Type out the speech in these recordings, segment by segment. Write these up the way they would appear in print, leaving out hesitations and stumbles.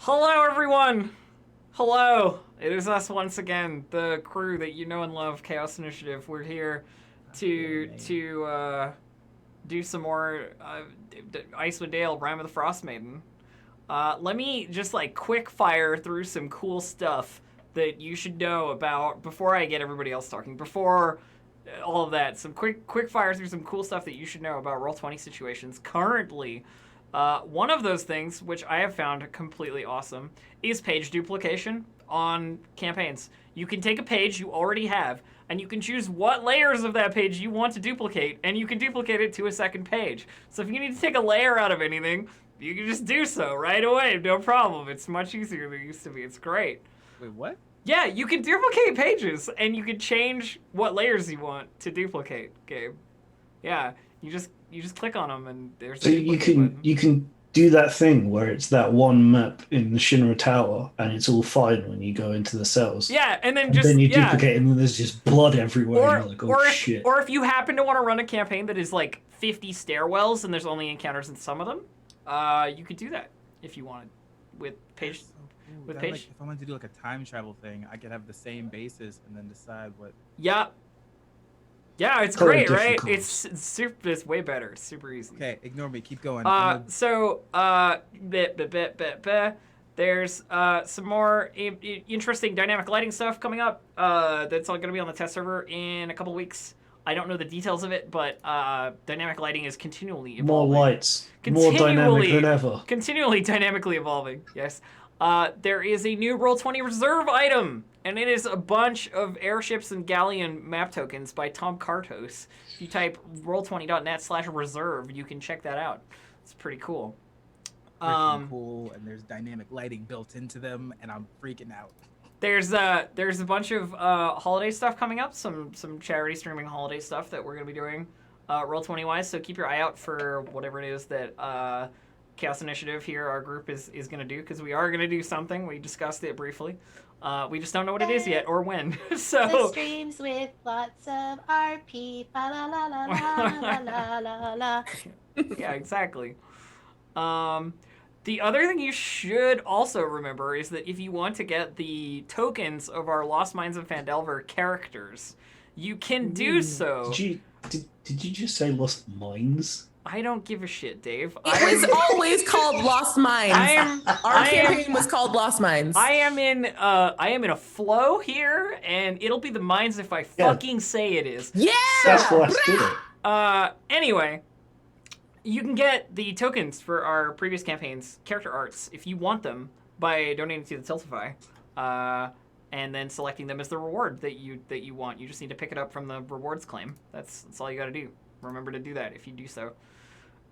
Hello, everyone! Hello! It is us once again, the crew that you know and love, Chaos Initiative. We're here to do some more Icewind Dale, Rime of the Frostmaiden. Let me just quick fire through some cool stuff that you should know about before I get everybody else talking. Before all of that, some quick fire through some cool stuff that you should know about Roll20 situations currently. One of those things, which I have found completely awesome, is page duplication on campaigns. You can take a page you already have, and you can choose what layers of that page you want to duplicate, and you can duplicate it to a second page. So if you need to take a layer out of anything, you can just do so right away, no problem. It's much easier than it used to be. It's great. Wait, what? Yeah, you can duplicate pages, and you can change what layers you want to duplicate, Gabe. Yeah, you just click on them, and there's. So you can do that thing where it's that one map in the Shinra Tower, and it's all fine when you go into the cells. Yeah, and then then you duplicate, and then there's just blood everywhere. And you're like, oh shit. Or if you happen to want to run a campaign that is like 50 stairwells, and there's only encounters in some of them, you could do that if you wanted with page. With page. Like, if I wanted to do like a time travel thing, I could have the same basis and then decide what. Yeah. Yeah, it's great, right? It's way better. It's super easy. Okay, ignore me. Keep going. There's some more interesting dynamic lighting stuff coming up. That's all going to be on the test server in a couple weeks. I don't know the details of it, but dynamic lighting is continually evolving. More lights. More dynamic than ever. Continually dynamically evolving, yes. There is a new Roll20 Reserve item, and it is a bunch of airships and galleon map tokens by Tom Kartos. If you type roll20.net/reserve, you can check that out. It's pretty cool. Cool, and there's dynamic lighting built into them, and I'm freaking out. There's a bunch of holiday stuff coming up, some charity streaming holiday stuff that we're going to be doing Roll20 wise, so keep your eye out for whatever it is that Chaos Initiative here, our group, is going to do, because we are going to do something. We discussed it briefly. We just don't know what it is yet or when. So the streams with lots of RP. La la la la la la la la. Yeah, exactly. The other thing you should also remember is that if you want to get the tokens of our Lost Mines of Phandelver characters, you can do so. Did you just say Lost Mines? I don't give a shit, Dave. It was always called Lost Mines. Our campaign was called Lost Mines. I am in a flow here, and it'll be the mines if I fucking say it is. Yeah. That's why I did it. Anyway, you can get the tokens for our previous campaigns, character arts, if you want them, by donating to the Tiltify, and then selecting them as the reward that you want. You just need to pick it up from the rewards claim. That's all you got to do. Remember to do that if you do so.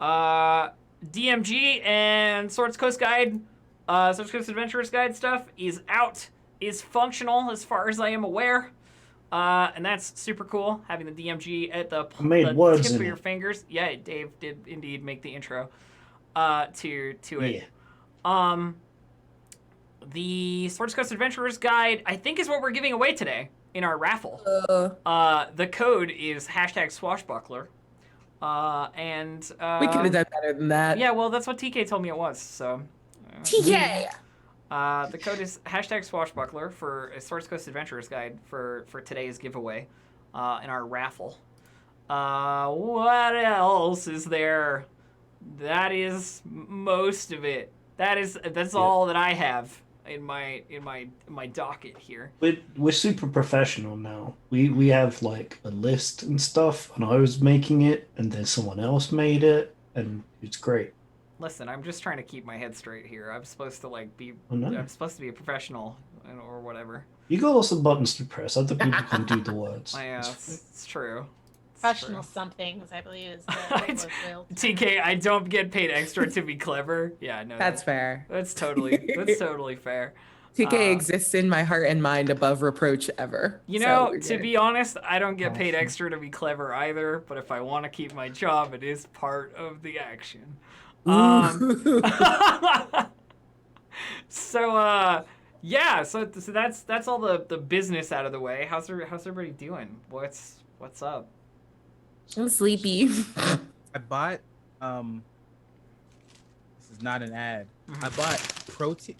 DMG and Swords Coast Guide, Swords Coast Adventurers Guide stuff is out, is functional as far as I am aware. And that's super cool, having the DMG at the tip of your fingers. Yeah, Dave did indeed make the intro to it. Yeah. The Swords Coast Adventurers Guide, I think, is what we're giving away today in our raffle. The code is #swashbuckler. And we could have done better than that. Yeah, well, that's what TK told me it was, so. TK! The code is #swashbuckler for a Swords Coast Adventurers Guide for today's giveaway in our raffle. What else is there? That is most of it. That's all that I have in my docket here. We're super professional now. We have like a list and stuff, and I was making it, and then someone else made it, and it's great. Listen, I'm just trying to keep my head straight here. I'm supposed to be. Oh, no. I'm supposed to be a professional or whatever. You got lots of buttons to press. Other people can do the words. Yeah, it's true. Professional somethings, I believe, is the TK, I don't get paid extra to be clever. Yeah, no. That's fair. That's totally fair. TK exists in my heart and mind above reproach ever. You know, to be honest, I don't get paid extra to be clever either, but if I want to keep my job, it is part of the action. So that's all the business out of the way. How's everybody doing? What's up? I'm sleepy. I bought this is not an ad. I bought protein.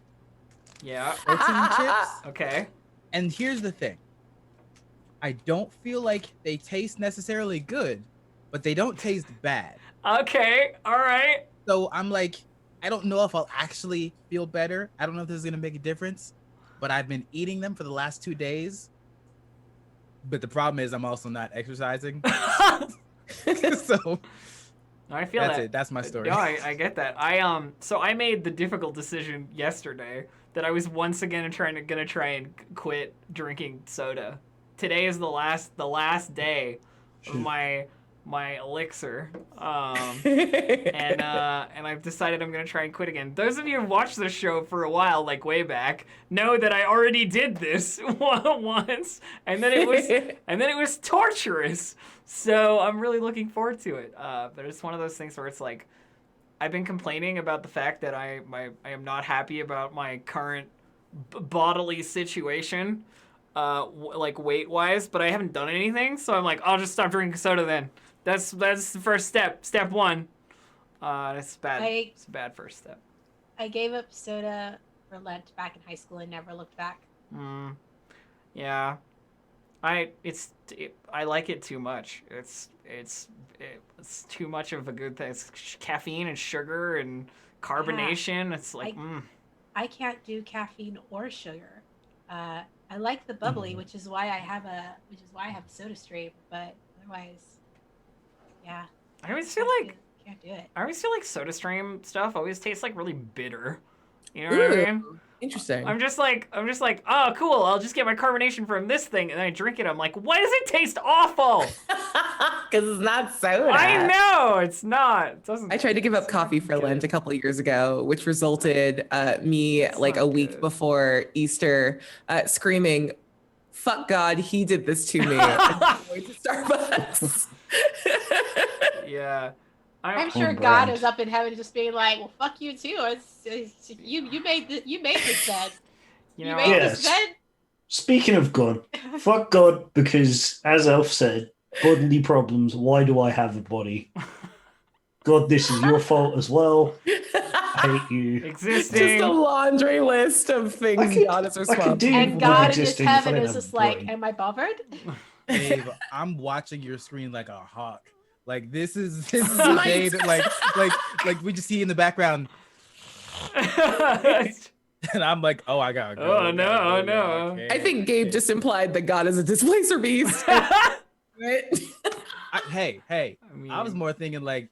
Yeah. protein chips. Okay. And here's the thing. I don't feel like they taste necessarily good, but they don't taste bad. Okay. All right. So I'm like, I don't know if I'll actually feel better. I don't know if this is gonna make a difference, but I've been eating them for the last 2 days. But the problem is I'm also not exercising. So I feel that's that. it. That's my story. No, I get that. So I made the difficult decision yesterday that I was once again gonna try and quit drinking soda. Today is the last day of my elixir. And I've decided I'm gonna try and quit again. Those of you who've watched this show for a while, like way back, know that I already did this once, and then it was torturous. So I'm really looking forward to it. But it's one of those things where it's like, I've been complaining about the fact that I am not happy about my current bodily situation, like weight wise, but I haven't done anything. So I'm like, I'll just stop drinking soda then. That's the first step. Step one. It's bad. It's a bad first step. I gave up soda for Lent back in high school and never looked back. Yeah. I like it too much. It's too much of a good thing. It's caffeine and sugar and carbonation. Yeah. It's like I can't do caffeine or sugar. I like the bubbly, which is why I have a soda stream, but otherwise, yeah. I always feel like can't do it. I always feel like SodaStream stuff always tastes like really bitter. You know what I mean? Interesting. I'm just like, oh, cool. I'll just get my carbonation from this thing, and then I drink it. I'm like, why does it taste awful? Because it's not soda. I know it's not. It doesn't. I tried to give up coffee for Lent a couple of years ago, which resulted me like a week before Easter screaming, "Fuck God, he did this to me!" and going to Starbucks. Yeah. I'm sure God is up in heaven just being like, well, fuck you too. It's you made this bed. You know, made this bed. Speaking of God, fuck God, because as Elf said, bodily problems, why do I have a body? God, this is your fault as well. I hate you. Existing. Just a laundry list of things God is responsible for. And God in his heaven is just like, am I bothered? Dave, I'm watching your screen like a hawk. Like this is the day that like we just see in the background. And I'm like, oh, I gotta go. Oh no. Okay, I think Gabe just implied that God is a displacer beast. Right? Hey, I mean, I was more thinking like,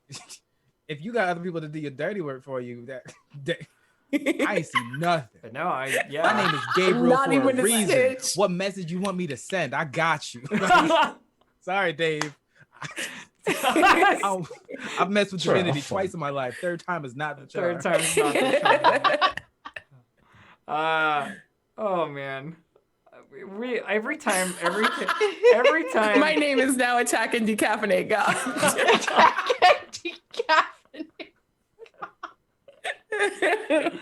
if you got other people to do your dirty work for you, that I ain't see nothing. No, My name is Gabriel Not for even a a reason. stitch. What message you want me to send? I got you. Sorry, Dave. I've messed with divinity twice in my life. Third time is not the charm. Third time is not the charm. Oh man. Every time. My name is now Attack and Decaffeinate God. Attack and Decaffeinate.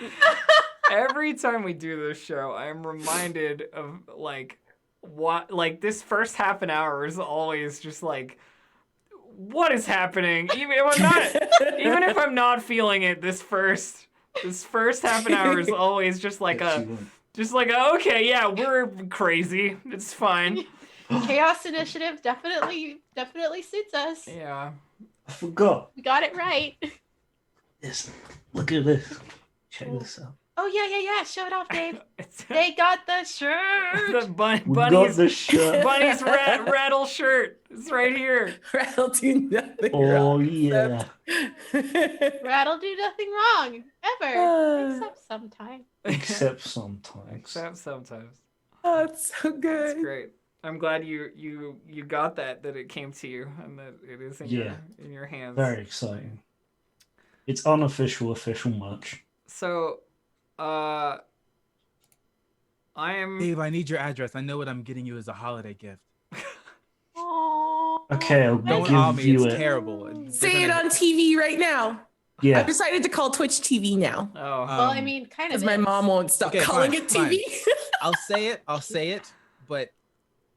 Every time we do this show, I am reminded of like this first half an hour is always just like, what is happening? Even if I'm not feeling it, this first half an hour is always just like okay, yeah, we're crazy. It's fine. Chaos Initiative definitely suits us. Yeah. I forgot. We got it right. Yes. Look at this. Check this out. Oh yeah. Show it off, Dave. They got the shirt. The We got the shirt. Bunny's rattle shirt. It's right here. Rattle do nothing Oh wrong, yeah. Rattle do nothing wrong ever, except sometimes. Except sometimes. Except sometimes. Oh, it's so good. It's great. I'm glad you got that it came to you and that it is in your hands. Very exciting. It's unofficial, official merch. So, I am. Dave, I need your address. I know what I'm getting you as a holiday gift. Okay, I'll Don't call give me. you It's it. terrible. Say it on TV right now. Yeah. I've decided to call Twitch TV now. Oh. Well, I mean, kind of. Because my mom won't stop calling it TV. I'll say it, but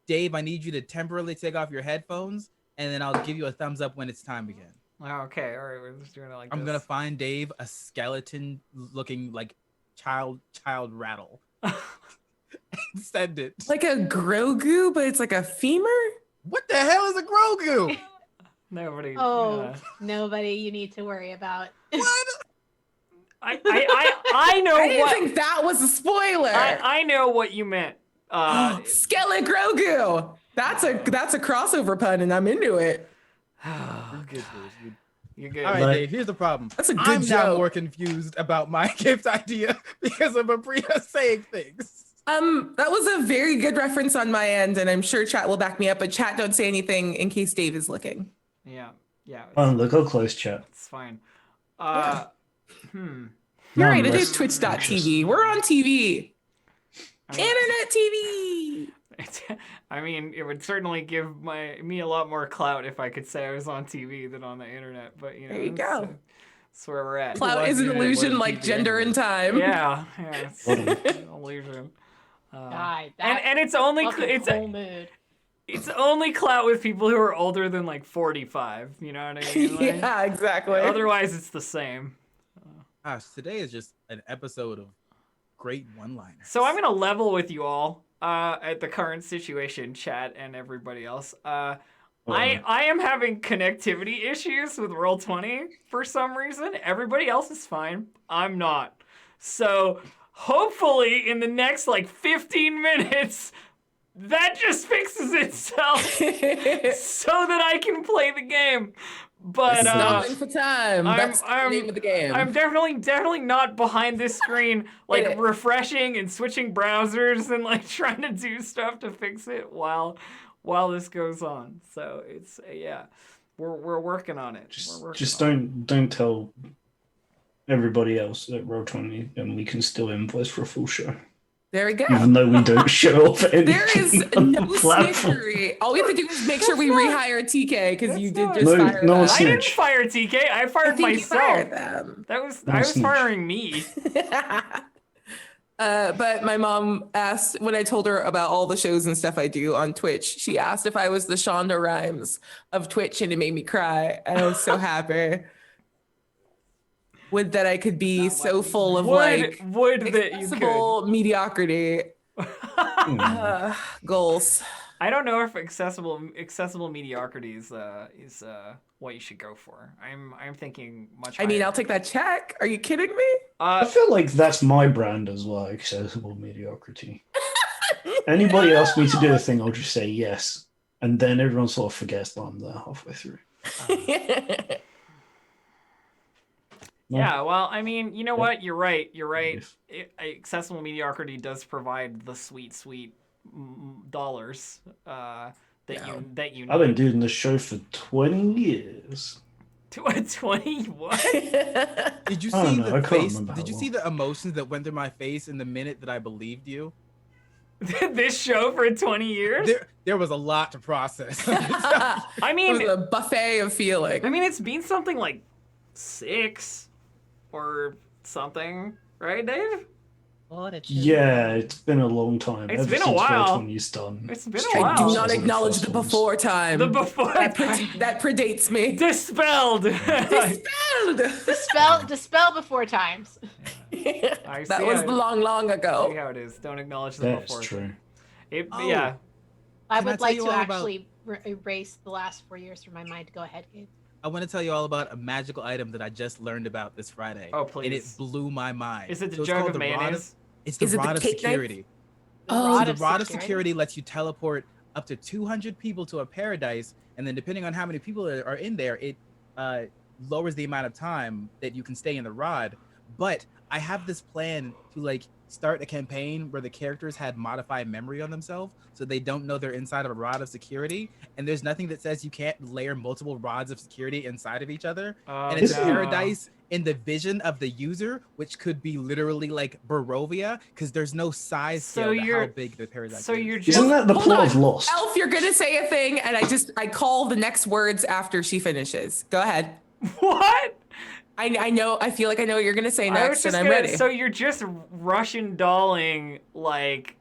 Dave, I need you to temporarily take off your headphones, and then I'll give you a thumbs up when it's time again. Okay, all right, we're just doing it like I'm this. gonna find Dave a skeleton-looking like child rattle. And send it. Like a Grogu, but it's like a femur? What the hell is a Grogu? Nobody. Oh, nobody you need to worry about. What? I know I didn't what. think that was a spoiler. I know what you meant. Skeleton Grogu. That's a crossover pun, and I'm into it. You're good, dude. You're good. All right, Like- Dave, here's the problem. That's a good I'm now joke. more confused about my gift idea because of Apriya saying things. That was a very good reference on my end, and I'm sure chat will back me up. But chat, don't say anything in case Dave is looking. Yeah. Oh, look how close, chat. It's fine. Yeah. Hmm. You're Now right. I'm It is less Twitch.tv. interested. We're on TV. I mean, Internet TV. I mean, it would certainly give me a lot more clout if I could say I was on TV than on the internet. But you know, There you go. That's where we're at. Clout. Clout is an illusion like gender and time. Yeah, it's Hold on. an illusion. God, And it's only whole mood. it's only clout with people who are older than like 45. You know what I mean? Like, Yeah, exactly. Otherwise, it's the same. Gosh, today is just an episode of great one-liners. So I'm gonna level with you all at the current situation, chat and everybody else. I am having connectivity issues with Roll20 for some reason. Everybody else is fine. I'm not. So hopefully in the next like 15 minutes, that just fixes itself so that I can play the game. But Snubbing for time. That's the name of the game. I'm definitely not behind this screen, like refreshing and switching browsers and like trying to do stuff to fix it while this goes on. So it's we're working on it. Just don't tell everybody else at Roll20, and we can still invoice for a full show, There we go. even though we don't show off anything There is on no the platform. snitchery. All we have to do is make sure we rehire TK because you did not- just No- fire no them. one's I didn't snitch. fire TK. I fired I think myself. you fired them. I was snitch. firing me. But my mom asked when I told her about all the shows and stuff I do on Twitch. She asked if I was the Shonda Rhimes of Twitch, and it made me cry. And I was so happy. Would that I could be so full of like would that you could. accessible mediocrity goals. I don't know if accessible mediocrity is what you should go for. I'm thinking much higher. I mean, I'll take that check. Are you kidding me? I feel like that's my brand as well, accessible mediocrity. Anybody ask me to do a thing, I'll just say yes. And then everyone sort of forgets that I'm there halfway through. Yeah, well, I mean, you know what? You're right. Yes. Accessible mediocrity does provide the sweet dollars that you need. I've been doing this show for 20 years. 20 what? Did you I don't see know, I the can't face? remember Did how you see the emotions that went through my face in the minute that I believed you? This show for 20 years? There was a lot to process. I It mean, was a buffet of feeling. I mean, it's been something like 6 or something, right, Dave? Yeah, it's been a long time. It's ever been a since while. 20's done. It's been I a while. do not acknowledge the before time. The before that predates me. dispelled. Dispelled. Dispel before times. I That see was how- long See ago. how it is. Don't acknowledge the That's before. true. Yeah. I Can I would tell like you to all about- actually erase the last 4 years from my mind. Go ahead, Gabe. I want to tell you all about a magical item that I just learned about this Friday. Oh, And it please. blew my mind. Is it the So it's jug called of the rod mayonnaise? It's the Is it the rod of cake knife? security. Oh, So the rod of security lets you teleport up to 200 people to a paradise, and then depending on how many people are in there, it lowers the amount of time that you can stay in the rod. But I have this plan to like start a campaign where the characters had modified memory on themselves, so they don't know they're inside of a rod of security. And there's nothing that says you can't layer multiple rods of security inside of each other. Oh, And it's a no. paradise in the vision of the user, which could be literally like Barovia, because there's no size So scale to you're- how big the paradise So is. you're just Isn't that the Hold plot on. of Lost? Elf, you're gonna say a thing, and I call the next words after she finishes. Go ahead. what? I know. I feel like I know what you're gonna say I was next, just and I'm gonna. ready. So you're just Russian dolling like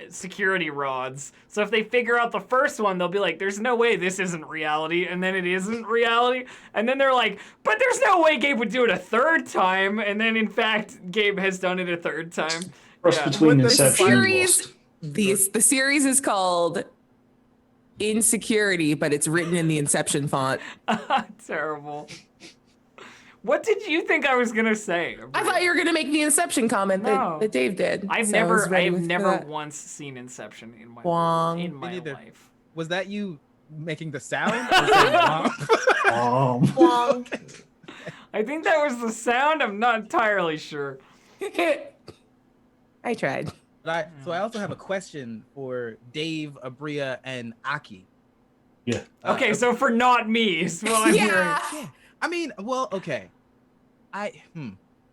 security rods. So if they figure out the first one, they'll be like, there's no way this isn't reality, and then it isn't reality. And then they're like, but there's no way Gabe would do it a third time. And then in fact, Gabe has done it a third time. Cross Yeah. between What the Inception and series- Lost. The series is called Insecurity, but it's written in the Inception font. Terrible. What did you think I was gonna say? I thought you were gonna make the Inception comment No. that Dave did. I've so I was ready I've for never that. once seen Inception in my Wong. in my Me neither. life. Was that you making the sound? Or saying womp? Wong. I think that was the sound. I'm not entirely sure. I tried. So I also have a question for Dave, Abria, and Aki. Yeah. Okay, so for not me is what I'm hearing. Yeah. I mean, well, okay.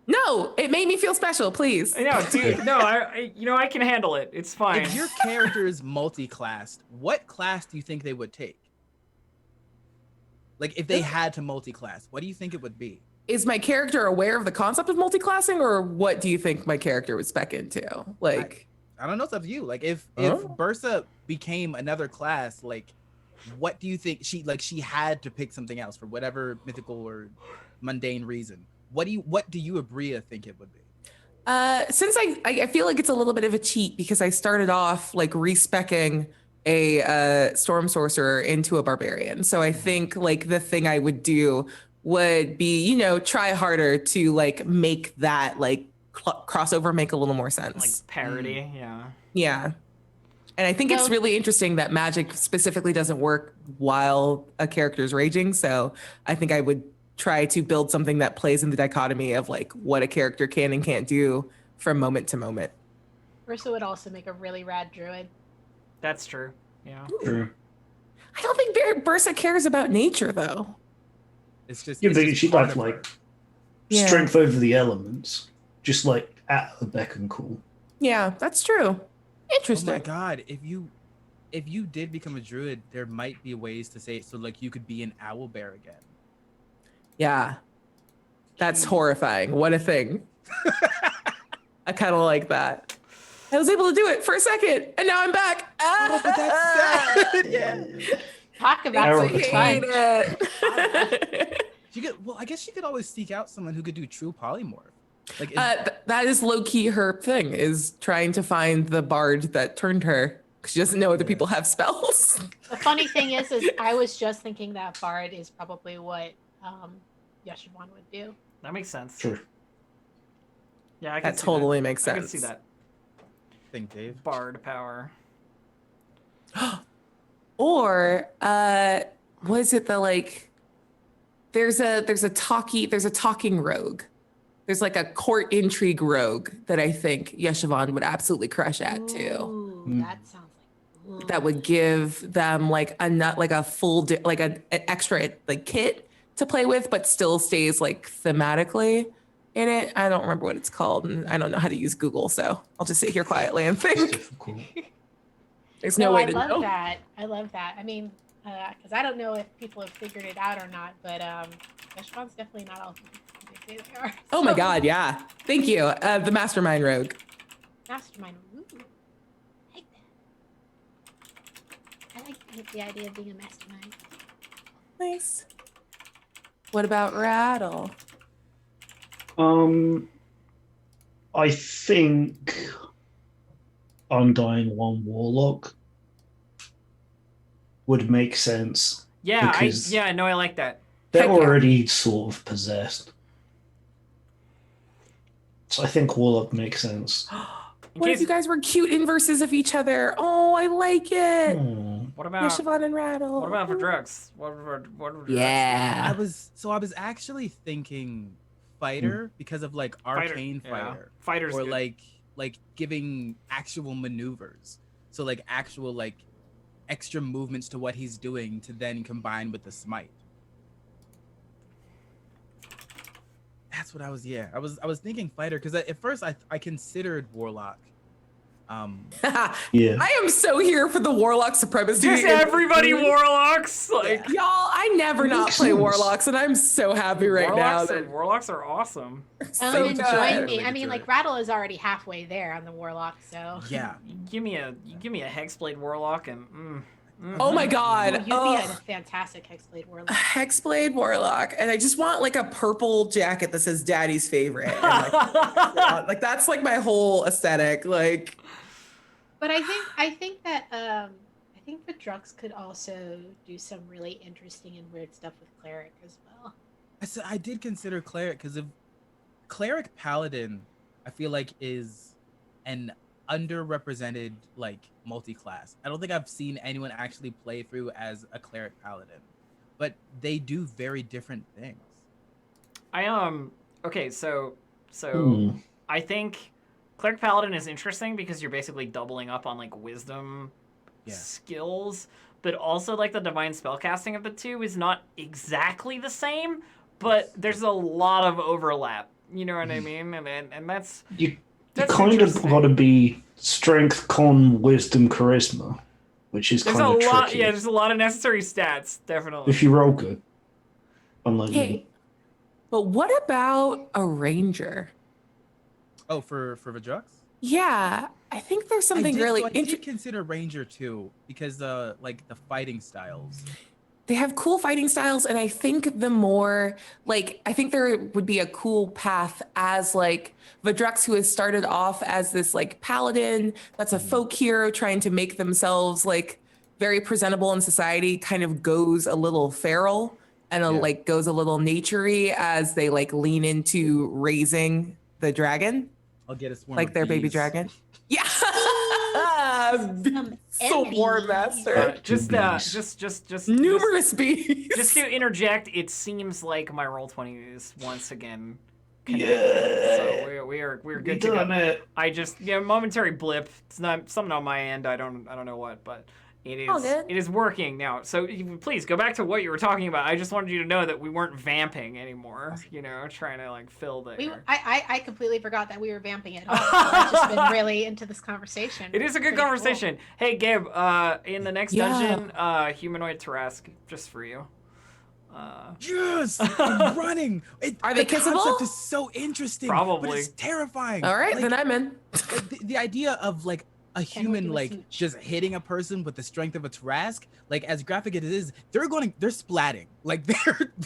No, it made me feel special. Please. No, dude, no, I can handle it. It's fine. If your character is multi-classed, what class do you think they would take? Like, if they had to multi-class, what do you think it would be? Is my character aware of the concept of multi-classing, or what do you think my character would spec into? Like, I don't know. It's up to you. Like, if Bursa became another class, like, what do you think she had to pick something else for whatever mythical or mundane reason? What do you Abria think it would be? Since I feel like it's a little bit of a cheat because I started off like respecking a storm sorcerer into a barbarian. So I think like the thing I would do would be, you know, try harder to like make that like crossover make a little more sense. Like parody, yeah. Yeah. And I think it's So- really interesting that magic specifically doesn't work while a character's raging. So I think I would try to build something that plays in the dichotomy of like what a character can and can't do from moment to moment. Ursa would also make a really rad druid. That's true. Yeah. True. I don't think Bursa cares about nature though. It's just Yeah, it's but just she'd part have of her. like Yeah. strength over the elements, just like at her beck and call. Yeah, that's true. Oh Interesting. my god! If you did become a druid, there might be ways to say it so like you could be an owl bear again. Yeah. That's horrifying. What a thing. I kind of like that. I was able to do it for a second, and now I'm back. Oh, but that's sad. Yeah. Talk about Arrow I something baton. hate fun. it. I guess she could always seek out someone who could do true polymorph. Like, That is low key her thing, is trying to find the bard that turned her, because she doesn't know other people have spells. The funny thing is I was just thinking that Bard is probably what Yeshivan would do. That makes sense. Sure. Yeah, I can That see totally that. makes I can see sense. that. thing, Dave. Bard power. Or was it the like there's a talking rogue. There's like a court intrigue rogue that I think Yeshivan would absolutely crush at too. Ooh, that sounds like That would give them like a full an extra like kit to play with, but still stays like thematically in it. I don't remember what it's called, and I don't know how to use Google, so I'll just sit here quietly and It's think. difficult. There's no way to I love know. that. I love that. I mean, because I don't know if people have figured it out or not, but Yeshivan's definitely not all they say they are. Oh my So, god, yeah. Thank you. The Mastermind Rogue. Mastermind. Ooh, I like that. I like the idea of being a mastermind. Nice. What about Rattle? I think Undying One Warlock would make sense. Yeah, Because- I like that. They're Heck yeah. already sort of possessed. So I think Warlock makes sense. In What if case, you guys were cute inverses of each other? Oh, I like it. Hmm. what about Yeshivan and Rattle. what about for drugs? What are drugs? I Yeah. was actually thinking fighter because of like arcane yeah. fighter. Fighters Or good. like giving actual maneuvers. So like actual like extra movements to what he's doing to then combine with the smite. That's what I was thinking fighter because at first I considered warlock. Yeah. I am so here for the warlock supremacy. Just everybody warlocks. Like Y'all, I never not Makes play sense. warlocks, and I'm so happy right now. warlocks are awesome. So and good. join me. Really I mean, good. like Rattle is already halfway there on the warlock, so Yeah. You give me a hexblade warlock and Oh my Ooh, god. you'd be a fantastic hexblade A warlock. hexblade warlock, and I just want like a purple jacket that says "Daddy's favorite." And, like that's like my whole aesthetic. Like, But I think that I think the Drux could also do some really interesting and weird stuff with cleric as well. I did consider cleric because if cleric paladin, I feel like is an underrepresented like multi-class. I don't think I've seen anyone actually play through as a cleric paladin, but they do very different things. Okay, so Hmm. I think cleric paladin is interesting because you're basically doubling up on like wisdom Yeah. skills, but also like the divine spellcasting of the two is not exactly the same, but there's a lot of overlap. You know what I mean? And that's You That's kind of interesting. got to be strength, con, wisdom, charisma, which is there's kind a of lot. tricky. Yeah, there's a lot of necessary stats. Definitely. If you roll good, unlike hey, me. but what about a ranger? Oh, for the Drux? Yeah, I think there's something really I did interesting. consider ranger too because like the fighting styles. They have cool fighting styles, and I think the more like I think there would be a cool path as like Vadrux, who has started off as this like paladin that's a folk hero trying to make themselves like very presentable in society, kind of goes a little feral and like goes a little naturey as they like lean into raising the dragon, I'll get a swarm like of their baby bees. dragon. Yeah. Some Sword envy. master. Just Numerous bees. Just to interject, it seems like my roll 20 is once again connected. Yeah. So we're good to done go. it. I just momentary blip. It's not something on my end. I don't know what, but All good. it is working now. So please go back to what you were talking about. I just wanted you to know that we weren't vamping anymore. You know, trying to like fill the air. I completely forgot that we were vamping it. I've just been really into this conversation. It is a good Pretty cool. conversation. Hey Gabe, in the next Yeah. dungeon, humanoid Tarask, just for you. Yes, I'm running. Are they the concept kissable? is so interesting. Probably. but it's terrifying. All right, Like, then I'm in. the idea of like a we human do a like smooch? just hitting a person with the strength of a Tarask, like as graphic as it is, they're splatting. Like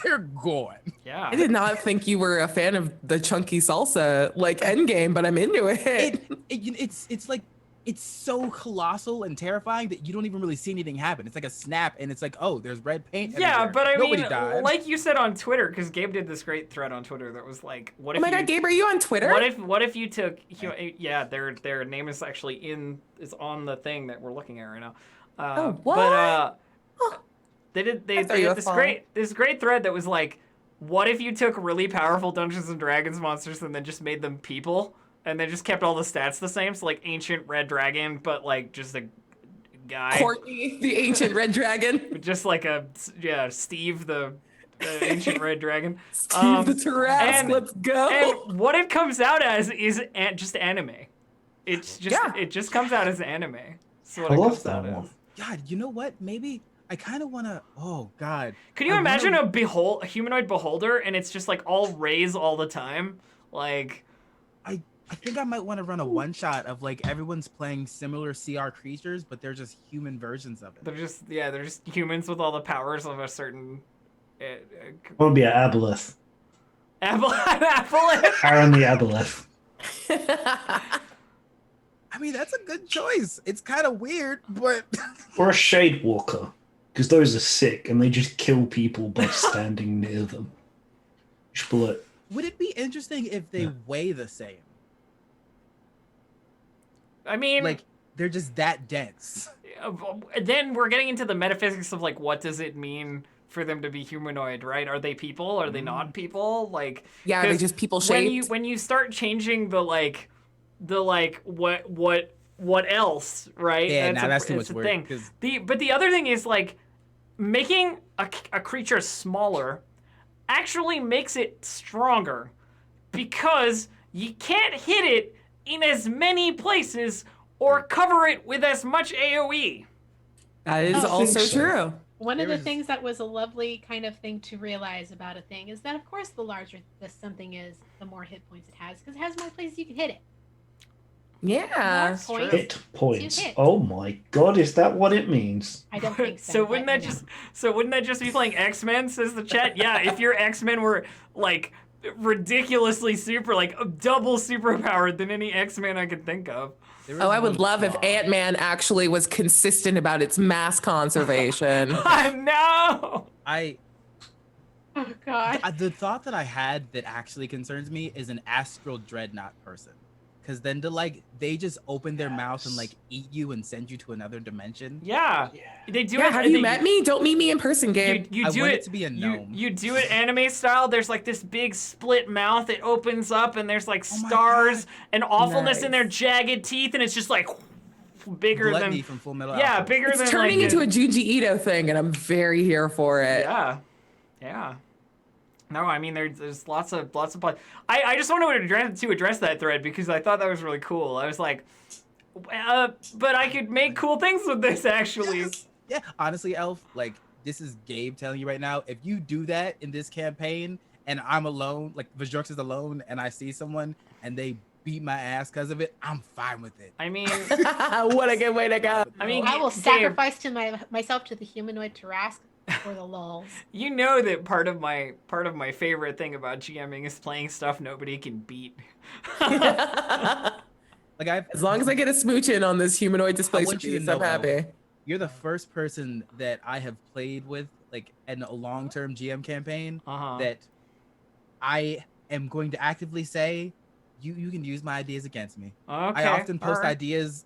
they're going. Yeah. I did not think you were a fan of the chunky salsa like Endgame, but I'm into it. It's like it's so colossal and terrifying that you don't even really see anything happen. It's like a snap, and it's like, oh, there's red paint. Yeah, everywhere. but I Nobody mean, died. like you said on Twitter, because Gabe did this great thread on Twitter that was like, "What Oh if?" my god, Gabe, are you on Twitter? What if you took? Yeah, their name is actually is on the thing that we're looking at right now. Oh, what? But Huh. they I did thought you were this fine. great thread that was like, what if you took really powerful Dungeons and Dragons monsters and then just made them people, and then just kept all the stats the same? So like ancient red dragon, but like just a guy. Courtney, the ancient red dragon. Just like Steve the ancient red dragon. Steve the Tarask, and- let's go. And what it comes out as is just anime. It's just Yeah. it just comes out as anime. That's what I it love comes that out one. as. God, you know what? Maybe I kind of want to. Oh God. Can you I imagine wanna- a humanoid beholder and it's just like all rays all the time? Like I think I might want to run a one shot of like everyone's playing similar CR creatures, but they're just human versions of it. they're just humans with all the powers of a certain I want to be an aboleth. apple. Aaron the aboleth. I mean, that's a good choice. It's kind of weird, but Or a shade walker. Because those are sick and they just kill people by standing near them. Split. would it be interesting if they weigh the same? I mean, Like they're just that dense. then we're getting into the metaphysics of like what does it mean for them to be humanoid, right? Are they people? Are they not people? Like Yeah, are they 'cause just people when shaped? you start changing the what else, right? Yeah, that's too it's much a work. thing. 'Cause But the other thing is like making a creature smaller actually makes it stronger because you can't hit it in as many places or cover it with as much AoE. That is I also think so. true. One of There the is- things that was a lovely kind of thing to realize about a thing is that, of course, the larger this something is, the more hit points it has, because it has more places you can hit it. Yeah. More points. Hit points. hit. Oh my god, is that what it means? I don't think so. So but, wouldn't that you know. just be playing X-Men, says the chat? Yeah, if your X-Men were like ridiculously super, like double superpowered than any X-Men I could think of. There Oh, is I would one love if flaw. Ant-Man actually was consistent about its mass conservation. No. Oh God. The thought that I had that actually concerns me is an astral dreadnought person, because then they just open their mouth and like eat you and send you to another dimension. Yeah. They do Yeah, it. have you they- met me? Don't meet me in person, Gabe. You I do want it it to be a you- gnome. You do it anime style. There's like this big split mouth. It opens up and there's like Oh my stars God. and awfulness in their Nice. jagged teeth, and it's just like bigger Gluttony than from Full Metal yeah, Alchemist. bigger It's than turning like into a Junji Ito thing, and I'm very here for it. yeah. No, I mean there's lots of I just wanted to address that thread because I thought that was really cool. I was like, but I could make cool things with this actually. Yes. Yeah, honestly, Elf, like this is Gabe telling you right now. If you do that in this campaign and I'm alone, like Vajorx is alone, and I see someone and they beat my ass because of it, I'm fine with it. I mean, What a good way to go. I mean, I will Gabe, sacrifice to myself to the humanoid Tarrasque for the lulz. you know that part of my favorite thing about GMing is playing stuff nobody can beat. Like As long as I get a smooch in on this humanoid I displacement want you to piece, know, I'm happy. you're the first person that I have played with, like in a long-term GM campaign, Uh-huh. that I am going to actively say, you can use my ideas against me. Okay. I often post alright. ideas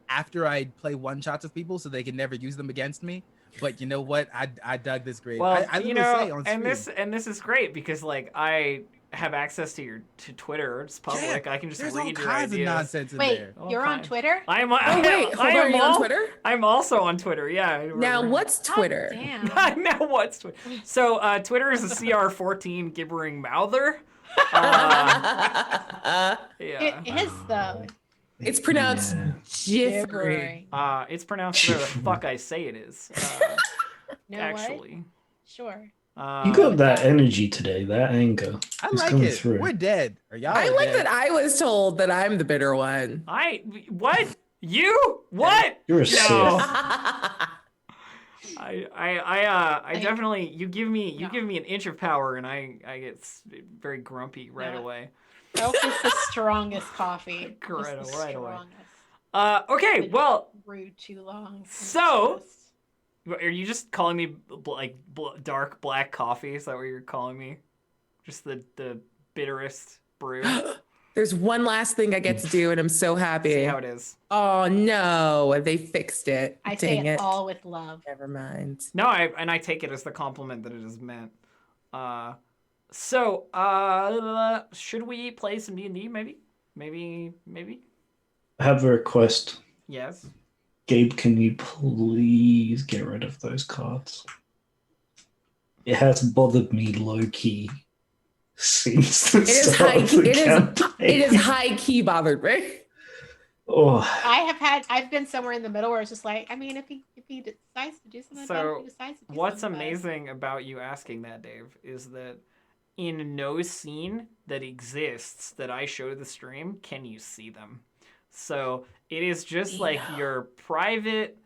after I play one-shots with people so they can never use them against me. But you know what? I dug this grade. Well, I you literally say know, on and stream, this is great because like I have access to Twitter. It's public. I can just there's all read your kinds ideas. of nonsense in Wait, there. All you're on kinds. Twitter? I'm Oh, wait, hold on, are you on Twitter? I'm also on Twitter. Yeah. Now, what's Twitter? Oh, damn. now what's Twitter? So Twitter is a CR14 gibbering mouther. Yeah. It is though. It's pronounced Yeah. Jiffrey. It's pronounced the fuck I say it is. Know Actually. what? Sure. You got that energy today, that anger. I is like coming it. through. We're dead. Or y'all I are like dead. that I was told that I'm the bitter one. What? You? What? You're a No. Sith. I definitely you give me an inch of power and I get very grumpy right Yeah. away. Elf is the strongest coffee. Right Just the away. strongest. Okay, Been well, brewed too long. and So- it's just- are you just calling me dark black coffee? Is that what you're calling me? Just the bitterest brew? There's one last thing I get to do, and I'm so See happy. how it is. Oh no, they fixed it. I say Dang it it. all with love. Never mind. No, I take it as the compliment that it is meant. So should we play some D&D maybe? Maybe? I have a request. Yes. Gabe, can you please get rid of those cards? It has bothered me low key since the is start of the campaign. It is high key bothered me. Oh, I've been somewhere in the middle where it's just like, I mean, if he decides to do something about it, he decides to do What's something about it. amazing about you asking that, Dave, is that in no scene that exists that I show to the stream can you see them. So it is just like your private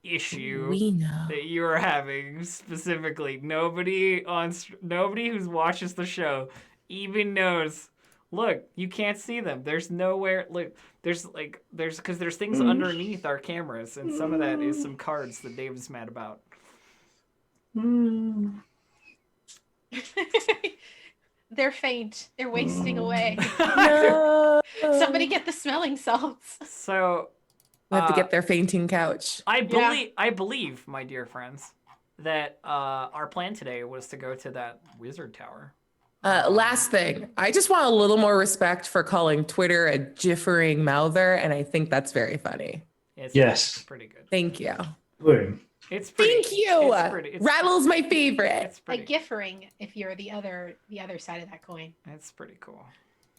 issue We know. that you are having specifically. Nobody who watches the show even knows. Look, you can't see them. There's nowhere. Look, there's because there's things underneath our cameras, and some of that is some cards that Dave is mad about. They're faint. They're wasting away. No. Somebody get the smelling salts. So We have to get their fainting couch. I Yeah. believe, my dear friends, that our plan today was to go to that wizard tower. Last thing, I just want a little more respect for calling Twitter a jiffering mouther, and I think that's very funny. It's Yes. pretty good. Thank you. boom. It's pretty. Thank you. It's Rattle's my favorite. It's pretty. Like giffering if you're the other side of that coin. It's pretty cool.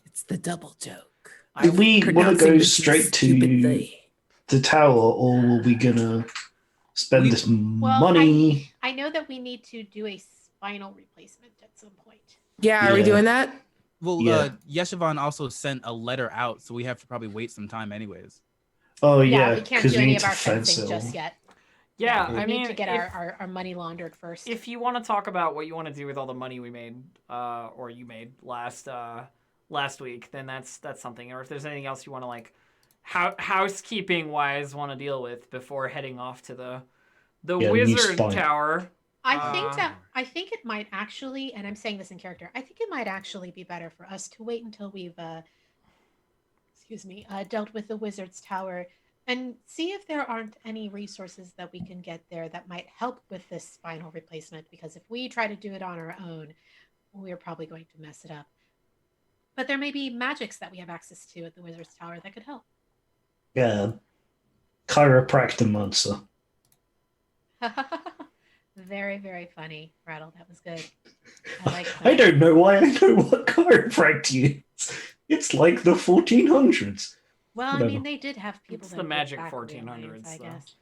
It's the double joke. If we want to go Pronouncing this straight to stupidly. the tower, or are we gonna spend this money? I know that we need to do a spinal replacement at some point. Yeah, are we Yeah. doing that? Well, Yeah. Yeshivan also sent a letter out, so we have to probably wait some time anyways. Oh Yeah, yeah, we can't because do we any need of to our fence fencing it just all. yet. Yeah, we I need mean, to get if, our money laundered first. if you want to talk about what you want to do with all the money we made, or you made last week, then that's something. Or if there's anything else you want to like, housekeeping wise, want to deal with before heading off to the Yeah, new wizard spine. tower. I think it might actually, and I'm saying this in character, I think it might actually be better for us to wait until we've dealt with the wizard's tower and see if there aren't any resources that we can get there that might help with this spinal replacement, because if we try to do it on our own, we're probably going to mess it up. But there may be magics that we have access to at the wizard's tower that could help. Yeah, chiropractor monster. Very, very funny, Rattle. That was good. I like that. I don't know why I know what chiropractic is. It's like the 1400s. Well, I Whatever. mean, they did have people It's that the did magic back 1400s, wheelings, I though. guess.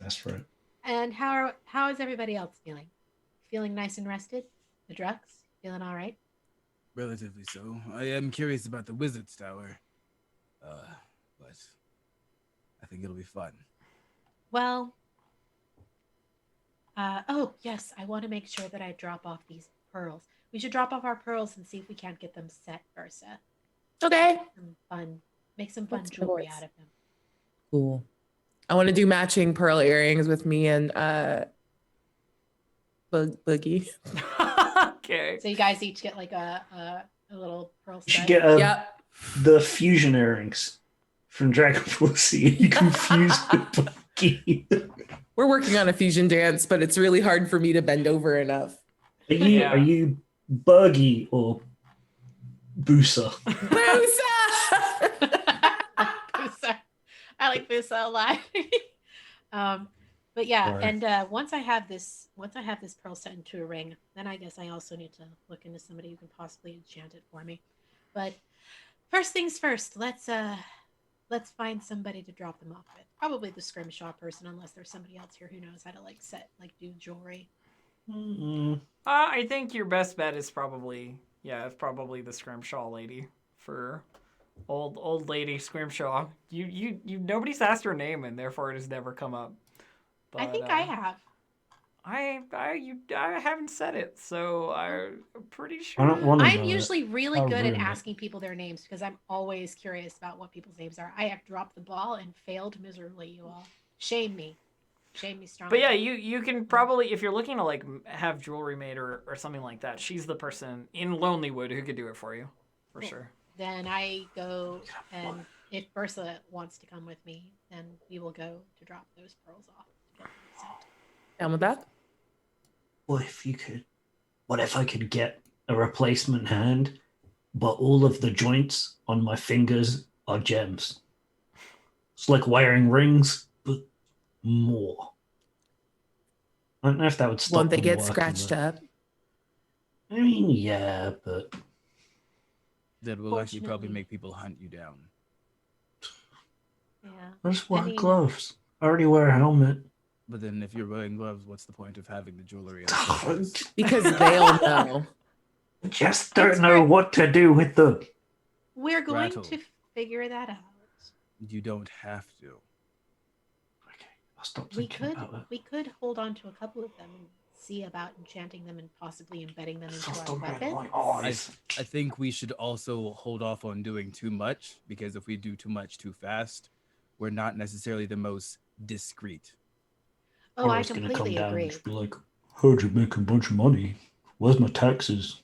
That's right. And how is everybody else feeling? Feeling nice and rested? The drugs? Feeling all right? Relatively so. I am curious about the wizard's tower, but I think it'll be fun. Well, oh, yes, I want to make sure that I drop off these pearls. We should drop off our pearls and see if we can't get them set, Versa. Okay. Make some fun That's good jewelry words. out of them. Cool. I want to do matching pearl earrings with me and Boogie. Okay. So you guys each get like a little pearl You should set. get Yep. the fusion earrings from Dragon Ball Z. You can fuse with Bucky. We're working on a fusion dance, but it's really hard for me to bend over enough. Are you Buggy or Boosa? Boosa! Busa. I like Busa a lot. But yeah, Right. and once I have this pearl set into a ring, then I guess I also need to look into somebody who can possibly enchant it for me. But first things first, let's find somebody to drop them off with. Probably the scrimshaw person, unless there's somebody else here who knows how to do jewelry. I think your best bet is probably the scrimshaw lady for old lady scrimshaw. You nobody's asked her name and therefore it has never come up. But, I think I have. I haven't said it, so I'm pretty sure. I don't want to I'm know usually really I'll good at ruin it. asking people their names because I'm always curious about what people's names are. I have dropped the ball and failed miserably, you all. Shame me strongly. But yeah, you can probably, if you're looking to like have jewelry made or something like that, she's the person in Lonelywood who could do it for you, for Cool. sure. Then I go, and if Bersa wants to come with me, then we will go to drop those pearls off. To get them sent. Down with that? What if I could get a replacement hand, but all of the joints on my fingers are gems? It's like wearing rings, but more. I don't know if that would stop Won't they them get working, scratched but- up? I mean, yeah, but That will actually probably Fortunately. make people hunt you down. Yeah. I just wear mean- gloves. I already wear a helmet. But then if you're wearing gloves, what's the point of having the jewelry? Because they'll know. Just don't That's know right. what to do with them. We're going Rattle. to figure that out. You don't have to. Okay, I'll stop We thinking about it. could hold on to a couple of them and see about enchanting them and possibly embedding them into Stop our the red weapon. light I, eyes. I think we should also hold off on doing too much, because if we do too much too fast, we're not necessarily the most discreet. Oh, I Laura's gonna come completely down agree. and be like, heard you make a bunch of money. Where's my taxes?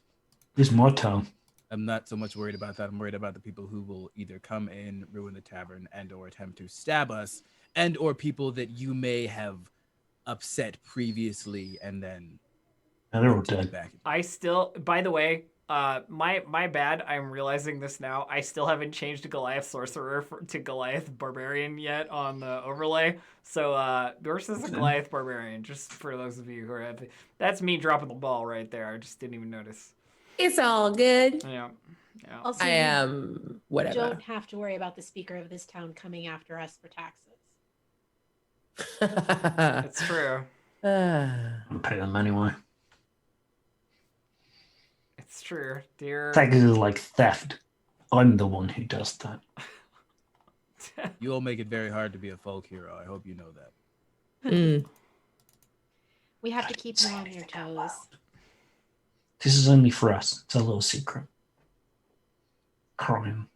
This is my town. I'm not so much worried about that. I'm worried about the people who will either come in, ruin the tavern, and or attempt to stab us, and or people that you may have upset previously and then And they're all look to get dead. back. I still, by the way, my bad. I'm realizing this now. I still haven't changed Goliath Sorcerer to Goliath Barbarian yet on the overlay. So yours is a Goliath Barbarian. Just for those of you who are happy, that's me dropping the ball right there. I just didn't even notice. It's all good. Yeah. Also, I you am whatever. don't have to worry about the speaker of this town coming after us for taxes. It's true. I'll pay them anyway. It's true, dear. Taxes is like theft. I'm the one who does that. You all make it very hard to be a folk hero. I hope you know that. We have to keep you on your toes. This is only for us. It's a little secret. Crime.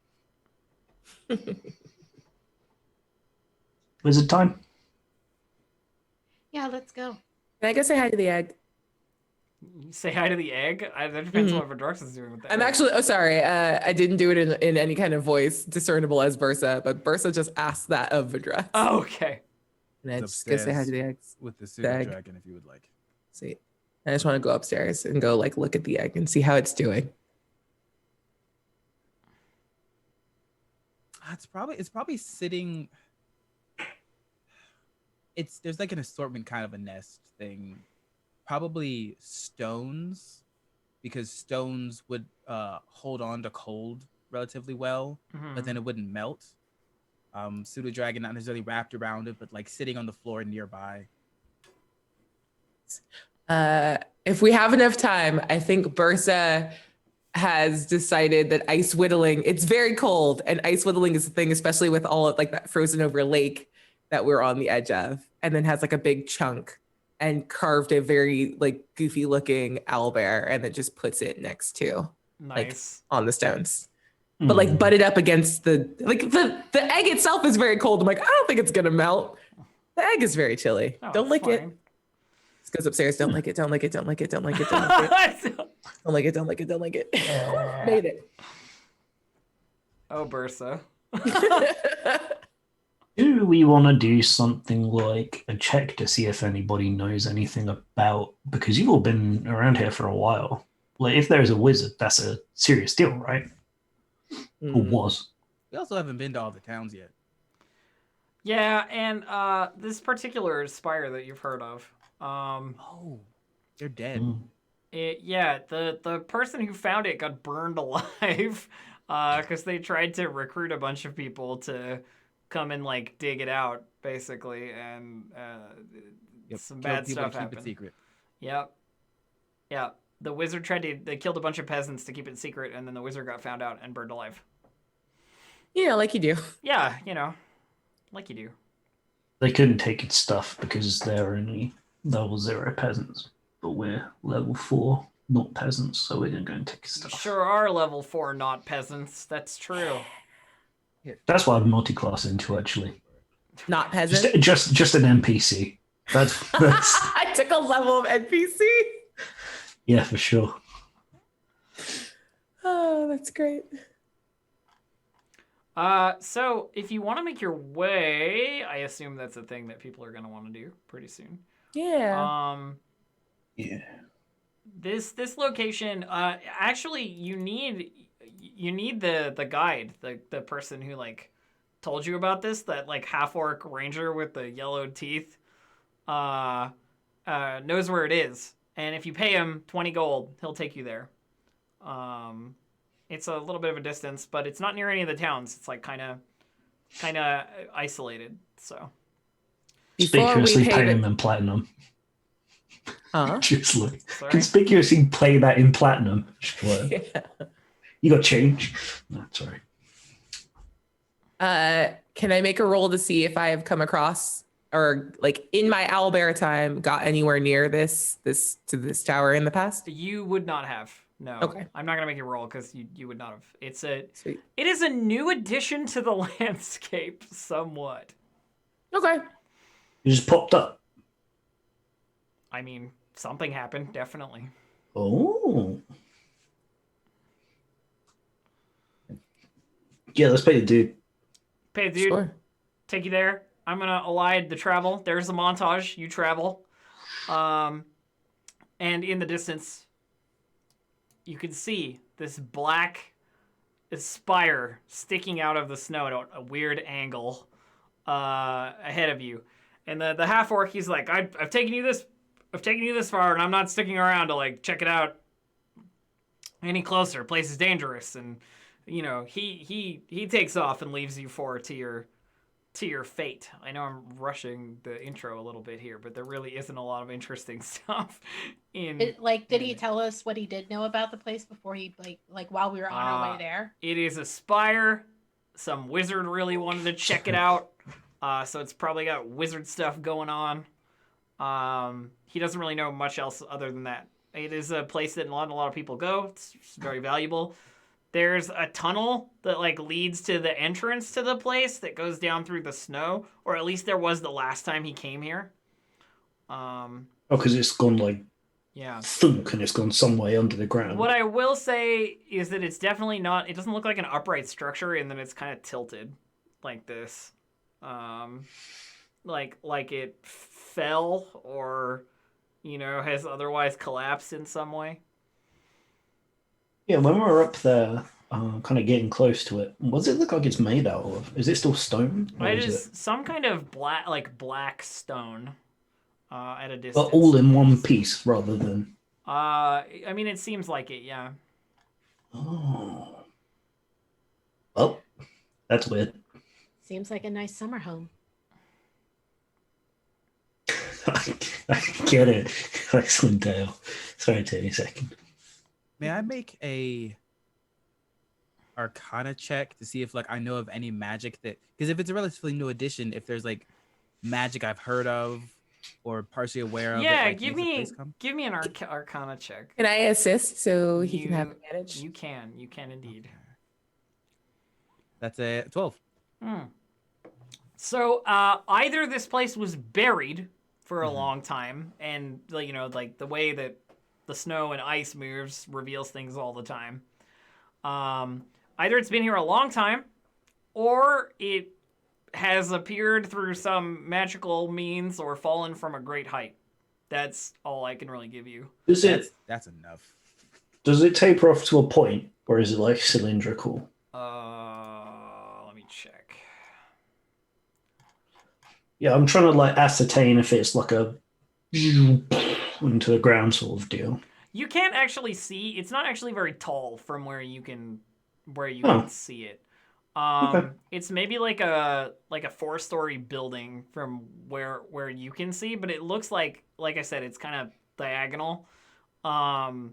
Is it time? Yeah, let's go. Can I go say hi to the egg? You say hi to the egg? That depends on what Verdrox is doing with that. I'm actually, sorry, I didn't do it in any kind of voice discernible as Bursa, but Bursa just asked that of Verdrox. Oh, okay. And I It's just go say hi upstairs to the eggs. with the Egg. pseudo dragon, if you would like. See, I just want to go upstairs and go like look at the egg and see how it's doing. It's probably sitting. There's like an assortment kind of a nest thing. Probably stones, because stones would hold on to cold relatively well, but then it wouldn't melt. Pseudo dragon not necessarily wrapped around it, but like sitting on the floor nearby. If we have enough time, I think Bursa has decided that ice whittling, it's very cold, and ice whittling is a thing, especially with all of like that frozen over lake that we're on the edge of, and then has like a big chunk and carved a very like goofy looking owlbear and then just puts it next to like on the stones. But like butted up against the egg itself is very cold. I'm like, I don't think it's gonna melt. The egg is very chilly. Oh, Don't lick it. This goes upstairs. Don't lick it. Don't lick it. Don't lick it. Don't lick it. Don't lick it. Don't lick it. Don't lick it. Don't lick it. Made it. Oh, Bursa. Do we want to do something like a check to see if anybody knows anything about? Because you've all been around here for a while. Like, if there's a wizard, that's a serious deal, right? Or was. We also haven't been to all the towns yet. Yeah, and this particular spire that you've heard of. Oh, they're dead. The person who found it got burned alive because they tried to recruit a bunch of people to come and like dig it out, basically, and some bad stuff happened. Keep it secret. Yep. The wizard they killed a bunch of peasants to keep it secret, and then the wizard got found out and burned alive. Yeah, like you do. Yeah, like you do. They couldn't take its stuff because they're only level 0 peasants, but we're level 4 not peasants, so we're gonna go and take its stuff. Sure are level 4 not peasants. That's true. That's what I'm multi-class into, actually. Not peasant. Just an NPC. That's. I took a level of NPC. Yeah, for sure. Oh, that's great. So if you want to make your way, I assume that's a thing that people are going to want to do pretty soon. Yeah. Yeah. This location, actually you need the guide, the person who like told you about this, that like half-orc ranger with the yellowed teeth, knows where it is. And if you pay him 20 gold, he'll take you there. It's a little bit of a distance, but it's not near any of the towns. It's like kind of isolated. So conspicuously pay him in platinum. Huh? Just like conspicuously play that in platinum. Yeah. You got change. No, sorry. Can I make a roll to see if I have come across or like in my owlbear time got anywhere near this tower in the past? You would not have. No. Okay. I'm not gonna make you roll because you would not have. Sweet. It is a new addition to the landscape, somewhat. Okay. It just popped up. I mean, something happened, definitely. Oh. Yeah, let's pay the dude. Pay the dude. Sure. Take you there. I'm gonna elide the travel. There's a montage. You travel. And in the distance, you can see this black spire sticking out of the snow at a weird angle ahead of you. And the half orc, he's like, I've taken you this far, and I'm not sticking around to like check it out any closer. Place is dangerous, and he takes off and leaves you four to to your fate. I know I'm rushing the intro a little bit here, but there really isn't a lot of interesting stuff in. Did he tell us what he did know about the place before he while we were on our way there? It is a spire. Some wizard really wanted to check it out, so it's probably got wizard stuff going on. He doesn't really know much else other than that. It is a place that not a lot of people go. It's very valuable. There's a tunnel that like leads to the entrance to the place that goes down through the snow, or at least there was the last time he came here. Because it's gone like Yeah. thunk and it's gone some way under the ground. What I will say is that it's definitely not. It doesn't look like an upright structure, and then it's kind of tilted, like this, like it fell or, has otherwise collapsed in some way. Yeah, when we were up there, kind of getting close to it, what does it look like it's made out of? Is it still stone? It is some kind of black stone, at a distance. But all in one piece rather than. I mean, it seems like it, yeah. Oh. Well, that's weird. Seems like a nice summer home. I get it. Icewind Dale. Sorry, take a second. May I make a Arcana check to see if I know of any magic because if it's a relatively new addition, if there's magic I've heard of or partially aware of. Yeah, give me an Arcana check. Can I assist so he can have advantage? You can indeed. That's a 12. So either this place was buried for a long time, and the way that the snow and ice moves reveals things all the time. Either it's been here a long time, or it has appeared through some magical means or fallen from a great height. That's all I can really give you. That's enough. Does it taper off to a point, or is it cylindrical? Let me check. Yeah, I'm trying to ascertain if it's a into the ground sort of deal. You can't actually see. It's not actually very tall from where you can see it. Okay. It's maybe like a 4-story building from where you can see, but it looks like I said, it's kind of diagonal. So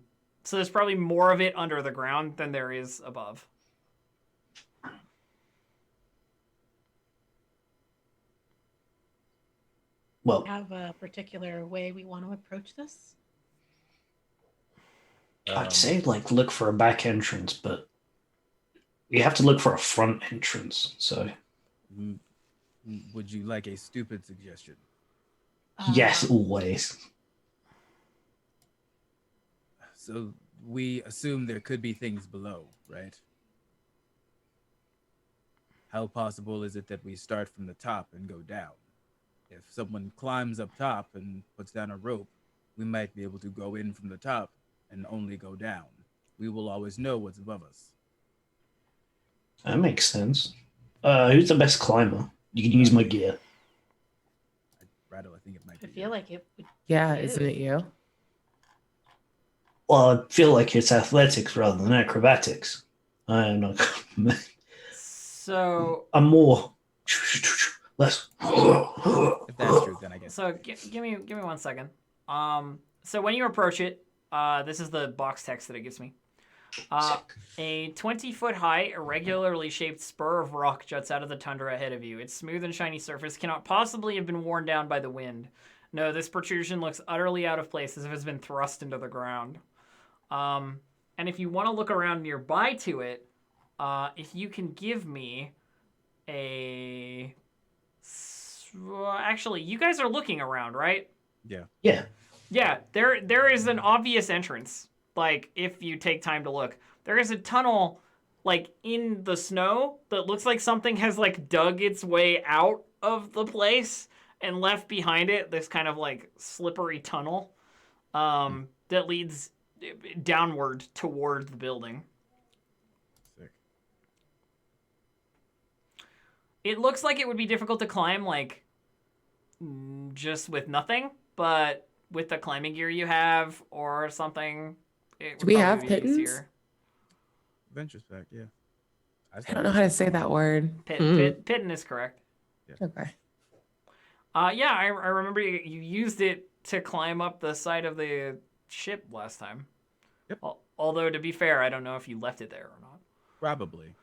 there's probably more of it under the ground than there is above. Well, Have a particular way we want to approach this? I'd say look for a back entrance, but you have to look for a front entrance. So, would you like a stupid suggestion? yes, always. So we assume there could be things below, right? How possible is it that we start from the top and go down? If someone climbs up top and puts down a rope, we might be able to go in from the top and only go down. We will always know what's above us. That makes sense. Who's the best climber? You can use my gear. Rattle, I think it might I be. feel like it would. Yeah, isn't it you? Well, I feel like it's athletics rather than acrobatics. I am not. So I'm more less. If that's true, then I guess. So give me 1 second. So when you approach it, this is the box text that it gives me. A 20-foot high, irregularly shaped spur of rock juts out of the tundra ahead of you. Its smooth and shiny surface cannot possibly have been worn down by the wind. No, this protrusion looks utterly out of place, as if it's been thrust into the ground. And if you want to look around nearby to it, if you can give me a... Actually, you guys are looking around, right? Yeah. Yeah. Yeah, there is an obvious entrance. If you take time to look, there is a tunnel, in the snow that looks like something has, dug its way out of the place and left behind it this kind of, slippery tunnel that leads downward toward the building. Sick. It looks like it would be difficult to climb, just with nothing, but with the climbing gear you have or something... Do we have pittance? Venture spec, yeah. I don't know how to say that word. Pitton is correct. Okay. Yeah, I remember you used it to climb up the side of the ship last time. Yep. Although, to be fair, I don't know if you left it there or not. Probably.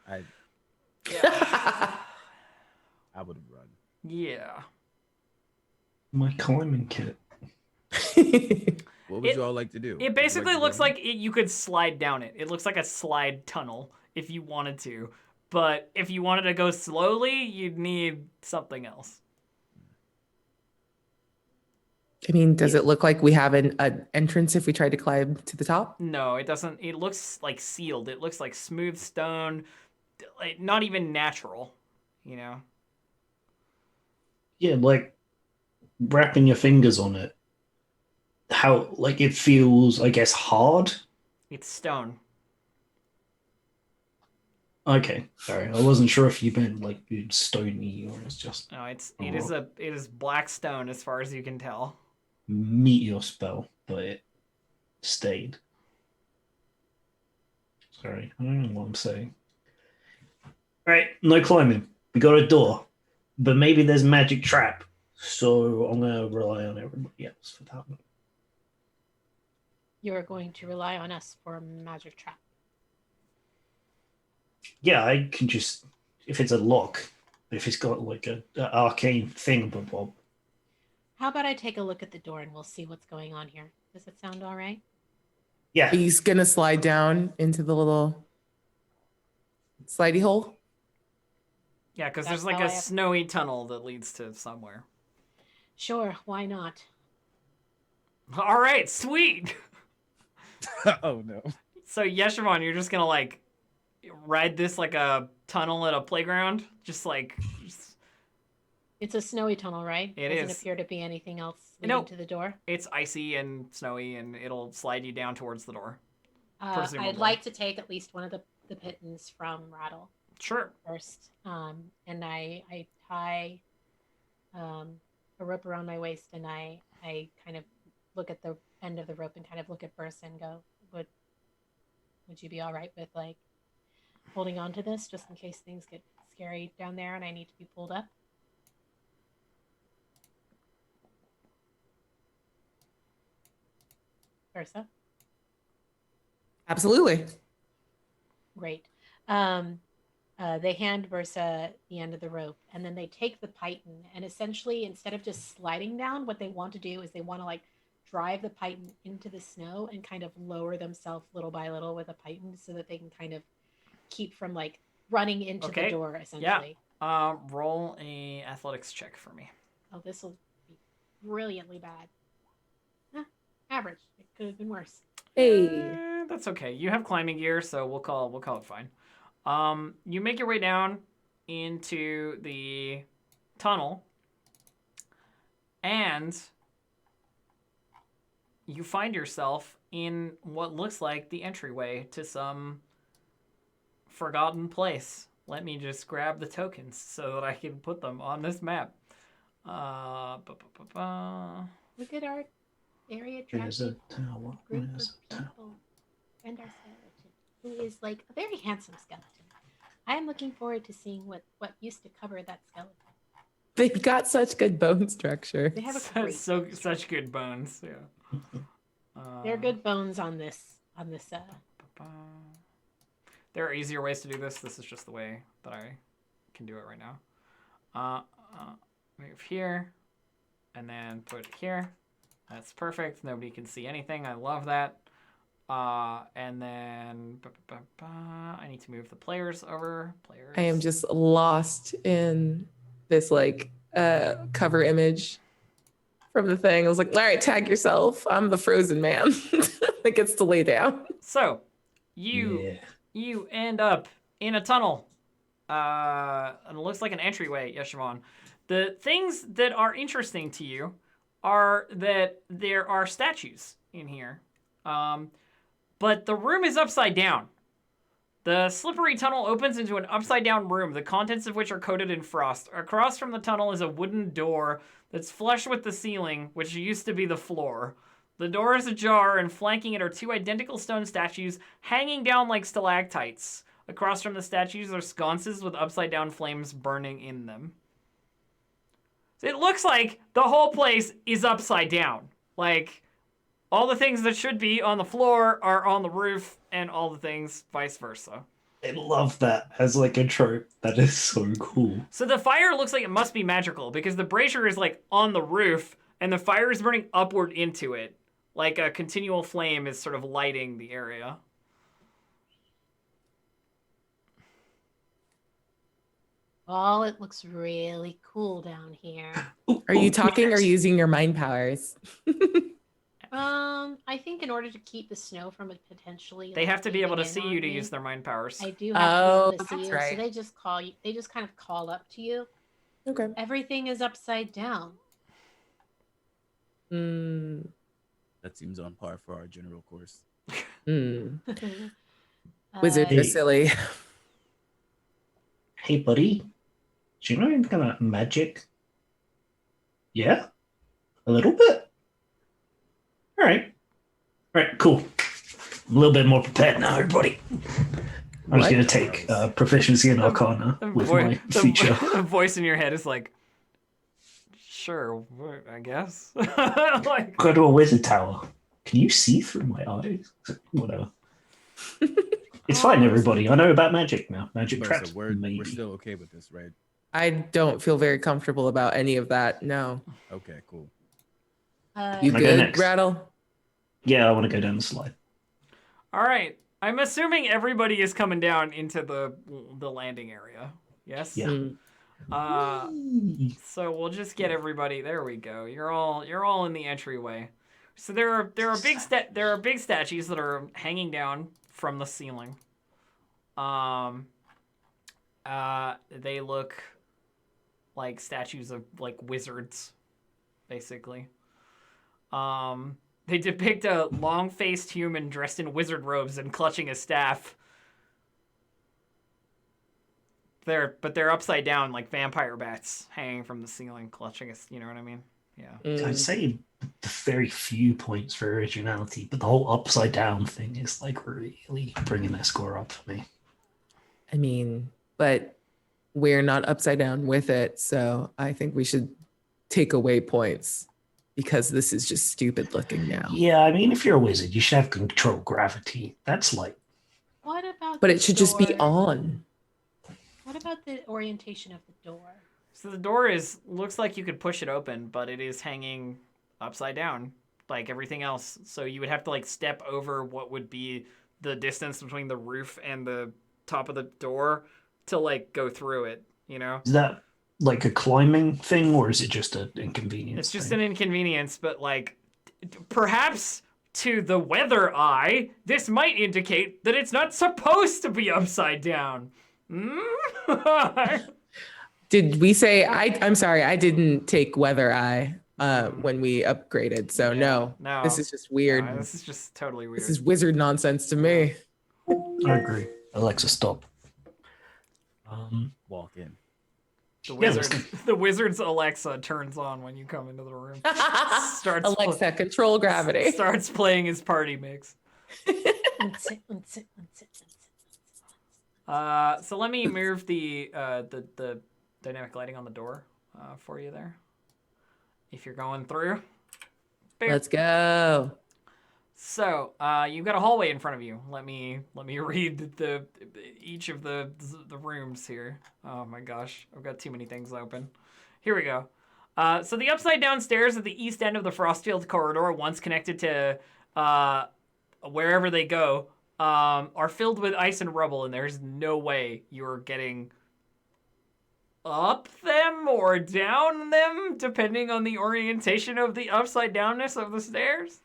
Yeah. I would run. Yeah. My climbing kit. What would you all like to do? It basically looks run? like you could slide down it. It looks like a slide tunnel if you wanted to. But if you wanted to go slowly, you'd need something else. I mean, does it look like we have an entrance if we tried to climb to the top? No, it doesn't. It looks like sealed. It looks like smooth stone, like not even natural, you know? Yeah, like wrapping your fingers on it. How like it feels, I guess, hard. It's stone. Okay, sorry, I wasn't sure if you meant like stony or it's just No, it is black stone as far as you can tell. meteor spell, but it stayed. Sorry, I don't know what I'm saying. Right, no climbing. We got a door, but maybe there's magic trap, so I'm gonna rely on everybody else for that one. You're going to rely on us for a magic trap. Yeah, I can just if it's a lock, if it's got like a arcane thing, but How about I take a look at the door and we'll see what's going on here? Does it sound all right? yeah, He's gonna slide down into the little slidey hole. Yeah, because That's there's like how a I have- snowy tunnel that leads to somewhere. Sure, why not? All right, sweet. Oh no. So Yeshimon, you're just gonna like ride this like a tunnel at a playground, just It's a snowy tunnel, right? It Doesn't is. appear to be anything else leading Nope. to the door. it's icy and snowy, and it'll slide you down towards the door. I'd Presumably. like to take at least one of the pittons from Rattle Sure. first. And I tie a rope around my waist and I kind of look at the end of the rope and kind of look at Bursa and go, would you be all right with like holding on to this just in case things get scary down there and I need to be pulled up? Bursa? Absolutely. Great. They hand Bursa the end of the rope, and then they take the python, and essentially, instead of just sliding down, what they want to do is they want to like drive the python into the snow and kind of lower themselves little by little with a python, so that they can kind of keep from like running into the Okay. door. Essentially. Roll a athletics check for me. Oh, this will be brilliantly bad. Average. It could have been worse. Hey. That's okay. You have climbing gear, so we'll call it fine. You make your way down into the tunnel, and you find yourself in what looks like the entryway to some forgotten place. Let me just grab the tokens so that I can put them on this map. Look at our area there's a attractive tower. group There's of a tower. people and our skeleton, who is like a very handsome skeleton. I am looking forward to seeing what used to cover that skeleton. They've got such good bone structure. They have a great Such good bones. Yeah. There are good bones on this. There are easier ways to do this. This is just the way that I can do it right now. Move here, and then put it here. That's perfect. Nobody can see anything. I love that. And then I need to move the players over. I am just lost in this like cover image from the thing. I was like, all right, tag yourself. I'm the frozen man that gets to lay down. So, you end up in a tunnel. And it looks like an entryway, Yeshimon. The things that are interesting to you are that there are statues in here. But the room is upside down. The slippery tunnel opens into an upside down room, the contents of which are coated in frost. Across from the tunnel is a wooden door that's flush with the ceiling, which used to be the floor. The door is ajar, and flanking it are two identical stone statues hanging down like stalactites. Across from the statues are sconces with upside down flames burning in them. It looks like the whole place is upside down. Like, all the things that should be on the floor are on the roof, and all the things vice versa. I love that as like a trope. That is so cool. So the fire looks like it must be magical because the brazier is like on the roof and the fire is burning upward into it. Like a continual flame is sort of lighting the area. Oh, it looks really cool down here. Are you talking or using your mind powers? I think in order to keep the snow from it potentially, They have to be able to caving see in you on to me, use their mind powers. I do have to be able to see that's you, right. so they just call you. They just kind of call up to you. Okay. Everything is upside down. Mm, That seems on par for our general course. mm. Wizards Hey. are silly. Hey, buddy. Do you know anything about magic? Yeah? A little bit? Alright. Alright, cool. I'm a little bit more prepared now, everybody. I'm just What? going to take proficiency in Arcana with my feature. The voice in your head is like, sure, I guess. Like, Go to a wizard tower. Can you see through my eyes? Whatever. It's fine, everybody. I know about magic now. Magic But traps, so we're maybe. still okay with this, right? I don't feel very comfortable about any of that. No. Okay, cool. You Can I go good, next? Rattle? Yeah, I want to go down the slide. all right. I'm assuming everybody is coming down into the landing area. Yes? Yeah. Mm. So we'll just get everybody. There we go. You're all in the entryway. So there are big statues that are hanging down from the ceiling. They look like statues of like wizards, basically. They depict a long-faced human dressed in wizard robes and clutching a staff. They're upside down like vampire bats hanging from the ceiling, clutching us. You know what I mean? Yeah. I'd say the very few points for originality, but the whole upside down thing is like really bringing that score up for me. I mean, but we're not upside down with it, so I think we should take away points because this is just stupid looking now. Yeah, I mean, if you're a wizard, you should have control gravity. That's like, What about? But the it should just be door? on. What about the orientation of the door? So the door looks like you could push it open, but it is hanging upside down like everything else. So you would have to like step over what would be the distance between the roof and the top of the door to like go through it, you know? is that like a climbing thing or is it just an inconvenience? It's just thing? an inconvenience, but like perhaps to the weather eye, this might indicate that it's not supposed to be upside down. Did we say I'm sorry, I didn't take weather eye when we upgraded. So No. This is just weird. No, this is just totally weird. This is wizard nonsense to me. I agree. Alexa, stop. Walk in. The wizard's Alexa turns on when you come into the room. Starts Alexa, control gravity. starts playing his party mix. So let me move the dynamic lighting on the door for you there. If you're going through. Boop. Let's go. So you've got a hallway in front of you. Let me read each of the rooms here. Oh my gosh, I've got too many things open. Here we go. So the upside down stairs at the east end of the Frostfield corridor, once connected to wherever they go, are filled with ice and rubble, and there's no way you're getting up them or down them, depending on the orientation of the upside downness of the stairs.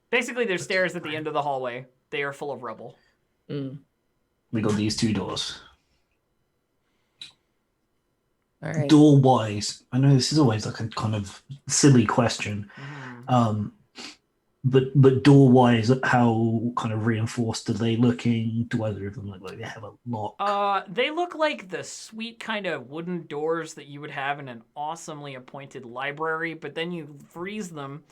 Basically, there's stairs at the end of the hallway. They are full of rubble. Mm. We got these two doors. All right. Door wise, I know this is always like a kind of silly question. But door wise, how kind of reinforced are they looking? Do either of them look like they have a lock? They look like the sweet kind of wooden doors that you would have in an awesomely appointed library, but then you freeze them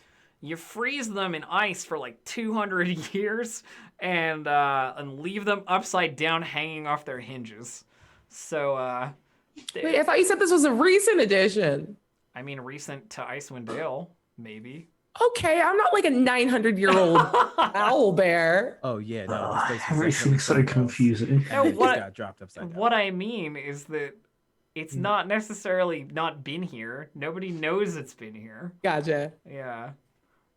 in ice for like 200 years and leave them upside down hanging off their hinges. So Wait, I thought you said this was a recent edition. I mean, recent to Icewind Dale, maybe. Okay, I'm not like a 900-year-old owl bear. Oh yeah, no, this place was Everything's so something else. confusing. And No, then it what- just got dropped upside down. What I mean is that it's not necessarily not been here. Nobody knows it's been here. Gotcha. Yeah.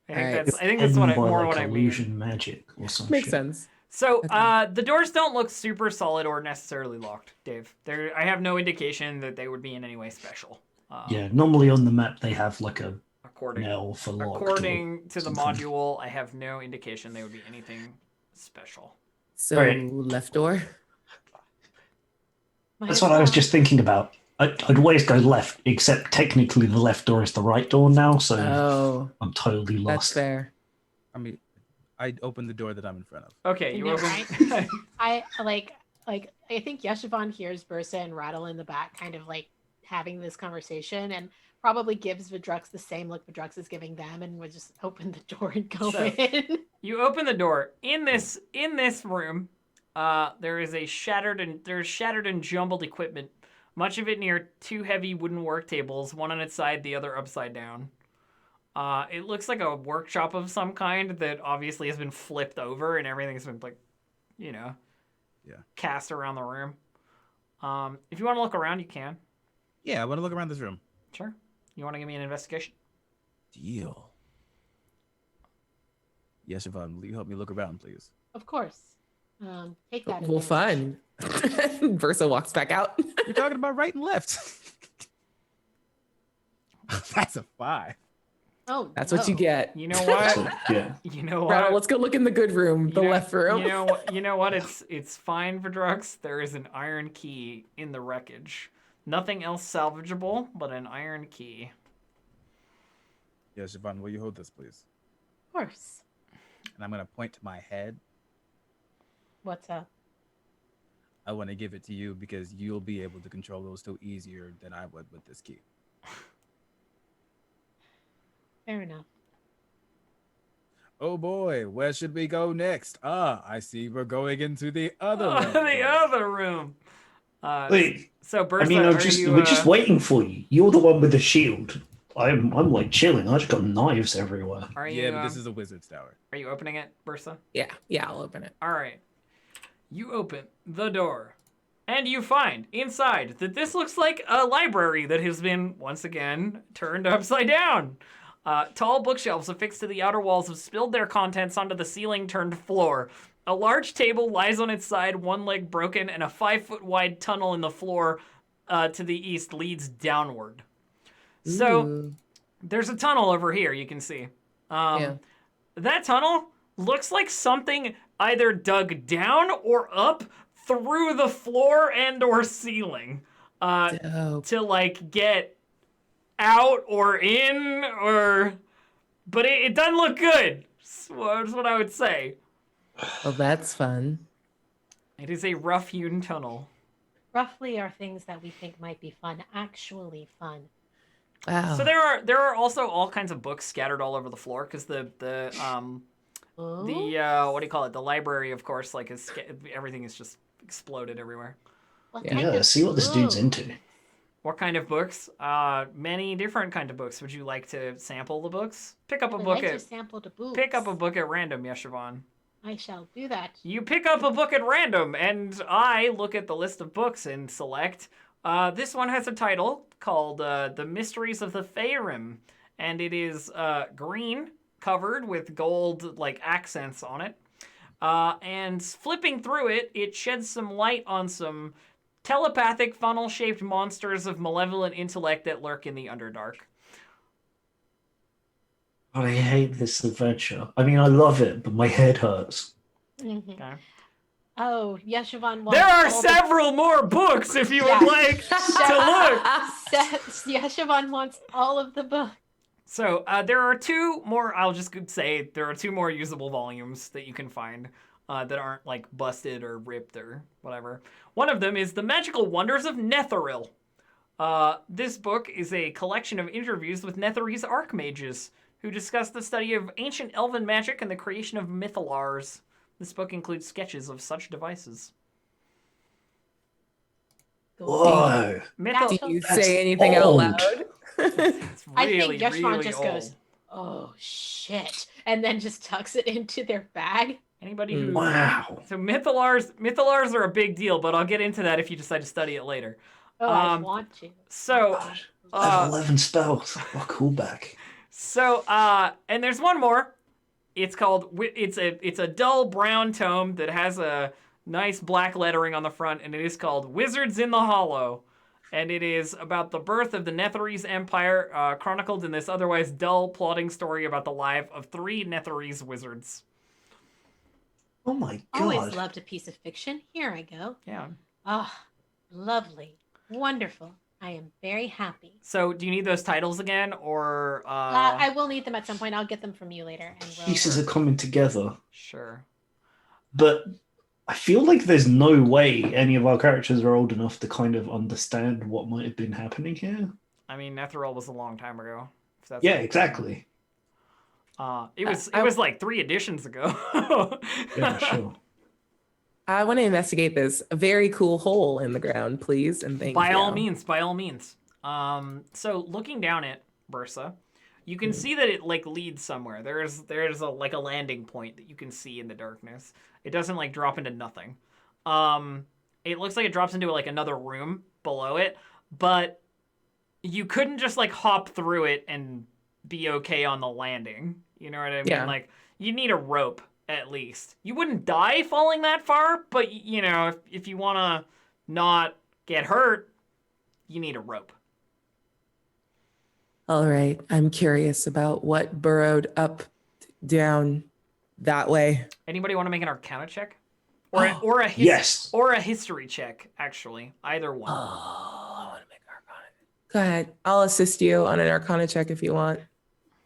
I Alright. think that's what I, Hidden by, more like, what I mean. illusion magic or some Makes shit. sense. So, Okay. the doors don't look super solid or necessarily locked, Dave. I have no indication that they would be in any way special. Yeah, normally on the map they have like a According nail for locked. according to the something. module, I have no indication they would be anything special. So Right. left door. That's what I was just thinking about. I'd always go left, except technically the left door is the right door now, so Oh, I'm totally that's lost. fair. I mean, I opened the door that I'm in front of. Okay, you Yeah, open. I I think Yeshavon hears Bursa and Rattle in the back kind of like having this conversation and probably gives Vidrux the same look Vidrux is giving them and would just open the door and go So- in. You open the door. In this room, there's shattered and jumbled equipment. Much of it near two heavy wooden work tables, one on its side, the other upside down. It looks like a workshop of some kind that obviously has been flipped over and everything's been like, Yeah. cast around the room. If you want to look around, you can. Yeah, I want to look around this room. Sure. You want to give me an investigation? Deal. Yes, Yvonne, will you help me look around, please? Of course. Take that. Well, advantage. fun. Versa walks back out. You're talking about right and left. That's a 5. Oh, That's what you no. get. You know what? So, yeah. You know Rattle, what? let's go look in the good room, the left room. You know what? It's fine for drugs. There is an iron key in the wreckage. Nothing else salvageable, but an iron key. Yes, Yvonne, will you hold this, please? Of course. And I'm going to point to my head. What's up? I want to give it to you because you'll be able to control those two easier than I would with this key. Fair enough. Oh boy, where should we go next? Ah, I see we're going into the other Oh, room. the other room. Wait, So Bertha, I mean, are you, we're just waiting for you. You're the one with the shield. I'm like chilling. I just got knives everywhere. Are you? Yeah, but this is a wizard's tower. Are you opening it, Bertha? Yeah, I'll open it. All right. You open the door, and you find inside that this looks like a library that has been once again turned upside down. Tall bookshelves affixed to the outer walls have spilled their contents onto the ceiling-turned floor. A large table lies on its side, one leg broken, and a 5-foot wide tunnel in the floor to the east leads downward. So Ooh. there's a tunnel over here, you can see. Yeah. That tunnel looks like something either dug down or up through the floor and or ceiling Dope. to like get out or in or... But it doesn't look good. That's what I would say. Well, that's fun. It is a rough-hewn tunnel. Roughly are things that we think might be fun, actually fun. Wow. So there are also all kinds of books scattered all over the floor because the Oh? what do you call it? The library, of course, like everything is just exploded everywhere. What Yeah. kind Yeah, of see what this dude's books? into. What kind of books? Many different kind of books. Would you like to sample the books? Pick up I a would book like to at sample the books. pick up a book at random, Yeshavon. I shall do that. You pick up a book at random, and I look at the list of books and select. This one has a title called "The Mysteries of the Faerun," and it is green, covered with gold like accents on it. And flipping through it, it sheds some light on some telepathic funnel-shaped monsters of malevolent intellect that lurk in the Underdark. I hate this adventure. I mean, I love it, but my head hurts. Mhm. Okay. Oh, Yeshavon wants There are all the- several more books if you Yeah. would like to look. Yeshavon wants all of the books. So there are two more. I'll just say there are two more usable volumes that you can find that aren't like busted or ripped or whatever. One of them is The Magical Wonders of Netheril. This book is a collection of interviews with Netherese archmages who discuss the study of ancient elven magic and the creation of mythalars. This book includes sketches of such devices. Whoa. Mythal. Do you That's say anything old. out loud? It's I really, think Yashwan really just old. goes, "Oh shit," and then just tucks it into their bag. Anybody who Wow. so mythalars are a big deal, but I'll get into that if you decide to study it later. Oh, I want to. So I have 11 spells. What callback? So, and there's one more. It's called. It's a dull brown tome that has a nice black lettering on the front, and it is called Wizards in the Hollow, and it is about the birth of the Netherese Empire, chronicled in this otherwise dull, plodding story about the life of 3 Netherese wizards. Oh my god. Always loved a piece of fiction. Here I go. Yeah. Ah, lovely, wonderful. I am very happy. So, do you need those titles again, or? I will need them at some point. I'll get them from you later. And we'll... Pieces are coming together. Sure. But I feel like there's no way any of our characters are old enough to kind of understand what might have been happening here. I mean, Netheril was a long time ago. If that's Yeah, exactly. It was like 3 editions ago. Yeah, sure. I want to investigate this very cool hole in the ground, please, and thank you. By all means, by all means. So looking down at Bursa, you can see that it like leads somewhere. There's a like a landing point that you can see in the darkness. It doesn't like drop into nothing. It looks like it drops into like another room below it, but you couldn't just like hop through it and be okay on the landing. You know what I mean? Yeah. Like you need a rope at least. You wouldn't die falling that far, but you know, if you want to not get hurt, you need a rope. All right. I'm curious about what burrowed up, down, that way. Anybody want to make an Arcana check, or a Yes. or a history check? Actually, either one. Oh, I want to make Arcana. Go ahead. I'll assist you on an Arcana check if you want.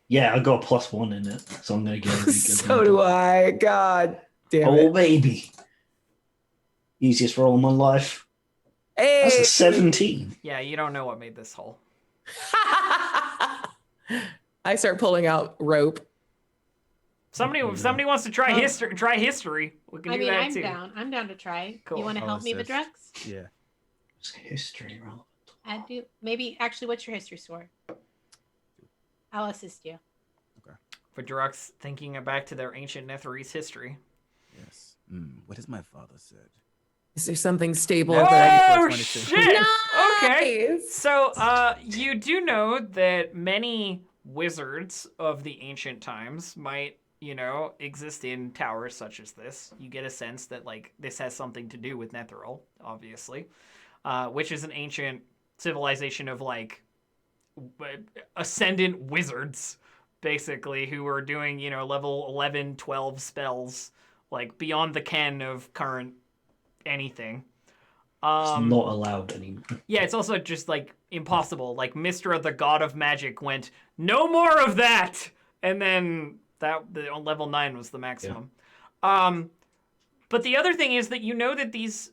Yeah, I got a +1 in it, so I'm going to get a really good So do I. God damn Oh, it. baby. Easiest roll of my life. Hey. That's a 17. Yeah, you don't know what made this hole. I start pulling out rope. Somebody wants to try history. Try history. We can I do mean, that I'm too. down. I'm down to try. Cool. You want to I'll help me, assist. Vidrux? Yeah. It's history relevant. I do. Maybe actually, what's your history score? I'll assist you. For Drux thinking back to their ancient Netherese history. Yes. What has my father said? Is there something stable No. that 24, Oh 22. shit! I... Okay. Nice. So, you do know that many wizards of the ancient times might, you know, exist in towers such as this. You get a sense that, like, this has something to do with Netheril, obviously, which is an ancient civilization of, like, ascendant wizards, basically, who are doing, you know, level 11, 12 spells, like, beyond the ken of current anything. It's not allowed anymore. Yeah, it's also just like impossible. Like Mistral, the god of magic, went, no more of that, and then on level 9 was the maximum. Yeah. But the other thing is that you know that these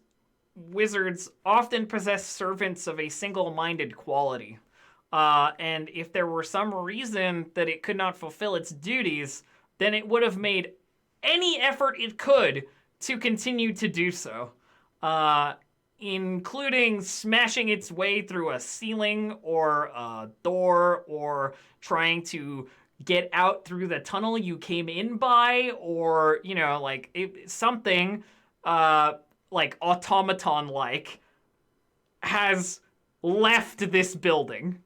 wizards often possess servants of a single-minded quality, and if there were some reason that it could not fulfill its duties, then it would have made any effort it could to continue to do so. Including smashing its way through a ceiling or a door, or trying to get out through the tunnel you came in by, or, you know, like something like automaton-like has left this building.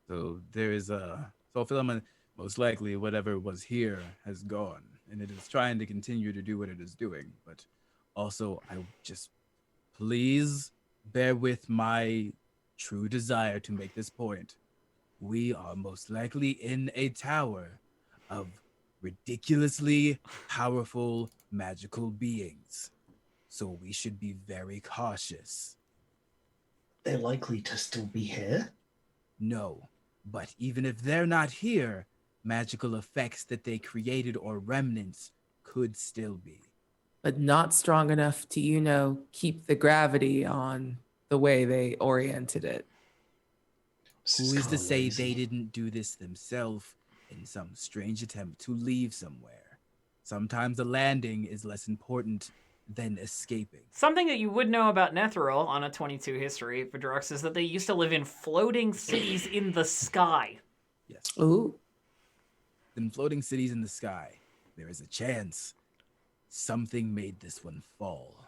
So there is a fulfillment. Most likely, whatever was here has gone, and it is trying to continue to do what it is doing. But also, I just please bear with my true desire to make this point. We are most likely in a tower of ridiculously powerful magical beings, so we should be very cautious. They're likely to still be here. No, but even if they're not here, magical effects that they created or remnants could still be. But not strong enough to, you know, keep the gravity on the way they oriented it. Who is to say they didn't do this themselves in some strange attempt to leave somewhere? Sometimes the landing is less important then escaping. Something that you would know about Netheril on a 22 history, Vidrox, is that they used to live in floating cities in the sky. Yes. Ooh. In floating cities in the sky, there is a chance something made this one fall.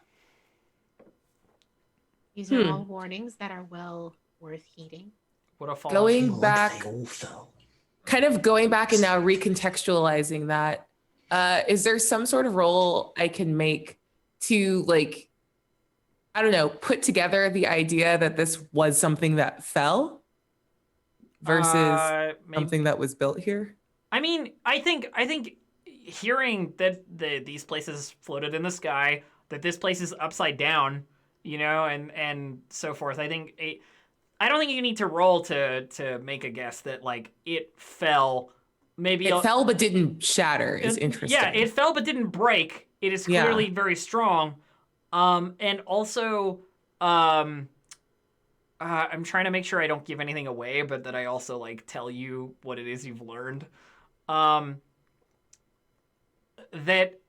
These are all warnings that are well worth heeding. Would have fallen. Going back, They all fell. kind of going back and now recontextualizing that, is there some sort of role I can make to, like, I don't know, put together the idea that this was something that fell versus something that was built here? I mean, I think hearing that these places floated in the sky, that this place is upside down, you know, and so forth. I don't think you need to roll to make a guess that like it fell. Maybe It fell but didn't shatter is interesting. Yeah, it fell but didn't break. It is clearly very strong. And also, I'm trying to make sure I don't give anything away, but that I also like tell you what it is you've learned. That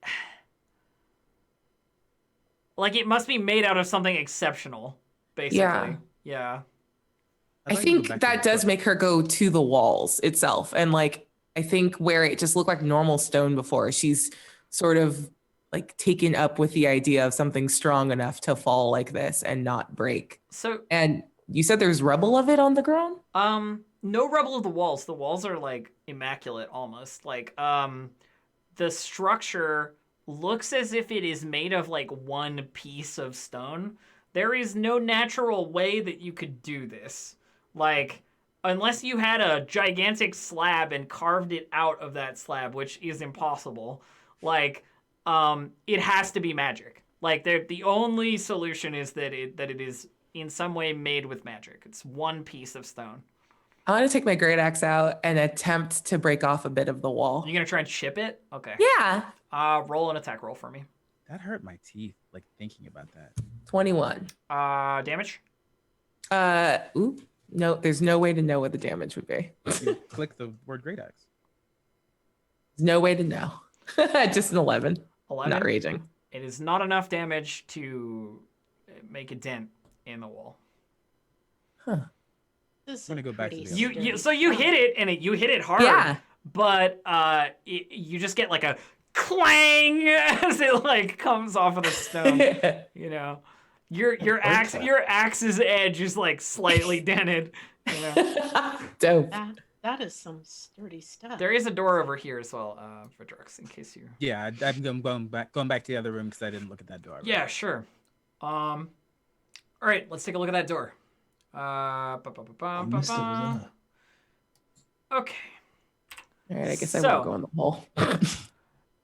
like it must be made out of something exceptional, basically. Yeah. I think that does make her go to the walls itself. And like, I think where it just looked like normal stone before, she's sort of like taken up with the idea of something strong enough to fall like this and not break. So, and you said there's rubble of it on the ground? No rubble of the walls. The walls are like immaculate almost. Like, the structure looks as if it is made of like one piece of stone. There is no natural way that you could do this. Like, unless you had a gigantic slab and carved it out of that slab, which is impossible. Like, it has to be magic. Like, the only solution is that it is in some way made with magic. It's one piece of stone. I want to take my great axe out and attempt to break off a bit of the wall. You're gonna try and chip it? Okay. Yeah. Roll an attack roll for me. That hurt my teeth, like thinking about that. 21. Damage? Ooh. No, there's no way to know what the damage would be. You click the word great axe. There's no way to know. Just an 11. 11? Not raging. It is not enough damage to make a dent in the wall. Huh. This I'm gonna go back to the You hit it and you hit it hard. Yeah. But you just get like a clang as it like comes off of the stone. You know, your axe's edge is like slightly dented. You know, Dope. That is some sturdy stuff. there is a door over here as well, for Drux, in case you. Yeah, I'm going back to the other room because I didn't look at that door. Yeah, sure. All right, let's take a look at that door. I missed it, was that? Okay. All right, I guess I won't go in the hole.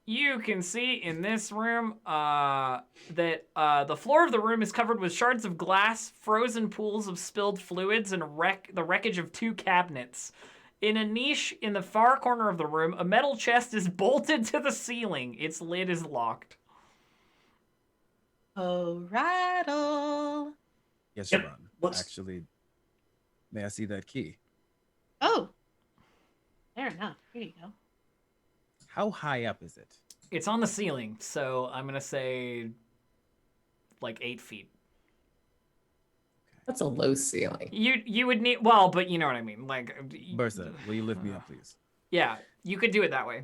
You can see in this room that the floor of the room is covered with shards of glass, frozen pools of spilled fluids, and the wreckage of 2 cabinets. In a niche in the far corner of the room, a metal chest is bolted to the ceiling. Its lid is locked. Oh, rattle. Yes, Yep. Sharon. Actually, may I see that key? Oh, fair enough. Here you go. How high up is it? It's on the ceiling, so I'm gonna say like 8 feet. That's a low ceiling. You would need, well, but you know what I mean. Like, Bertha, will you lift me up, please? yeah, you could do it that way.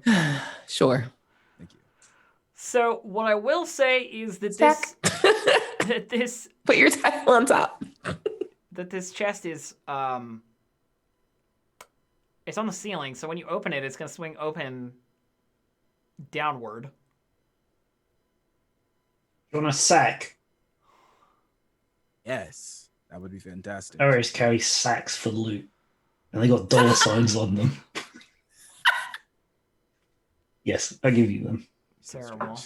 Sure. Thank you. So what I will say is that this Put your title on top. that this chest is it's on the ceiling, so when you open it, it's gonna swing open downward. You want a sack? Yes, that would be fantastic. Arrows carry sacks for loot, and they got dollar signs on them. Yes, I give you them. Terrible.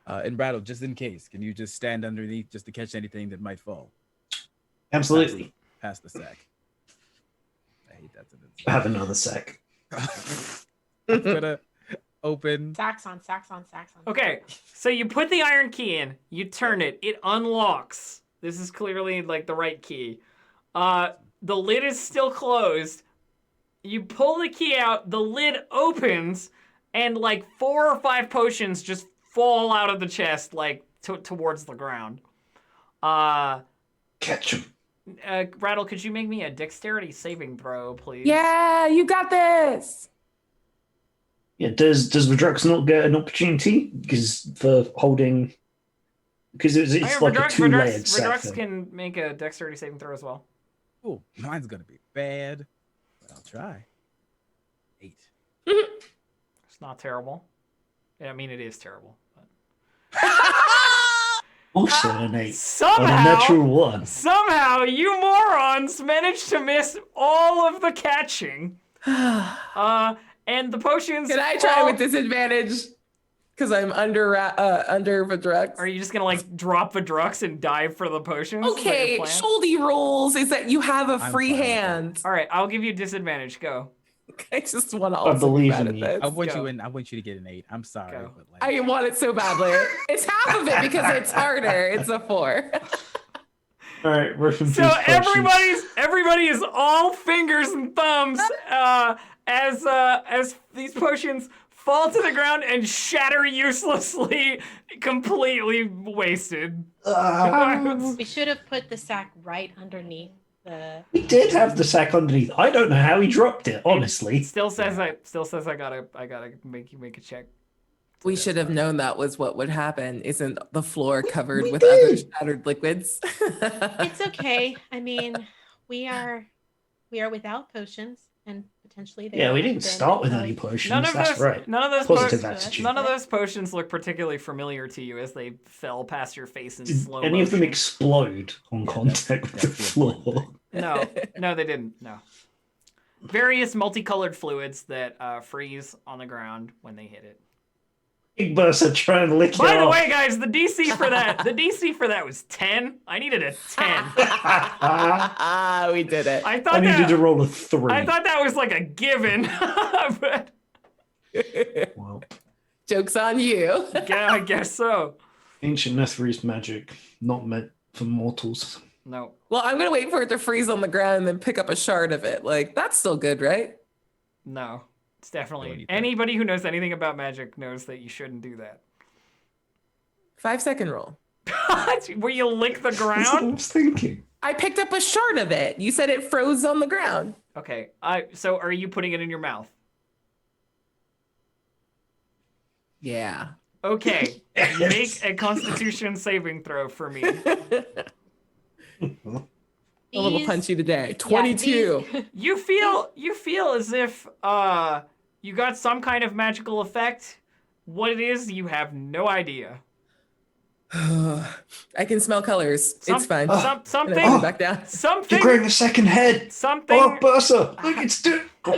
And Rattle, just in case, can you just stand underneath just to catch anything that might fall? Absolutely. Pass the sack. I hate that sentence. I have another sack. I'm gonna open. Sacks on. Okay, so you put the iron key in, you turn it, it unlocks. This is clearly like the right key. The lid is still closed. You pull the key out, the lid opens, and like 4 or 5 potions just fall out of the chest, like towards the ground. Catch him. Rattle, could you make me a dexterity saving throw, please? Yeah, you got this. Yeah, does Vedrux not get an opportunity because for holding? Because it's like a two-layered sack. Vedrux can make a dexterity saving throw as well. Oh, mine's gonna be bad, but I'll try. 8. It's not terrible. I mean, it is terrible. But... Also an 8. Somehow, on a natural 1. Somehow, you morons managed to miss all of the catching. And the potions. Can I try with disadvantage? Because I'm under Vedrux. Are you just gonna like drop Vedrux and dive for the potions? Okay, Sholdy rules is that you have a free fine with hand. All right, I'll give you disadvantage. Go. I just want to also believe be bad in at you. this. I want Go. you in. I want you to get an 8. I'm sorry, Go. but like, I want it so badly. It's half of it because it's harder. It's a 4. All right, ripping So everybody is all fingers and thumbs as these potions fall to the ground and shatter uselessly, completely wasted. We should have put the sack right underneath the. We did have the sack underneath. I don't know how he dropped it, honestly. It still says I gotta make you make a check. We should have known that was what would happen. Isn't the floor covered with other shattered liquids? It's okay. I mean, we are without potions, and potentially they. Yeah, we have didn't been start with of- any potions. None of That's those, right. none of those, Positive po- attitude. none of those potions look particularly familiar to you as they fell past your face in Did slow any of them motion. explode on contact with the that's the important floor? No, they didn't. No. Various multicolored fluids that freeze on the ground when they hit it. Big Burst trying to lick it By the off. way, guys, the DC for that was 10. I needed a 10. We did it. I thought I needed that to roll a 3. I thought that was like a given. But Well, Joke's on you. yeah, I guess so. ancient Netherese magic, not meant for mortals. No. Well, I'm going to wait for it to freeze on the ground and then pick up a shard of it. Like, that's still good, right? No. It's Don't definitely eat that. anybody who knows anything about magic knows that you shouldn't do that. 5-second roll. Where you lick the That's what I ground? was thinking. I picked up a shard of it. You said it froze on the ground. Okay. So are you putting it in your mouth? Yeah. Okay. Yes. Make a constitution saving throw for me. A little These- punchy today. yeah, 22. these- You feel as if you got some kind of magical effect. What it is, you have no idea. I can smell colors. It's fine. Some, And I something put it back down. something You're growing a second head. something Oh, Bursa, look, it's doing. All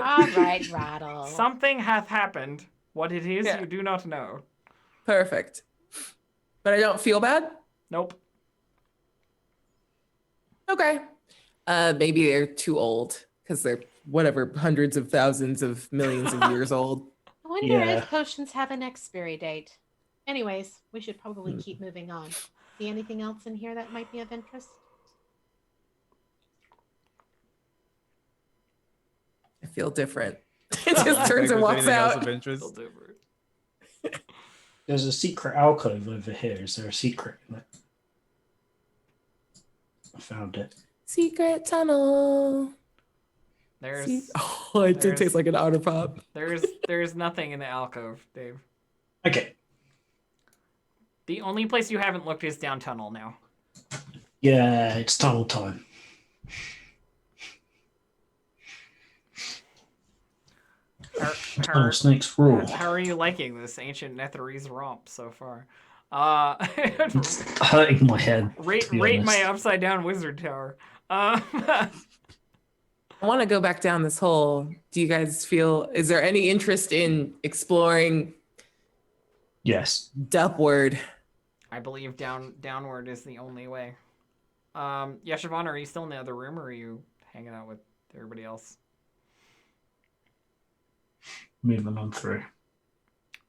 right, Rattle. something hath happened. What it is, Yeah. you do not know. Perfect. But I don't feel bad? Nope. Okay. Maybe they're too old because they're whatever, hundreds of thousands of millions of years old. I wonder Yeah. if potions have an expiry date. Anyways, we should probably keep moving on. See anything else in here that might be of interest? I feel different. It just turns and walks out. Still different. There's a secret alcove over here. Is there a secret in it? I found it. Secret tunnel. There's Oh, it did there's- taste like an otter pop. there's nothing in the alcove, Dave. Okay. The only place you haven't looked is down tunnel now. Yeah, it's tunnel time. Tunnel snakes rule. How are you liking this ancient Netherese romp so far? It's hurting my head. rate to be rate honest. my upside down wizard tower. I want to go back down this hole. Do you guys feel, is there any interest in exploring Yes. upward? I believe downward is the only way. Yeah, Siobhan, are you still in the other room or are you hanging out with everybody else? Moving on through.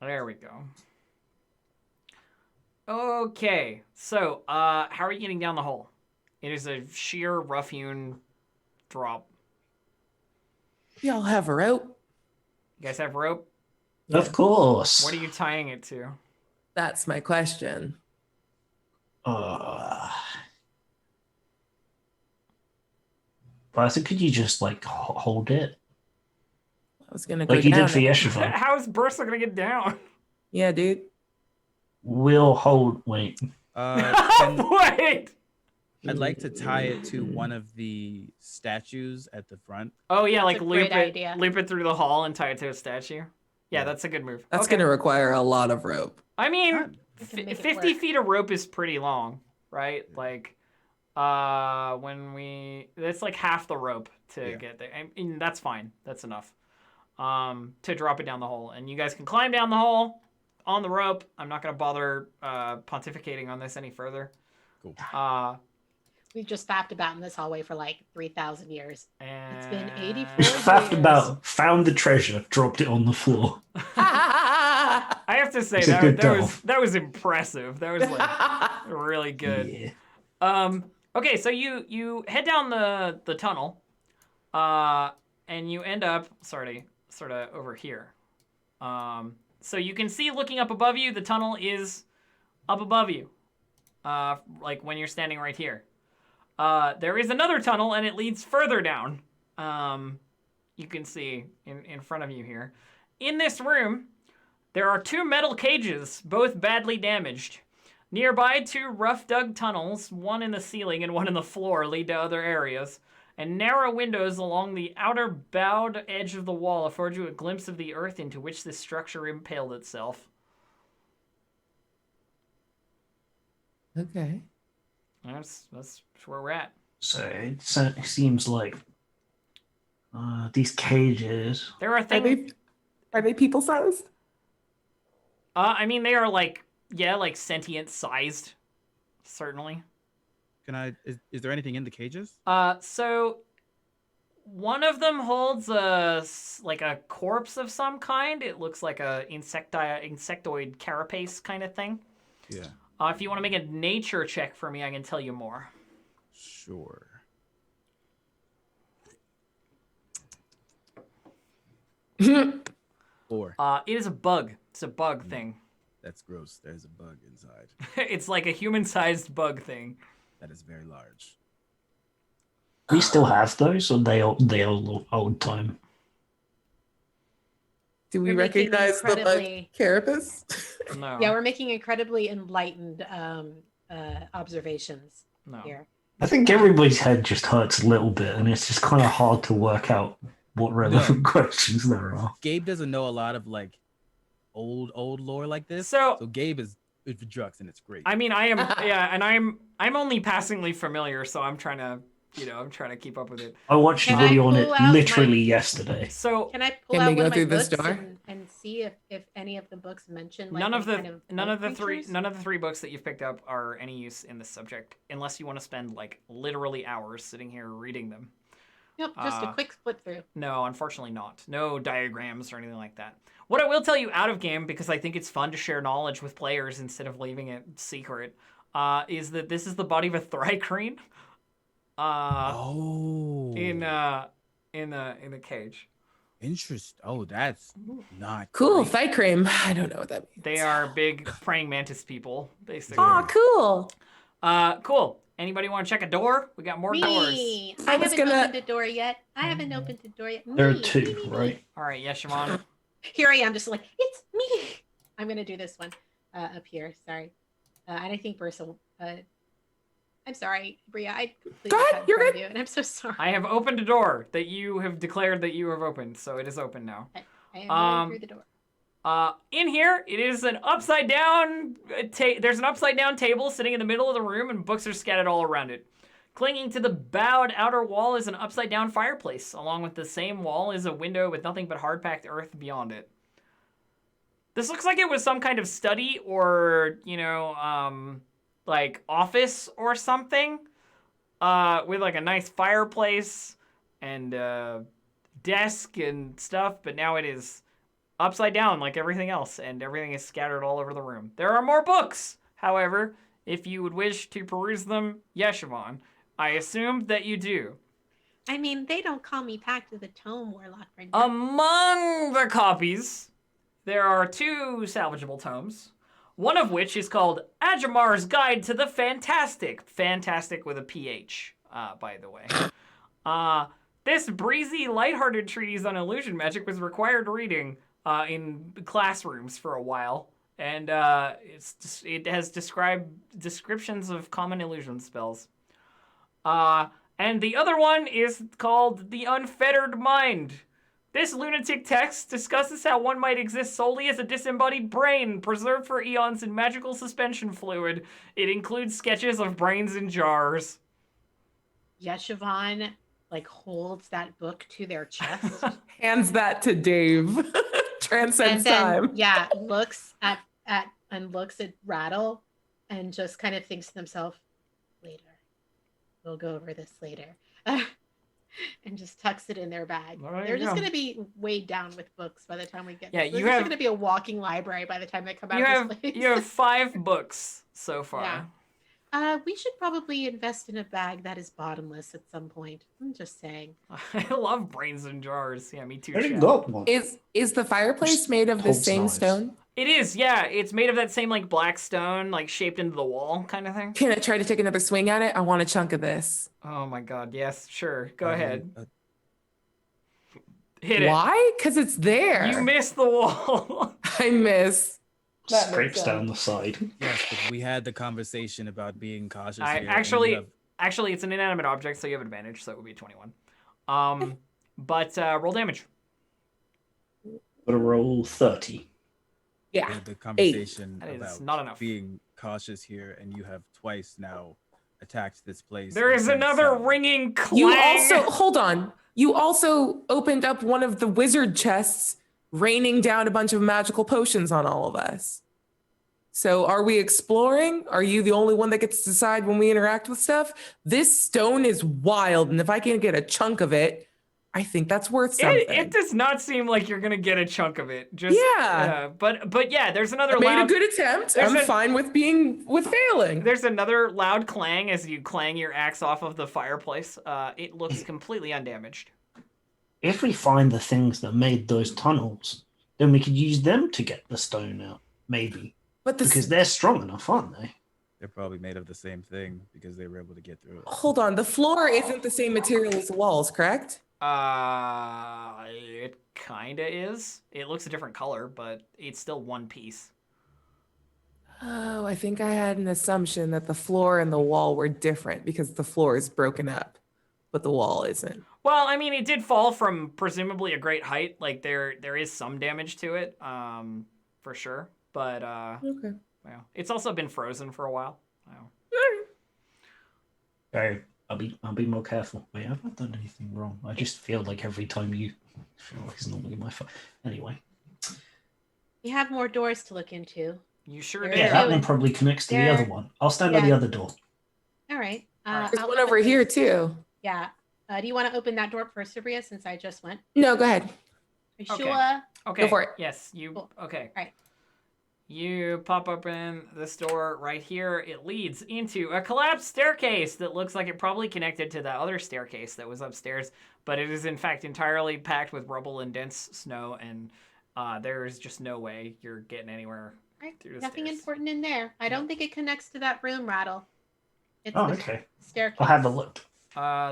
There we go. Okay, so how are you getting down the hole? It is a sheer rough-hewn drop. Y'all have a rope? You guys have rope? Of course. What are you tying it to? That's my question. But I think could you just like hold it I was gonna go like you down. did for Yeshiva? How is Bursa gonna get down? Yeah, dude. We'll hold. Wait. Wait. I'd like to tie it to one of the statues at the front. Oh yeah, That's like a great loop idea. it through the hall and tie it to a statue. Yeah, Yeah. that's a good move. That's Okay. gonna require a lot of rope. I mean, We can make it 50 work. feet of rope is pretty long, right? Like, it's like half the rope to Yeah. get there. I mean, that's fine. That's enough. To drop it down the hole, and you guys can climb down the hole on the rope. I'm not gonna bother pontificating on this any further. Cool. We've just faffed about in this hallway for like 3,000 years. And It's been 84 Faffed years. about, found the treasure, dropped it on the floor. I have to say It's a good that was impressive. That was like really good. Yeah. Okay, so you head down the tunnel, and you end up sort of over here. So you can see looking up above you, the tunnel is up above you. Like when you're standing right here. There is another tunnel, and it leads further down. You can see in front of you here. In this room, there are 2 metal cages, both badly damaged. Nearby, 2 rough-dug tunnels, one in the ceiling and one in the floor, lead to other areas. And narrow windows along the outer bowed edge of the wall afford you a glimpse of the earth into which this structure impaled itself. Okay. That's where we're at. So it seems like these cages. There are things. Are they people sized? I mean, they are like sentient sized, certainly. Is there anything in the cages? So one of them holds a corpse of some kind. It looks like a insectoid carapace kind of thing. Yeah. If you want to make a nature check for me, I can tell you more. Sure. Four. It is a bug. It's a bug thing. That's gross. There's a bug inside. It's like a human-sized bug thing. That is very large. We still have those, or they all old time. Do we We're making recognize the bug incredibly- carapace? No. Yeah, we're making incredibly enlightened observations No. here. I think everybody's head just hurts a little bit, and it's just kind of hard to work out what relevant questions there are. Gabe doesn't know a lot of like old lore like this. So Gabe is for drugs, and it's great. I mean, I am and I'm only passingly familiar, so I'm trying to keep up with it. I watched a Can I video on it pull out literally yesterday. So Can I pull Can out we one go of my through this books door? and see if any of the books mention like none of any the kind of none of the bug three creatures? none of the 3 books that you've picked up are any use in this subject, unless you want to spend like literally hours sitting here reading them. Nope, just a quick flip through. No, unfortunately not. No diagrams or anything like that. What I will tell you out of game, because I think it's fun to share knowledge with players instead of leaving it secret, is that this is the body of a thrycreen. In the cage. Interesting. Oh, that's not Cool. great. Fight cream. I don't know what that means. They are big praying mantis people, basically. Oh, cool. Cool. Anybody want to check a door? We got more doors. Me. I I was haven't gonna- opened a door yet. I haven't opened a door yet. There are Me, 2, me, me, me. right? All right, yes, Shimon. Here I am, just like it's me. I'm gonna do this one up here. Sorry, and I think Bursa. I'm sorry, Bria. I completely Go ahead, cut in you're front of good. you, and I'm so sorry. I have opened a door that you have declared that you have opened, so it is open now. I am going through the door. In here, it is an upside down. There's an upside down table sitting in the middle of the room, and books are scattered all around it. Clinging to the bowed outer wall is an upside down fireplace. Along with the same wall is a window with nothing but hard packed earth beyond it. This looks like it was some kind of study or, like office or something. With like a nice fireplace and desk and stuff, but now it is upside down like everything else, and everything is scattered all over the room. There are more books, however, if you would wish to peruse them, Yeshivon. I assumed that you do. I mean, they don't call me Pact of the Tome Warlock. For nothing. Among the copies, there are 2 salvageable tomes, one of which is called Ajamar's Guide to the Fantastic. Fantastic with a PH, by the way. This breezy, lighthearted treatise on illusion magic was required reading in classrooms for a while, and it has descriptions of common illusion spells. And the other one is called The Unfettered Mind. This lunatic text discusses how one might exist solely as a disembodied brain, preserved for eons in magical suspension fluid. It includes sketches of brains in jars. Yeshivan holds that book to their chest. Hands that to Dave. Transcends and then, time. Yeah, looks at Rattle and just kind of thinks to themselves, later. We'll go over this later. And just tucks it in their bag. Right, They're just going to be weighed down with books by the time we get. Yeah, There's going to be a walking library by the time they come out of this place. You have 5 books so far. Yeah. We should probably invest in a bag that is bottomless at some point. I'm just saying. I love brains in jars. Yeah, me too. I didn't got one. Is the fireplace made of the same knives. stone? It is, yeah. It's made of that same black stone, shaped into the wall kind of thing. Can I try to take another swing at it? I want a chunk of this. Oh my god, yes, sure. Go ahead. Hit Why? it. Because it's there. You missed the wall. I miss. That makes Scrapes sense. down the side. Yes, but we had the conversation about being cautious. I here, and actually, you have- actually, it's an inanimate object, so you have advantage, so it would be 21. But roll damage. Got to roll 30. we Yeah. had the conversation That is about not enough. being cautious here, and you have twice now attacked this place. There is and another so- ringing clang. You also hold on. You also opened up one of the wizard chests, raining down a bunch of magical potions on all of us. So are we exploring? Are you the only one that gets to decide when we interact with stuff? This stone is wild, and if I can get a chunk of it, I think that's worth something. It does not seem like you're gonna get a chunk of it. Just Yeah. but yeah, there's another I made loud. a good attempt. There's I'm fine with failing. There's another loud clang as you clang your axe off of the fireplace. It looks completely undamaged. If we find the things that made those tunnels, then we could use them to get the stone out, maybe. But Because they're strong enough, aren't they? They're probably made of the same thing because they were able to get through it. hold on, the floor isn't the same material as the walls, correct? It kinda is. It looks a different color, but it's still one piece. Oh, I think I had an assumption that the floor and the wall were different because the floor is broken up, but the wall isn't. Well, I mean, it did fall from presumably a great height. There is some damage to it, for sure. But Okay. well, it's also been frozen for a while. Wow. Okay, I'll be more careful. Wait, have I done anything wrong? I just feel like every time you feel like it's normally my fault. Anyway. We have more doors to look into. You sure There did. Yeah, is. that one probably connects to the There- other one. I'll stand by the yeah. other door. All right. Alright. There's I'll one look over at here this. too. Yeah. Do you want to open that door first, Sabria, since I just went? No, go ahead. Are you Okay. sure? Okay. for it. Yes, you. Cool. Okay. Alright. You pop open this door right here. It leads into a collapsed staircase that looks like it probably connected to that other staircase that was upstairs, but it is in fact entirely packed with rubble and dense snow, and there is just no way you're getting anywhere. Right. Through the Nothing stairs. important in there. I don't think it connects to that room, Rattle. It's Oh, the okay. staircase. I'll have a look.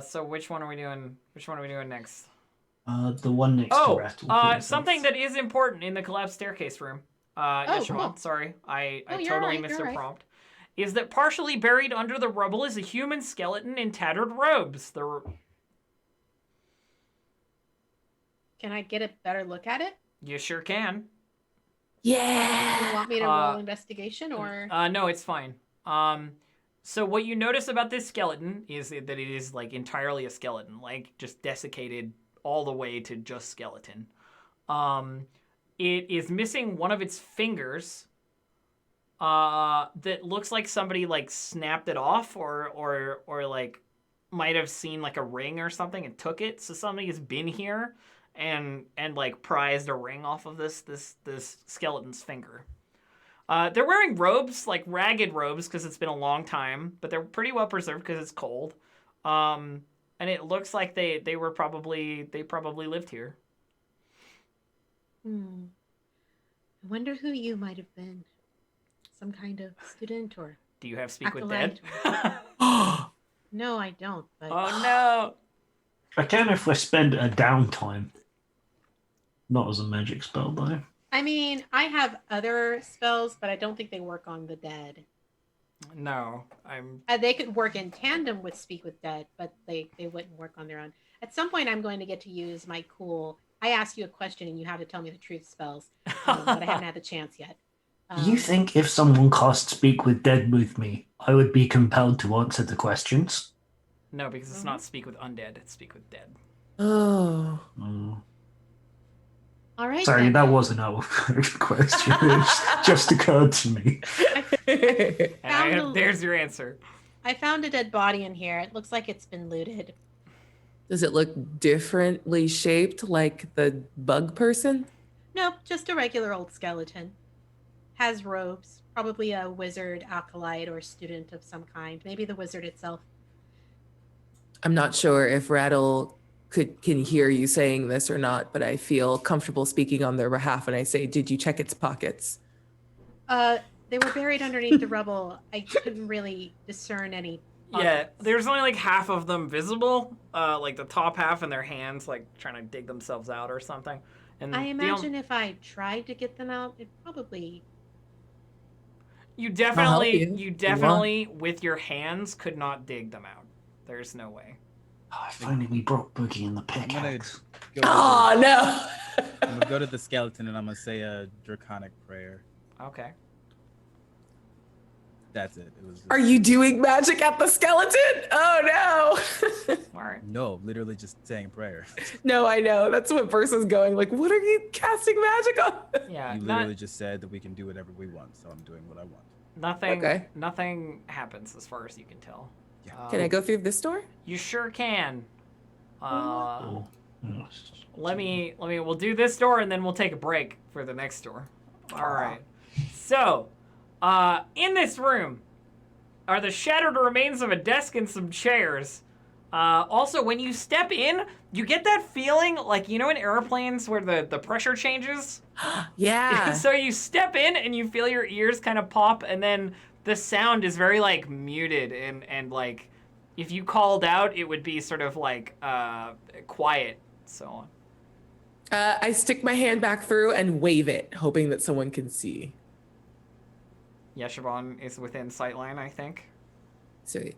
So which one are we doing? Which one are we doing next? The one next to Rattle. Something that is important in the collapsed staircase room. Yes, cool. Siobhan, sorry, I Oh, you're totally right, missed you're a right. prompt. Is that partially buried under the rubble is a human skeleton in tattered robes. Can I get a better look at it? You sure can. Do you Yeah. want me to roll investigation or? No, it's fine. So what you notice about this skeleton is that it is entirely a skeleton, just desiccated all the way to just skeleton. It is missing one of its fingers. That looks like somebody snapped it off or might have seen a ring or something and took it. So somebody has been here and prized a ring off of this skeleton's finger. They're wearing robes, ragged robes, because it's been a long time, but they're pretty well preserved because it's cold. And it looks like they probably lived here. I wonder who you might have been. Some kind of student or Do you have speak with acolyte dead? No, I don't. But Oh no! I can if I spend a downtime. Not as a magic spell, though. I mean, I have other spells, but I don't think they work on the dead. No, I'm. They could work in tandem with Speak with Dead, but they wouldn't work on their own. At some point, I'm going to get to use my cool. I ask you a question and you have to tell me the truth spells, but I haven't had the chance yet. Do you think if someone cast Speak with Dead with me, I would be compelled to answer the questions? No, because it's not speak with undead; it's speak with dead. Oh. All right. Sorry, then. that wasn't our question. It just occurred to me. There's your answer. I found a dead body in here. It looks like it's been looted. Does it look differently shaped like the bug person? Nope, just a regular old skeleton. Has robes. Probably a wizard, acolyte, or student of some kind. Maybe the wizard itself. I'm not sure if Rattle can hear you saying this or not, but I feel comfortable speaking on their behalf when I say, did you check its pockets? They were buried underneath the rubble. I couldn't really discern any pockets. Yeah, there's only like half of them visible, like the top half in their hands, like trying to dig themselves out or something. And I imagine if I tried to get them out, it probably... you I'll help definitely with your hands could not dig them out. There's no way. Oh, if only we brought Boogie in the I'm gonna pickaxe. go to Oh, no. I'm gonna go to the skeleton and I'm gonna say a draconic prayer. Okay. That's it. It was. Just, Are you doing magic at the skeleton? Oh, no. All right. No, literally just saying prayer. No, I know. That's what Versa's going. Like, what are you casting magic on? Yeah. You literally just said that we can do whatever we want, so I'm doing what I want. Nothing. Okay. Nothing happens as far as you can tell. Yeah. Can I go through this door? You sure can. Oh. Let me. We'll do this door and then we'll take a break for the next door. All right. So, in this room are the shattered remains of a desk and some chairs. Also, when you step in, you get that feeling like, you know, in airplanes where the pressure changes? Yeah. So you step in and you feel your ears kind of pop, and then the sound is very, like, muted, and like, if you called out, it would be sort of, like, quiet, so on. I stick my hand back through and wave it, hoping that someone can see. Yeshivan is within sightline, I think. Sweet.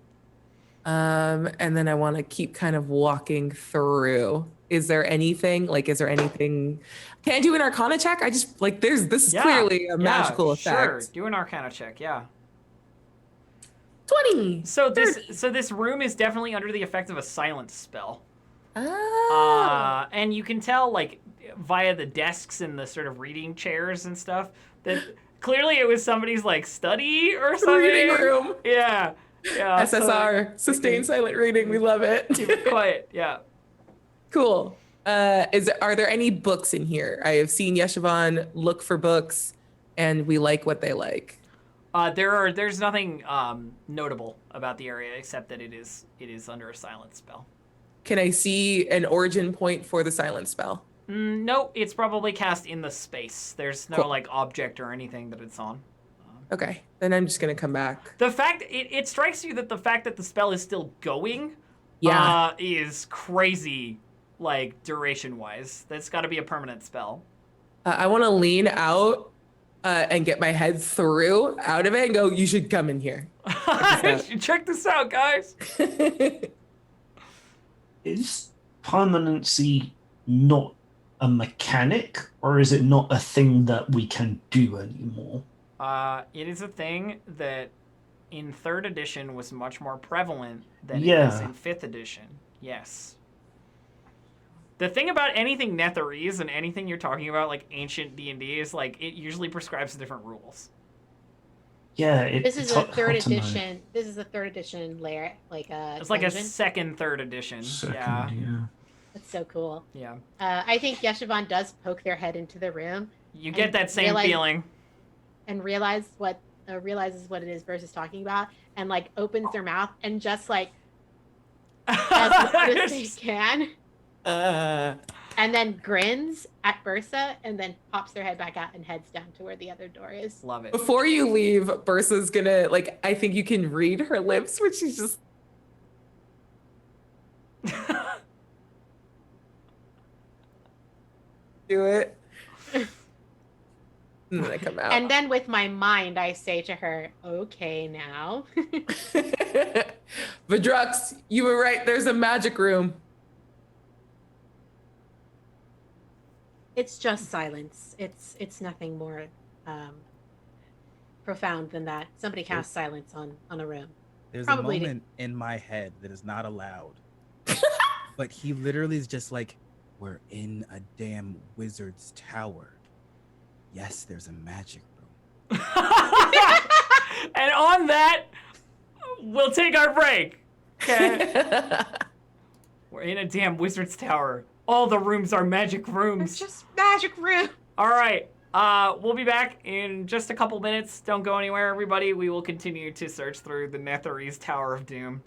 And then I want to keep kind of walking through. Is there anything? Can I do an Arcana check? I just, like, this is clearly a magical effect. Sure, do an Arcana check, yeah. 20. So this room is definitely under the effect of a silence spell. Oh. And you can tell, like, via the desks and the sort of reading chairs and stuff, that clearly it was somebody's, like, study or something. Reading room. Yeah. Yeah. SSR, sustained silent reading. We love it. Keep it quiet. Yeah. Cool. Are there any books in here? I have seen Yeshivan look for books, and we like what they like. There's nothing notable about the area except that it is under a silence spell. Can I see an origin point for the silence spell? No, it's probably cast in the space. There's no Cool. like object or anything that it's on. Okay, then I'm just gonna come back. The fact it strikes you that the fact that the spell is still going, is crazy, like duration wise. That's got to be a permanent spell. I want to lean out and get my head through out of it and go. You should come in here. Check this out, guys. Is permanency not a mechanic, or is it not a thing that we can do anymore? It is a thing that in 3rd edition was much more prevalent than it is in 5th edition. Yes. The thing about anything Netherese and anything you're talking about, like ancient D&D, is like it usually prescribes different rules. Yeah, This is a hard 3rd to know. edition. This is a 3rd edition layer, like a. It's like a dungeon. 2nd, 3rd edition. Yeah. That's so cool. Yeah. I think Yeshivan does poke their head into the room. You get that same feeling. And realizes what it is versus talking about, and like opens their mouth and just like as loud as they can. And and then grins at Bursa, and then pops their head back out and heads down to where the other door is. Love it. Before you leave, Bursa's gonna like. I think you can read her lips, which she's just. Do it. And then I come out. And then with my mind, I say to her, "Okay, now." Vidrux, you were right. There's a magic room. It's just silence. It's nothing more profound than that. Somebody casts silence on a room. There's Probably a moment in my head that is not allowed. But he literally is just like, we're in a damn wizard's tower. Yes, there's a magic room. And on that, we'll take our break. Okay. We're in a damn wizard's tower. All the rooms are magic It's rooms. just magic room. All right. We'll be back in just a couple minutes. Don't go anywhere, everybody. We will continue to search through the Netherese Tower of Doom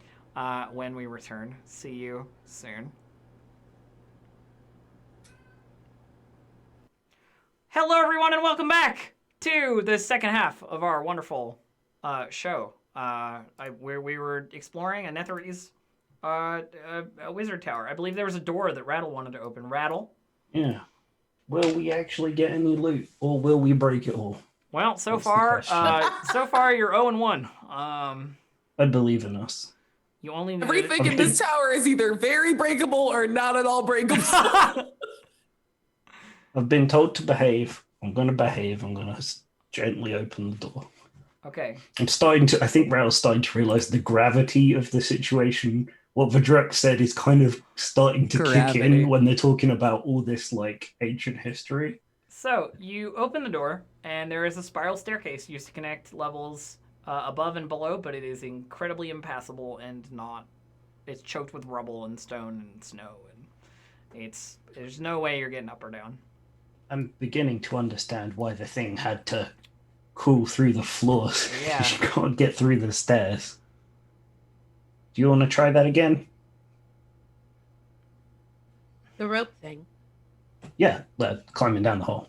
when we return. See you soon. Hello, everyone, and welcome back to the second half of our wonderful show. Where we were exploring a Netherese a wizard tower. I believe there was a door that Rattle wanted to open. Rattle? Yeah. Will we actually get any loot, or will we break it all? Well, so That's the far, question. you're 0-1. I believe in us. You only need Everything in this tower is either very breakable or not at all breakable. I've been told to behave. I'm going to behave. I'm going to gently open the door. Okay. I think Raoul's starting to realize the gravity of the situation. What Vidrux said is kind of starting to kick Gravity. in when they're talking about all this, like, ancient history. So, you open the door, and there is a spiral staircase used to connect levels above and below, but it is incredibly impassable and it's choked with rubble and stone and snow, and there's no way you're getting up or down. I'm beginning to understand why the thing had to crawl through the floors. Yeah. You can't get through the stairs. Do you want to try that again? The rope thing. Yeah, climbing down the hole.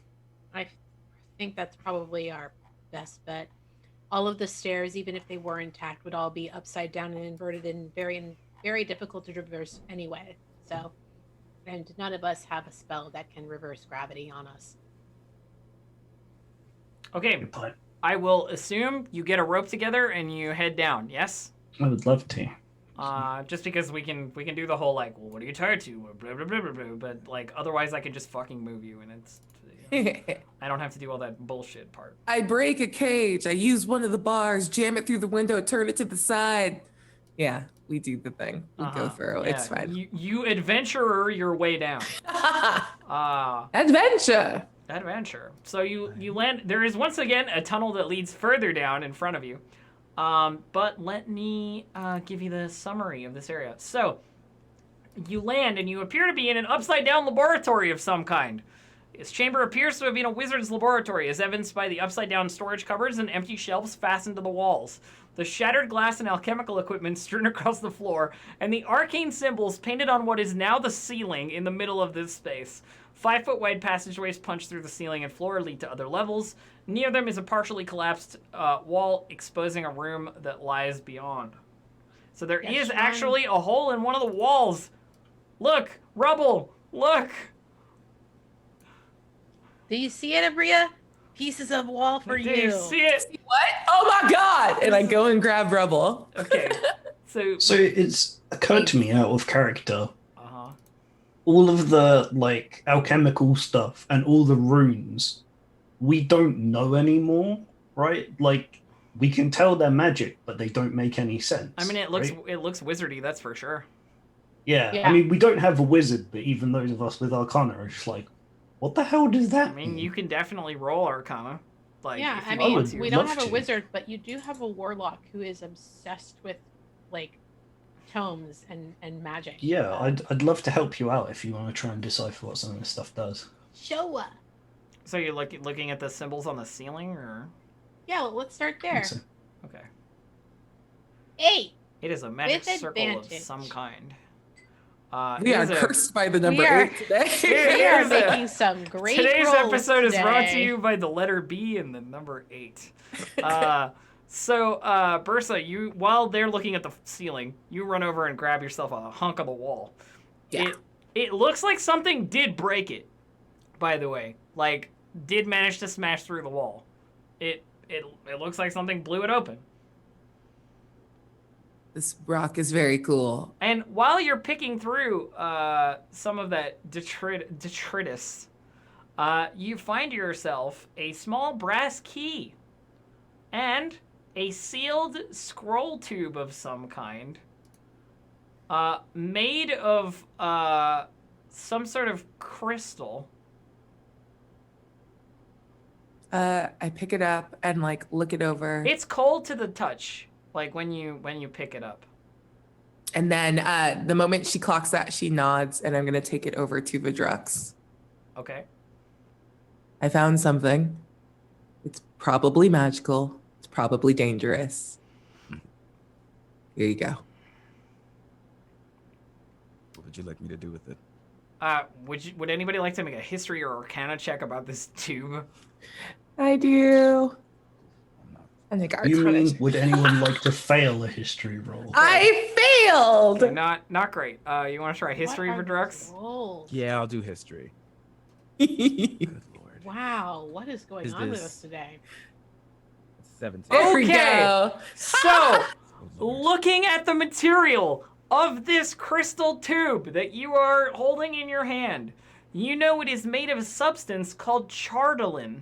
I think that's probably our best bet. All of the stairs, even if they were intact, would all be upside down and inverted and very difficult to traverse anyway. So, and none of us have a spell that can reverse gravity on us. Okay, Good point. I will assume you get a rope together and you head down, yes? I would love to. Just because we can do the whole, like, well, what are you tied to? Blah, blah, blah, blah, blah. But, like, otherwise I could just fucking move you, and it's... I don't have to do all that bullshit part. I break a cage. I use one of the bars, jam it through the window, turn it to the side. Yeah, we do the thing. We go through. Yeah, It's fine. You adventurer your way down. Adventure. Adventure. So you land. There is once again a tunnel that leads further down in front of you. But let me give you the summary of this area. So you land and you appear to be in an upside down laboratory of some kind. This chamber appears to have been a wizard's laboratory, as evidenced by the upside-down storage cupboards and empty shelves fastened to the walls, the shattered glass and alchemical equipment strewn across the floor, and the arcane symbols painted on what is now the ceiling in the middle of this space. 5-foot-wide passageways punch through the ceiling and floor lead to other levels. Near them is a partially collapsed wall exposing a room that lies beyond. So there is actually a hole in one of the walls. Look! Rubble! Look! Do you see it, Abria? Pieces of wall for Do you. you see it? What? Oh my god! And I go and grab Rubble. Okay. So it's occurred to me out of character. Uh-huh. All of the, like, alchemical stuff and all the runes, we don't know anymore, right? Like, we can tell they're magic, but they don't make any sense. I mean, it looks wizardy, that's for sure. Yeah, I mean, we don't have a wizard, but even those of us with Arcana are just like, what the hell does that I mean, mean? you can definitely roll Arcana. Like, Yeah, if I you mean, want to. we don't love have a to. wizard, but you do have a warlock who is obsessed with, like, tomes and magic. Yeah, I'd love to help you out if you want to try and decipher what some of this stuff does. Show us. So you're looking at the symbols on the ceiling, or? Yeah, well, let's start I there. think so. Okay. 8. It is a magic With circle of advantage. some kind. We it are is a- cursed by the number We are- 8 today. It We are is a- making some great Today's rolls episode is brought to today. you by the letter B and the number 8. So, Bursa, while they're looking at the ceiling, you run over and grab yourself a hunk of the wall. Yeah. It looks like something did break it, by the way. Like, did manage to smash through the wall. It looks like something blew it open. This rock is very cool. And while you're picking through some of that detritus, you find yourself a small brass key and a sealed scroll tube of some kind, made of some sort of crystal. I pick it up and like look it over. It's cold to the touch, like when you pick it up. And then the moment she clocks that, she nods, and I'm gonna take it over to Vidrux. Okay. I found something. It's probably magical. It's probably dangerous. Here you go. What would you like me to do with it? Would anybody like to make a history or arcana check about this tube? I do. I think You Arcana mean, check. would anyone like to fail a history roll? I failed. Not great. You want to try history What for are Drux? these rolls? Yeah, I'll do history. Good lord. Wow, what is going Is on with this- us today? 17. There we Okay. go. So, Oh, lord. looking at the material of this crystal tube that you are holding in your hand, you know it is made of a substance called chardolin.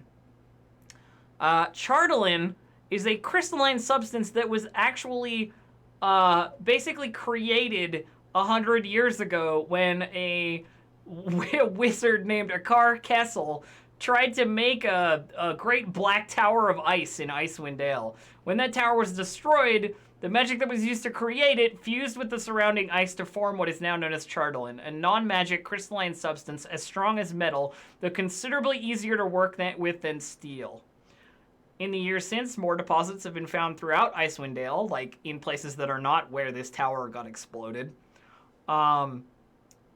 Chardolin is a crystalline substance that was actually basically created 100 years ago when a wizard named Akar Kessel tried to make a great black tower of ice in Icewind Dale. When that tower was destroyed, the magic that was used to create it fused with the surrounding ice to form what is now known as chardolin, a non-magic crystalline substance as strong as metal, though considerably easier to work with than steel. In the years since, more deposits have been found throughout Icewind Dale, like in places that are not where this tower got exploded.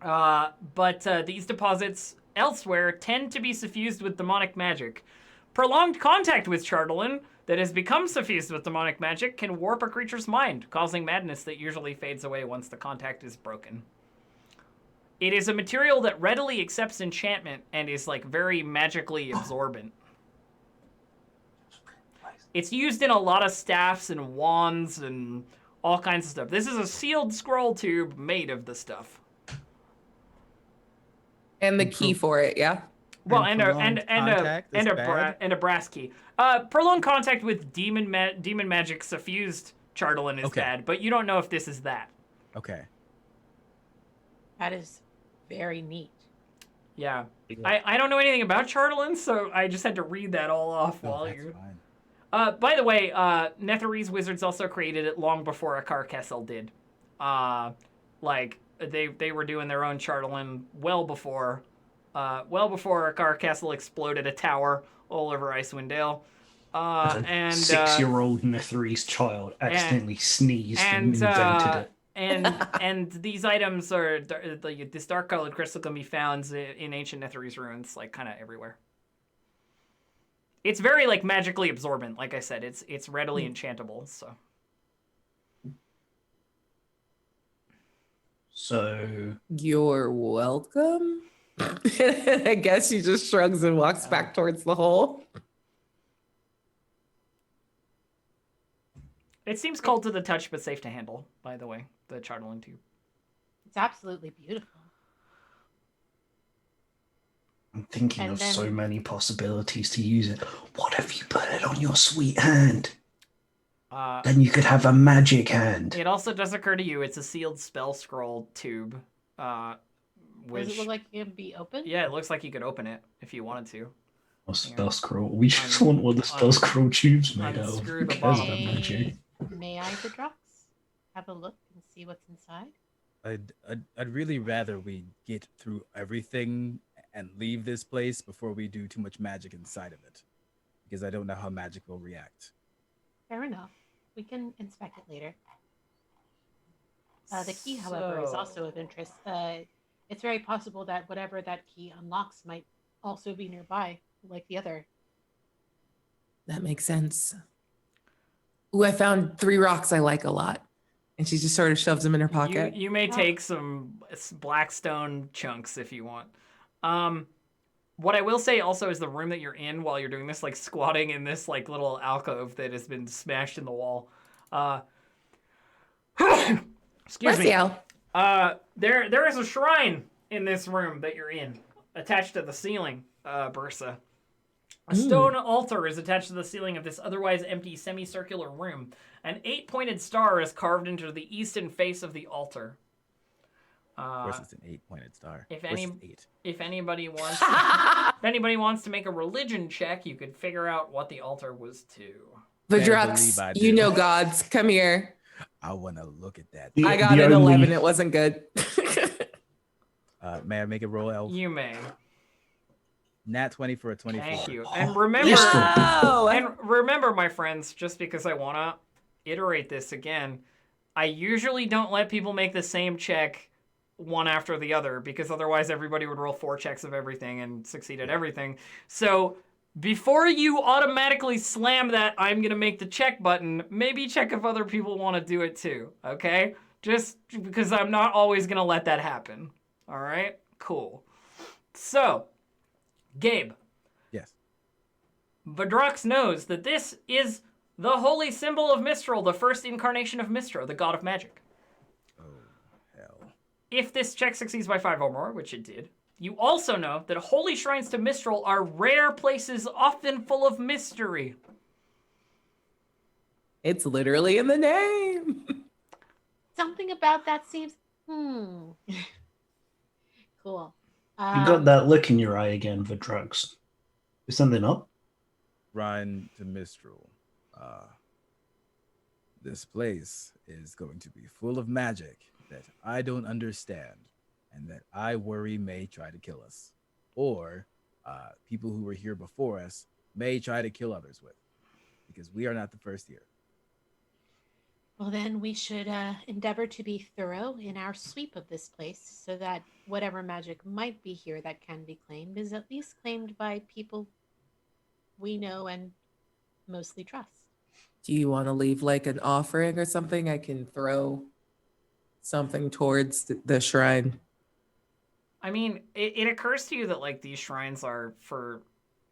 But these deposits elsewhere tend to be suffused with demonic magic. Prolonged contact with chardolin that has become suffused with demonic magic can warp a creature's mind, causing madness that usually fades away once the contact is broken. It is a material that readily accepts enchantment and is like very magically absorbent. It's used in a lot of staffs and wands and all kinds of stuff. This is a sealed scroll tube made of the stuff. And the key for it, yeah. Well, And prolonged contact is bad? and a brass key. Prolonged contact with demon magic suffused chardolin is Okay. bad, but you don't know if this is that. Okay. That is very neat. Yeah. I don't know anything about chardolin, so I just had to read that all off No, while that's you're... fine. By the way, Netherese wizards also created it long before Akar Kessel did. Like they were doing their own chardolin well before Akar Kessel exploded a tower all over Icewind Dale. And 6-year-old Netherese child accidentally sneezed and invented it. and these items are this dark colored crystal can be found in ancient Netherese ruins, like kind of everywhere. It's very like magically absorbent. Like I said, it's readily enchantable. So You're welcome. I guess she just shrugs and walks back towards the hole. It seems cold to the touch, but safe to handle. By the way, the chardolin tube. It's absolutely beautiful. I'm thinking And of then- so many possibilities to use it. What if you put it on your sweet hand? Then you could have a magic hand. It also does occur to you it's a sealed spell scroll tube. Does it look like it can be open? Yeah, it looks like you could open it if you wanted to. Or spell scroll. We just want what the spell scroll tube's made out of. unscrew Who the cares bottom. about magic? May I, Vidrux, have a look and see what's inside? I'd really rather we get through everything and leave this place before we do too much magic inside of it, because I don't know how magic will react. Fair enough. We can inspect it later. The key, however, is also of interest. It's very possible that whatever that key unlocks might also be nearby, like the other. That makes sense. Ooh, I found 3 rocks I like a lot. And she just sort of shoves them in her pocket. You may take some black stone chunks if you want. What I will say also is the room that you're in while you're doing this, like squatting in this like little alcove that has been smashed in the wall. Excuse me. There is a shrine in this room that you're in, attached to the ceiling, Bursa. A stone altar is attached to the ceiling of this otherwise empty semicircular room. An 8-pointed star is carved into the eastern face of the altar. Of course, it's an 8-pointed star. If anybody wants to make a religion check, you could figure out what the altar was to. Vidrux, you know gods. Come here. I want to look at that. I got an 11. It wasn't good. May I make a roll, Elf? You may. Nat 20 for a 24. Thank you. And remember, my friends, just because I want to iterate this again, I usually don't let people make the same check one after the other, because otherwise everybody would roll 4 checks of everything and succeed at everything. So before you automatically slam that I'm going to make the check button, maybe check if other people want to do it too, okay? Just because I'm not always going to let that happen. All right? Cool. So, Gabe. Yes. Vidrux knows that this is the holy symbol of Mistral, the first incarnation of Mistral, the god of magic. Oh, hell. If this check succeeds by 5 or more, which it did, you also know that holy shrines to Mistral are rare places often full of mystery. It's literally in the name. Something about that seems... Cool. You got that look in your eye again for drugs. Is something up? Run to Mistral. This place is going to be full of magic that I don't understand and that I worry may try to kill us. Or people who were here before us may try to kill others with. Because we are not the first here. Well, then we should endeavor to be thorough in our sweep of this place so that whatever magic might be here that can be claimed is at least claimed by people we know and mostly trust. Do you want to leave like an offering or something? I can throw something towards the shrine. I mean, it occurs to you that like these shrines are for,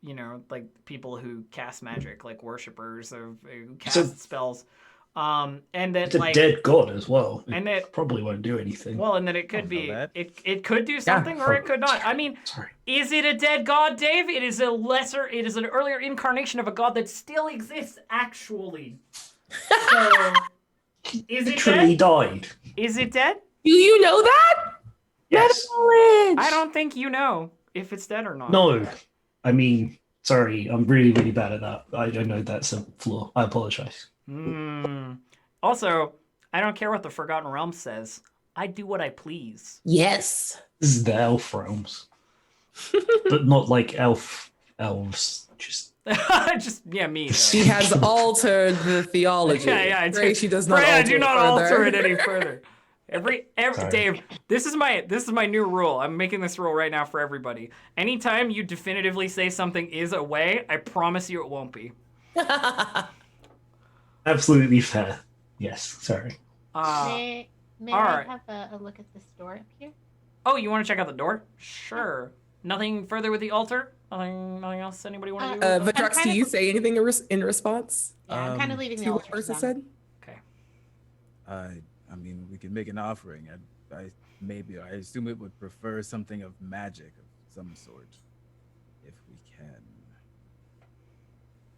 you know, like people who cast magic, like worshippers who cast spells. And that it's a like dead god as well. And that probably won't do anything. Well, and that it could be it could do something or it could not. I mean, is it a dead god, Dave? It is an earlier incarnation of a god that still exists actually. So is it literally dead? Died. Is it dead? Do you know that? Yes. I don't think you know if it's dead or not. No. I mean, sorry, I'm really, really bad at that. I know that's a flaw. I apologize. Also, I don't care what the Forgotten Realms says. I do what I please. Yes. This is the elf realms. But not like elves. Just me. Though. She has altered the theology. Yeah. She does not. I do not alter it further. any further. Every Dave, this is my new rule. I'm making this rule right now for everybody. Anytime you definitively say something is a way, I promise you it won't be. Absolutely fair. Yes, sorry. May I have a look at this door up here? Oh, you want to check out the door? Sure. Nothing further with the altar? Nothing else anybody want to do? Vidrux, do you say anything in response? Yeah, I'm kind of leaving the altar. What Ursa said? Okay. I mean, we can make an offering. I assume it would prefer something of magic of some sort, if we can.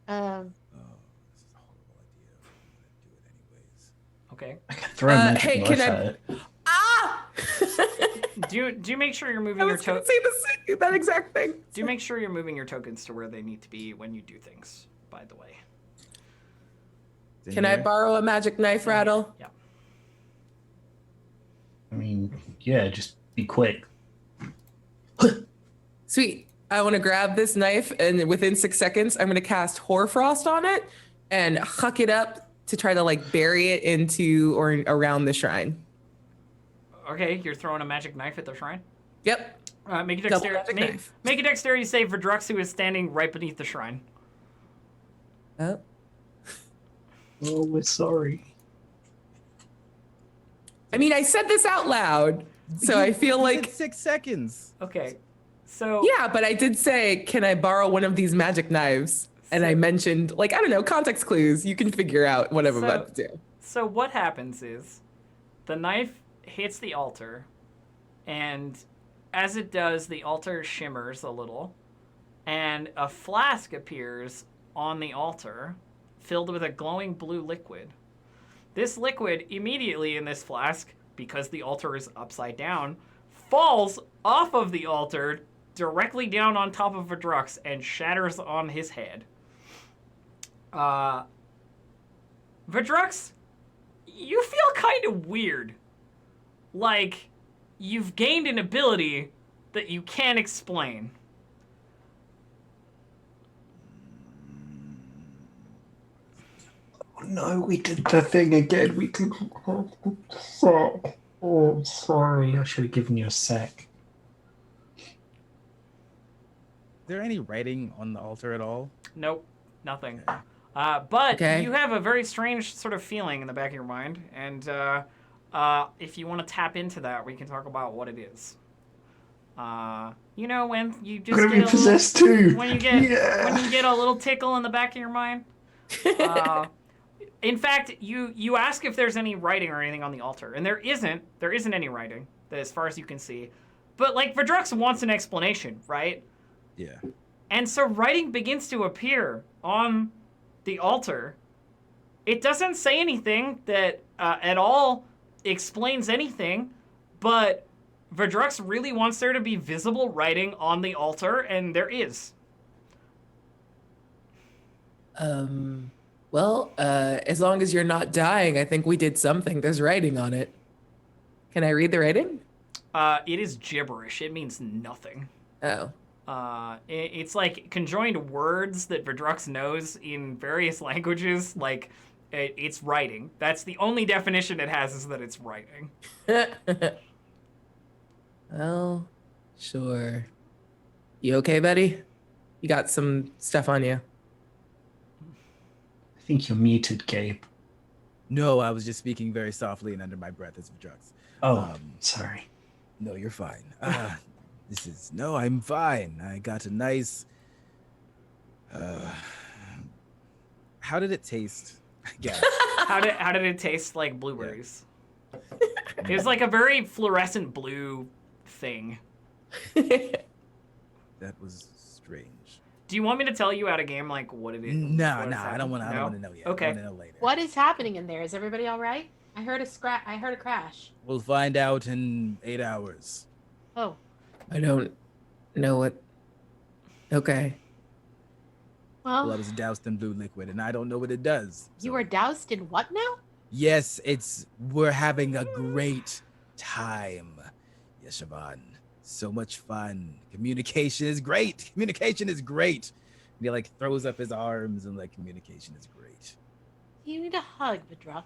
This is a horrible idea. I'm gonna do it anyways. Okay. I can throw magic knife at it. Do you make sure you're moving your tokens? Say that exact thing. Do you make sure you're moving your tokens to where they need to be when you do things? By the way. Can I borrow a magic knife, Rattle? Yeah. I mean, yeah, just be quick. Sweet. I want to grab this knife, and within 6 seconds, I'm going to cast Hoarfrost on it and huck it up to try to like bury it into or around the shrine. Okay, you're throwing a magic knife at the shrine. Yep. Make a Double magic dexterity. knife. Make a dexterity save for Drux, who is standing right beneath the shrine. Oh. Oh, we're sorry. I mean, I said this out loud, so I feel You like said 6 seconds. Okay, so yeah, but I did say, can I borrow one of these magic knives? And I mentioned, like, I don't know, context clues. You can figure out what I'm about to do. So what happens is, the knife hits the altar, and as it does, the altar shimmers a little, and a flask appears on the altar, filled with a glowing blue liquid. This liquid immediately in this flask, because the altar is upside down, falls off of the altar directly down on top of Vadrux and shatters on his head. Vadrux, you feel kind of weird. Like, you've gained an ability that you can't explain. Oh, no, we did the thing again. We did. Oh, sorry. I should have given you a sec. Is there any writing on the altar at all? Nope, nothing. But Okay. you have a very strange sort of feeling in the back of your mind, and if you want to tap into that, we can talk about what it is. You know when you just I'm gonna be get possessed too. when you get Yeah. when you get a little tickle in the back of your mind. In fact, you ask if there's any writing or anything on the altar, and there isn't. There isn't any writing, as far as you can see. But like Vadrux wants an explanation, right? Yeah. And so writing begins to appear on the altar. It doesn't say anything that at all explains anything, but Vadrux really wants there to be visible writing on the altar, and there is. Well, as long as you're not dying, I think we did something. There's writing on it. Can I read the writing? It is gibberish. It means nothing. Oh. It's like conjoined words that Vadrux knows in various languages. Like, it's writing. That's the only definition it has, is that it's writing. Well, sure. You okay, Betty? You got some stuff on you. I think you're muted, Gabe. No, I was just speaking very softly and under my breath as drugs. Oh, sorry. No, you're fine. No, I'm fine. I got a nice. How did it taste? Yeah. How did it taste? Like blueberries. It was like a very fluorescent blue thing. That was strange. Do you want me to tell you out of game like what it is? No, what is I don't want to. happening? I don't No? want to know yet. Okay. I want to know later. What is happening in there? Is everybody all right? I heard a crash. We'll find out in 8 hours. Oh, I don't know what. Okay. Well, I well, was doused in blue liquid, and I don't know what it does. you so- were doused in what now? Yes, we're having a great time. Yes, Siobhan. So much fun. Communication is great. Communication is great. And he like throws up his arms and like communication is great. You need a hug, Vadrux.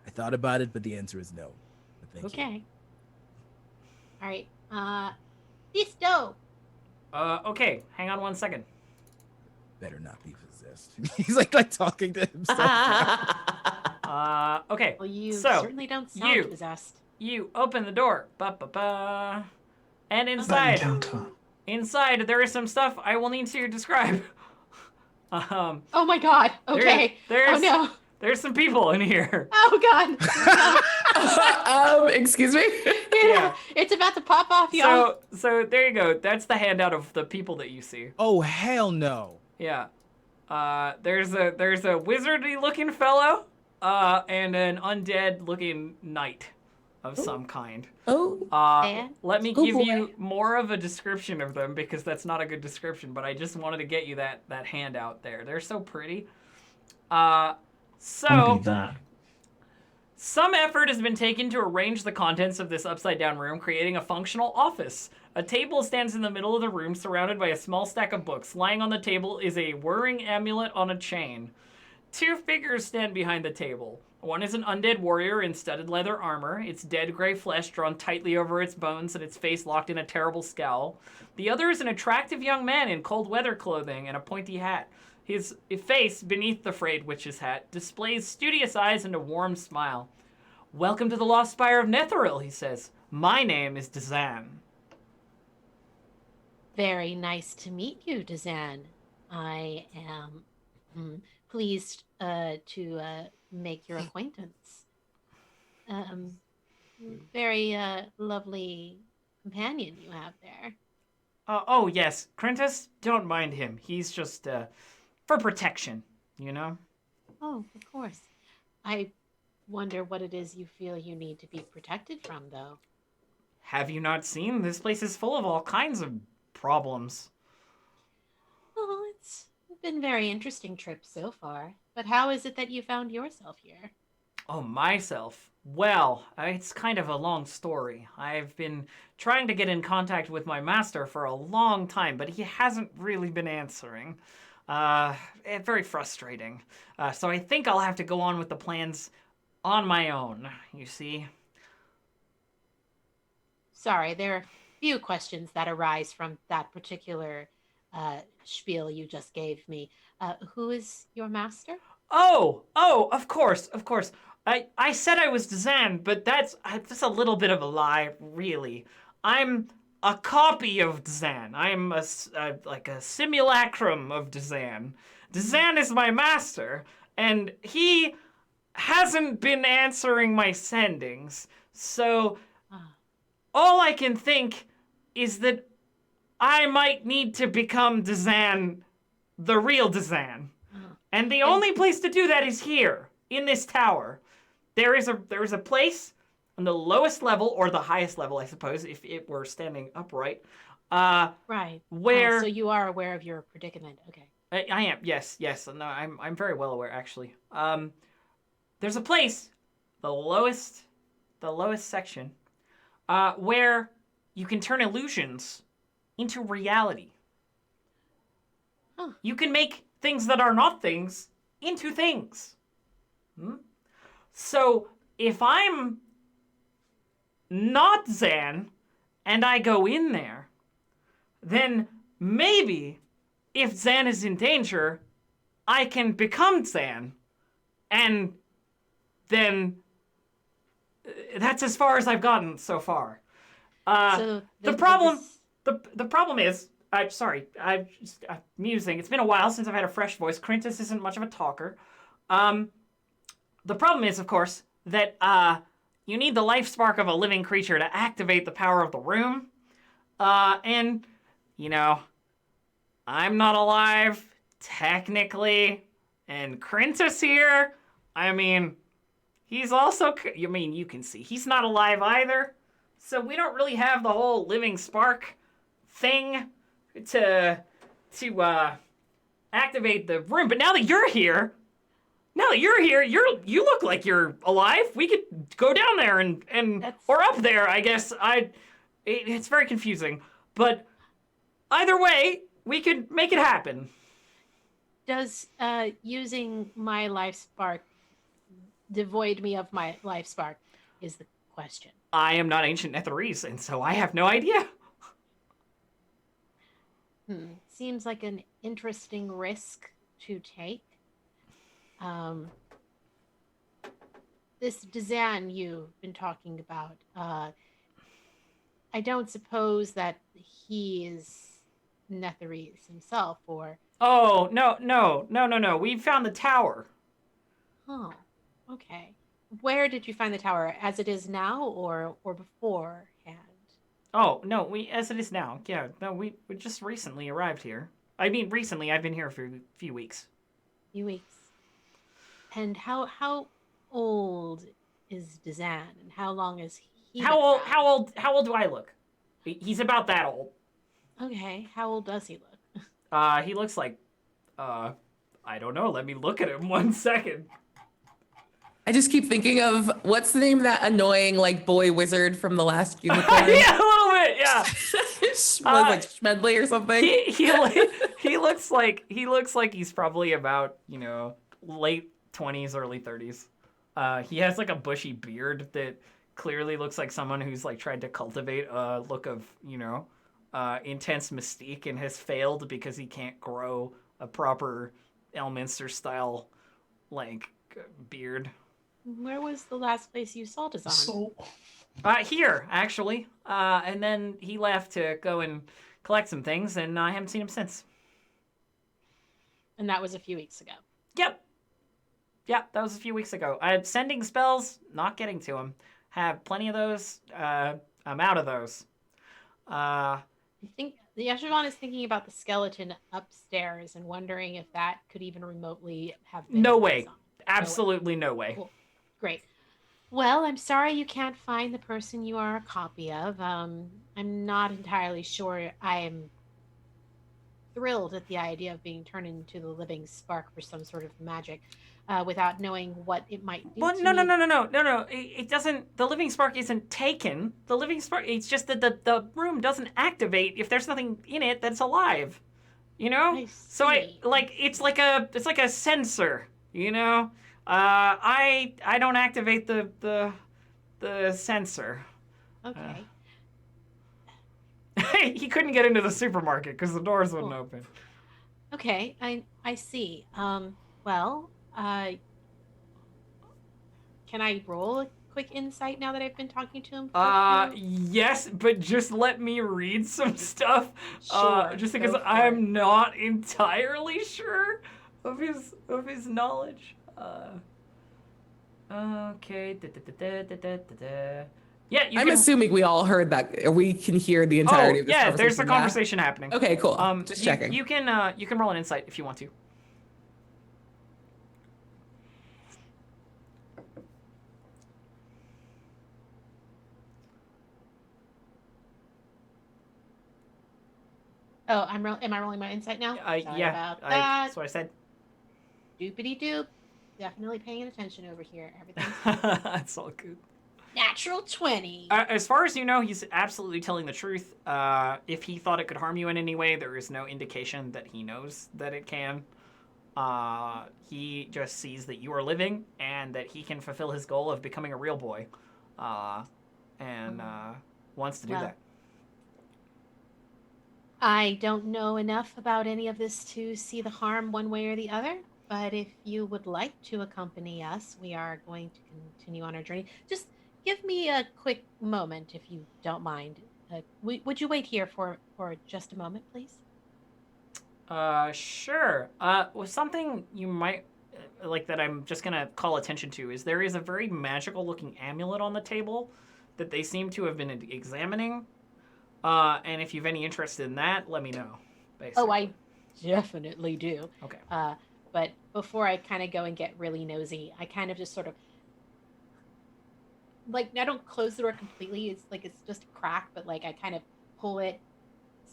I thought about it, but the answer is no. But thank you. Okay. All right. Listo. Okay, hang on 1 second. Better not be possessed. He's like talking to himself. Okay. Well, you So, certainly don't sound you- possessed. You open the door. Ba-ba-ba. And That inside, encounter. there is some stuff I will need to describe. Oh my God. Okay. there's- Oh no. There's some people in here. Oh God. Excuse me? Yeah. It's about to pop off, y'all. So there you go. That's the handout of the people that you see. Oh hell no. Yeah. There's a wizardy looking fellow, and an undead looking knight of some kind. Oh. And? Let me Oh, give boy. you more of a description of them, because that's not a good description, but I just wanted to get you that handout there. They're so pretty. So Only that. some effort has been taken to arrange the contents of this upside-down room, creating a functional office. A table stands in the middle of the room, surrounded by a small stack of books. Lying on the table is a whirring amulet on a chain. Two figures stand behind the table. One is an undead warrior in studded leather armor, its dead gray flesh drawn tightly over its bones and its face locked in a terrible scowl. The other is an attractive young man in cold weather clothing and a pointy hat. His face, beneath the frayed witch's hat, displays studious eyes and a warm smile. "Welcome to the Lost Spire of Netheril," he says. "My name is Dazan." Very nice to meet you, Dazan. I am pleased to make your acquaintance. Very lovely companion you have there. Oh, yes. Crentus, don't mind him. He's just, for protection, you know? Oh, of course. I wonder what it is you feel you need to be protected from, though. Have you not seen? This place is full of all kinds of problems. Oh, it's been a very interesting trip so far. But how is it that you found yourself here? Oh, myself. Well, it's kind of a long story. I've been trying to get in contact with my master for a long time, but he hasn't really been answering. Very frustrating. So I think I'll have to go on with the plans on my own, you see. Sorry, there are a few questions that arise from that particular spiel you just gave me. Who is your master? Oh, of course. I said I was Dazan, but that's a little bit of a lie, really. I'm a copy of Dazan. I'm like a simulacrum of Dazan. Dazan is my master, and he hasn't been answering my sendings. So all I can think is that I might need to become Dazan, the real Dazan. And the only place to do that is here, in this tower. There is a place on the lowest level, or the highest level, I suppose, if it were standing upright. Right. Where so you are aware of your predicament. Okay. I am. Yes. No, I'm very well aware, actually. There's a place, the lowest section, where you can turn illusions into reality. Huh. You can make things that are not things into things. So if I'm not Zan and I go in there, then maybe if Zan is in danger, I can become Zan. And then that's as far as I've gotten so far. So the problem is, I'm sorry, I'm musing. It's been a while since I've had a fresh voice. Crentus isn't much of a talker. The problem is, of course, that you need the life spark of a living creature to activate the power of the room. And, you know, I'm not alive, technically. And Crentus here, I mean, he's also, you can see, he's not alive either. So we don't really have the whole living spark thing to activate the room. But now that you're here, you look like you're alive. We could go down there and or up there, I guess. It's very confusing. But either way, we could make it happen. Does using my life spark devoid me of my life spark is the question. I am not ancient Netherese, and so I have no idea. Seems like an interesting risk to take. This Dazan you've been talking about, I don't suppose that he is Netherese himself, or... Oh, no. We found the tower. Oh, okay. Where did you find the tower? As it is now, or beforehand? Oh, no, as it is now. Yeah, no, we just recently arrived here. I mean, recently, I've been here for a few weeks. Few weeks. And how old is Dazan, and how long is he? How old do I look? He's about that old. Okay, how old does he look? He looks like, I don't know. Let me look at him 1 second. I just keep thinking of, what's the name of that annoying like boy wizard from the last unicorn? Yeah, a little bit. Yeah. Like Schmedley or something. He looks like he's probably about late 20s, early 30s. He has like a bushy beard that clearly looks like someone who's like tried to cultivate a look of, intense mystique and has failed because he can't grow a proper Elminster style like beard. Where was the last place you saw Dazan? So, Here, actually. And then he left to go and collect some things, and I haven't seen him since. And that was a few weeks ago. Yep. Yep, that was a few weeks ago. I'm sending spells, not getting to him. Have plenty of those. I'm out of those. I think the Echelon is thinking about the skeleton upstairs and wondering if that could even remotely have been No way. Dazan. Absolutely no way. Cool. Great. Well, I'm sorry you can't find the person you are a copy of. I'm not entirely sure I am thrilled at the idea of being turned into the living spark for some sort of magic without knowing what it might do. Well, to no. me. It doesn't. The living spark isn't taken. The living spark. It's just that the room doesn't activate if there's nothing in it that's alive. You know. I So see. it's like a sensor. You know. I don't activate the sensor. Okay. He couldn't get into the supermarket because the doors wouldn't open. Okay, I see. Can I roll a quick insight now that I've been talking to him? for a few- Yes, but just let me read some stuff. Sure, Just because go for I'm it. not entirely sure of his knowledge. Okay. Yeah, you I'm can. assuming we all heard that, or we can hear the entirety of this yeah, conversation. there's a yeah? conversation happening. Okay, cool. Just checking. You can roll an insight if you want to. Oh, am I rolling my insight now? Sorry Yeah, about that. that's what I said. Doopity doop. Definitely paying attention over here. Everything's That's all good. natural 20. As far as you know, he's absolutely telling the truth. If he thought it could harm you in any way, there is no indication that he knows that it can. He just sees that you are living and that he can fulfill his goal of becoming a real boy. And wants to do Well, that. I don't know enough about any of this to see the harm one way or the other, but if you would like to accompany us, we are going to continue on our journey. Just give me a quick moment, if you don't mind. Would you wait here for just a moment, please? Sure. Something you might like that I'm just gonna call attention to is there is a very magical looking amulet on the table that they seem to have been examining. And if you've any interest in that, let me know. Basically. Oh, I definitely do. Okay. But before I kind of go and get really nosy, I kind of just sort of like I don't close the door completely. It's like it's just a crack, but like I kind of pull it,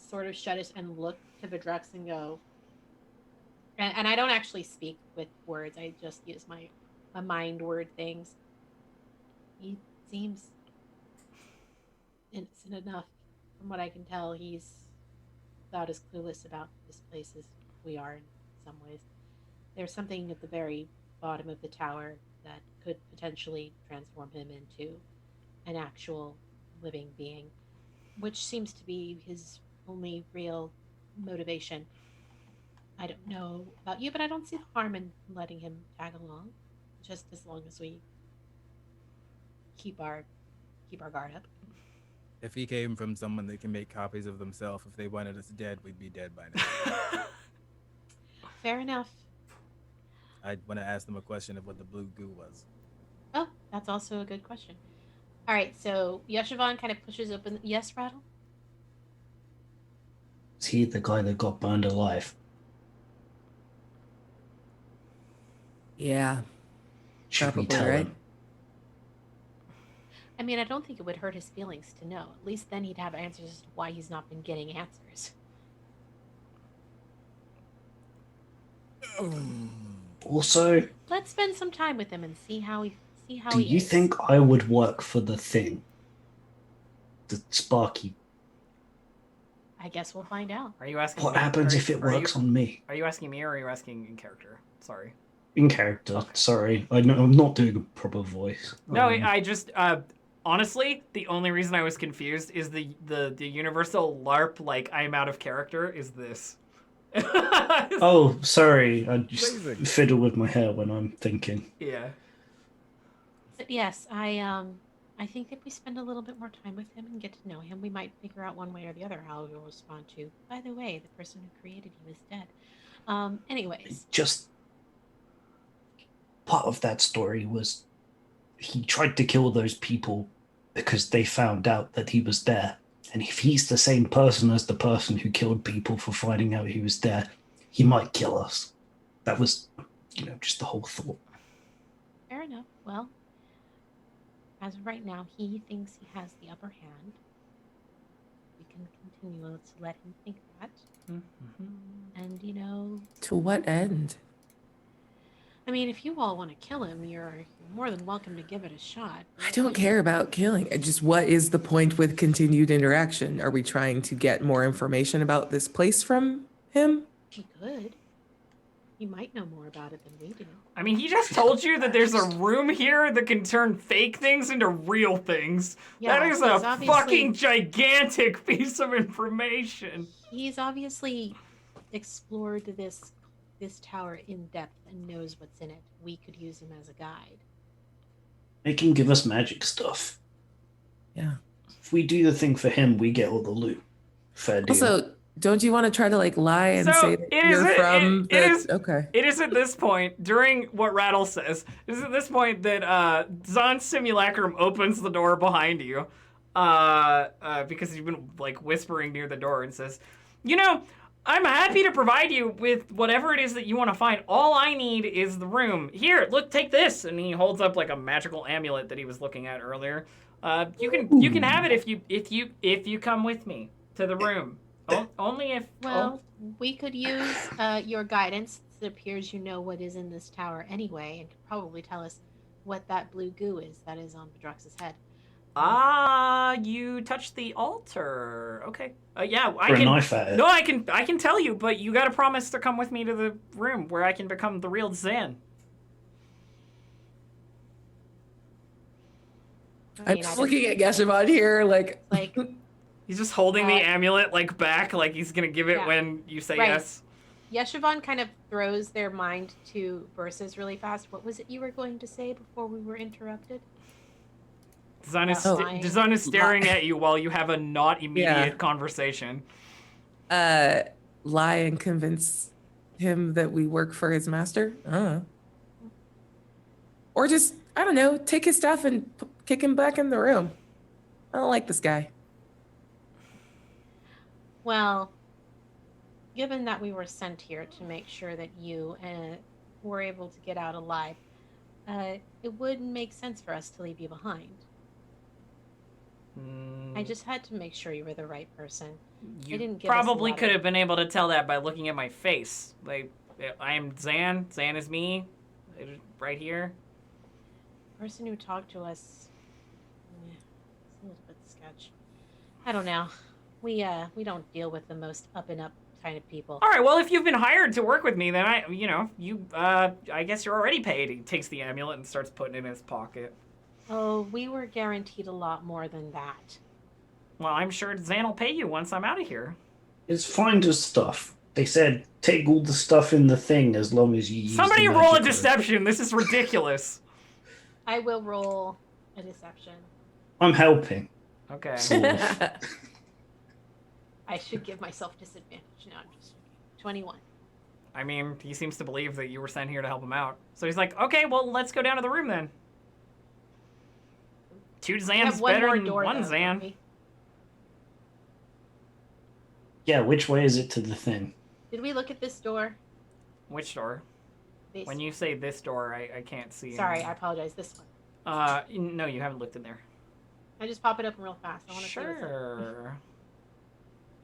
sort of shut it, and look to Vidrux and go. And I don't actually speak with words. I just use my mind word things. He seems innocent enough. From what I can tell, he's about as clueless about this place as we are in some ways. There's something at the very bottom of the tower that could potentially transform him into an actual living being, which seems to be his only real motivation. I don't know about you, but I don't see the harm in letting him tag along, just as long as we keep our guard up. If he came from someone that can make copies of themselves, if they wanted us dead, we'd be dead by now. Fair enough. I want to ask them a question of what the blue goo was. Oh, that's also a good question. All right, so Yeshivan kind of pushes open. Yes, Rattle? Is he the guy that got burned alive? Yeah. Should we Probably, tell right? him? I mean, I don't think it would hurt his feelings to know. At least then he'd have answers as to why he's not been getting answers. Also, Let's spend some time with him and see how he do you is. think I would work for the thing? The Sparky. I guess we'll find out. Are you asking What me? happens Are- if it are you- works on me? Are you asking me or are you asking in character? Sorry. in character. Sorry, I'm not doing a proper voice. No, I just honestly, the only reason I was confused is the universal LARP like I'm out of character is this. Oh, sorry. I just Amazing. fiddle with my hair when I'm thinking. Yeah. But yes, I think if we spend a little bit more time with him and get to know him, we might figure out one way or the other how he'll respond to. By the way, the person who created you is dead. Anyways, Just part of that story was he tried to kill those people because they found out that he was there. And if he's the same person as the person who killed people for finding out he was there, he might kill us. That was, just the whole thought. fair enough. Well, as of right now, he thinks he has the upper hand. We can continue to let him think that. And, To what end? I mean, if you all want to kill him, you're more than welcome to give it a shot. I don't care about killing. Just what is the point with continued interaction? Are we trying to get more information about this place from him? He could. He might know more about it than we do. I mean, he just told you that there's a room here that can turn fake things into real things. Yeah, that is he's a obviously- fucking gigantic piece of information. He's obviously explored this tower in depth and knows what's in it. We could use him as a guide. They can give us magic stuff. Yeah. If we do the thing for him, we get all the loot. Fair deal. Also, don't you want to try to lie and So, say that it is- you're from it is- Okay. It is at this point, during what Rattle says, it is at this point that Zon's simulacrum opens the door behind you, because you've been like whispering near the door and says, I'm happy to provide you with whatever it is that you want to find. All I need is the room. Here, look, take this. And he holds up like a magical amulet that he was looking at earlier. You can have it if you come with me to the room. Only if Well, we could use your guidance. It appears you know what is in this tower anyway, and could probably tell us what that blue goo is that is on Bedrox's head. You touched the altar. Okay. Yeah, I Throw a can. knife at it. No, I can tell you, but you got to promise to come with me to the room where I can become the real Zan. I I'm mean, just I looking at Geshavon here, like, like He's just holding the Uh, amulet like back, like he's gonna give it Yeah. when you say Right. yes. Yeshavon kind of throws their mind to verses really fast. What was it you were going to say before we were interrupted? Zan is, Lying. Zan is staring at you while you have a not immediate Yeah. conversation. lie and convince him that we work for his master. Or just, I don't know, take his stuff and kick him back in the room. I don't like this guy. Well, given that we were sent here to make sure that you were able to get out alive, it wouldn't make sense for us to leave you behind. I just had to make sure you were the right person. You didn't give us a probably lot could of- have been able to tell that by looking at my face. Like, I am Zan. Zan is me. Right here. The person who talked to us, it's a little bit sketch. I don't know. We don't deal with the most up and up kind of people. All right. Well, if you've been hired to work with me, then I guess you're already paid. He takes the amulet and starts putting it in his pocket. Oh, we were guaranteed a lot more than that. Well, I'm sure Zan will pay you once I'm out of here. It's finder's stuff. They said take all the stuff in the thing as long as you use Somebody the roll a magic word. deception. This is ridiculous. I will roll a deception. I'm helping. Okay. Sort of. I should give myself disadvantage. No, I'm just 21. I mean, he seems to believe that you were sent here to help him out. So he's like, okay, well, let's go down to the room then. Two We Zans have one better more than door, one though, Zan. don't we? Yeah, which way is it to the thing? Did we look at this door? Which door? This. When you say this door, I can't see. Sorry, I anything. apologize. This one. No, you haven't looked in there. I just pop it open real fast. I want to see what's in it. Sure.